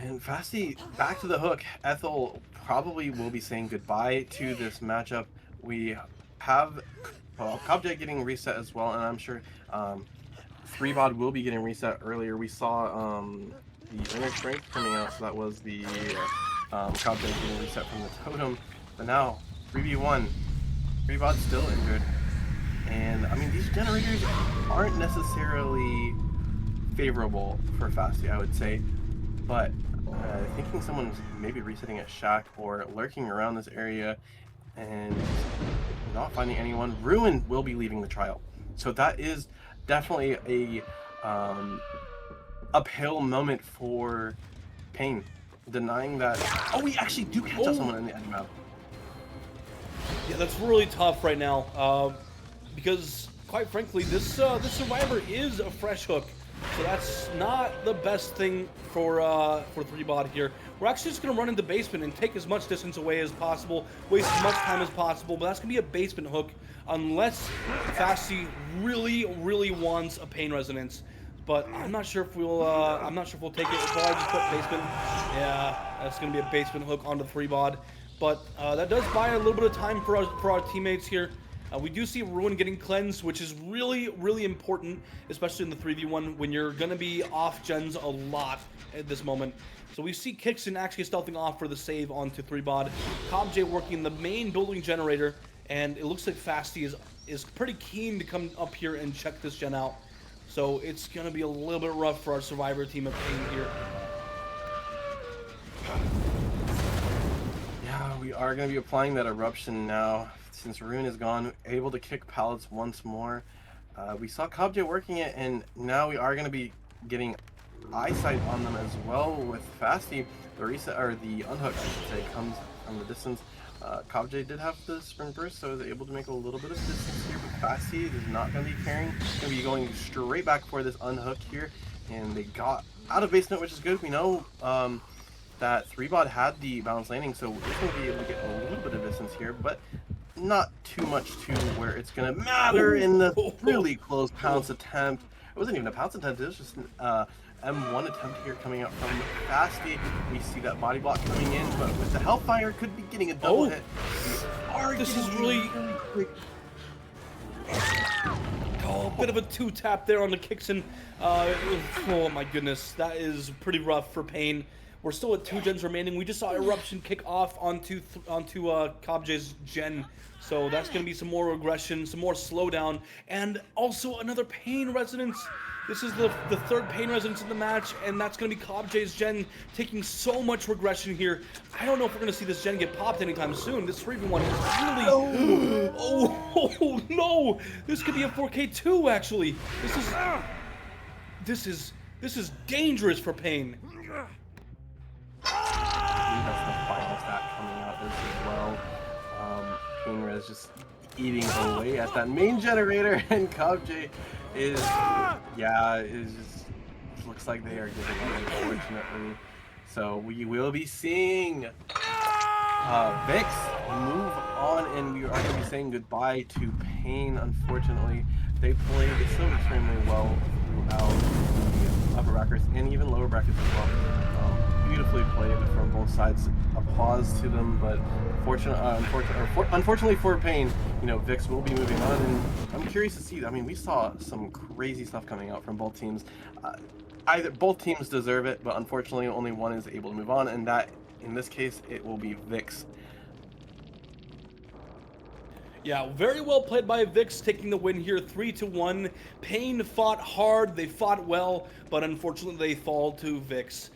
And Fasty back to the hook. Ethel probably will be saying goodbye to this matchup. We have CobJ getting reset as well, and I'm sure 3bod will be getting reset earlier. We saw the inner strength coming out, so that was the CobJ getting reset from the totem. But now 3v1, 3bod's still injured, and I mean these generators aren't necessarily favorable for Fasty, I would say, but thinking someone's maybe resetting at Shack or lurking around this area and not finding anyone. Ruin will be leaving the trial, so that is definitely a uphill moment for Pain, denying that. Oh, we actually do catch up someone in the end map. Yeah, that's really tough right now, because quite frankly, this survivor is a fresh hook, so that's not the best thing for 3bod here. We're actually just gonna run into basement and take as much distance away as possible, waste as much time as possible, but that's gonna be a basement hook unless Fasty really wants a Pain resonance. But I'm not sure if we'll take it. If I just put basement, yeah, that's gonna be a basement hook onto 3bod. But that does buy a little bit of time for our teammates here. We do see Ruin getting cleansed, which is really important, especially in the 3v1 when you're gonna be off gens a lot at this moment. So we see Kixon actually stealthing off for the save onto 3bod. CobJ working the main building generator, and it looks like Fasty is pretty keen to come up here and check this gen out. So it's gonna be a little bit rough for our survivor team of Pain here. Yeah, we are going to be applying that eruption now. Since Rune is gone, able to kick pallets once more. We saw CobJ working it, and now we are going to be getting eyesight on them as well with Fasty. The reset, or the unhook, I should say, comes from the distance. CobJ did have the sprint burst, so was able to make a little bit of distance here, but Fasty is not going to be carrying. He's going to be going straight back for this unhook here, and they got out of basement, which is good. We know that 3bod had the balance landing, so it's going to be able to get a little bit of distance here, but not too much to where it's going to matter in the really close pounce attempt. It wasn't even a pounce attempt, it was just an M1 attempt here coming out from Fasty. We see that body block coming in, but with the Hellfire, could be getting a double hit. This is really quick. Oh, a bit of a two-tap there on the Kixon. Oh my goodness, that is pretty rough for Pain. We're still at 2 gens remaining. We just saw Eruption kick off onto CobJ's gen. So that's going to be some more aggression, some more slowdown, and also another Pain resonance. This is the third Pain resonance in the match, and that's going to be CobJ's gen taking so much regression here. I don't know if we're going to see this gen get popped anytime soon. This 3v1 is really... Oh, no! This could be a 4K2, actually. This is dangerous for Pain. That's the final stat coming out as well. Pain just eating away at that main generator, and CobJ is just looks like they are giving up, unfortunately. So we will be seeing VIKs move on, and we are going to be saying goodbye to Pain. Unfortunately, they played so extremely well throughout the upper brackets and even lower brackets as well. Beautifully played from both sides. Applause to them, but unfortunately for Pain, you know, VIKs will be moving on, and I'm curious to see. I mean, we saw some crazy stuff coming out from both teams. Both teams deserve it, but unfortunately, only one is able to move on, and that, in this case, it will be VIKs. Yeah, very well played by VIKs, taking the win here 3-1. Pain fought hard, they fought well, but unfortunately they fall to VIKs.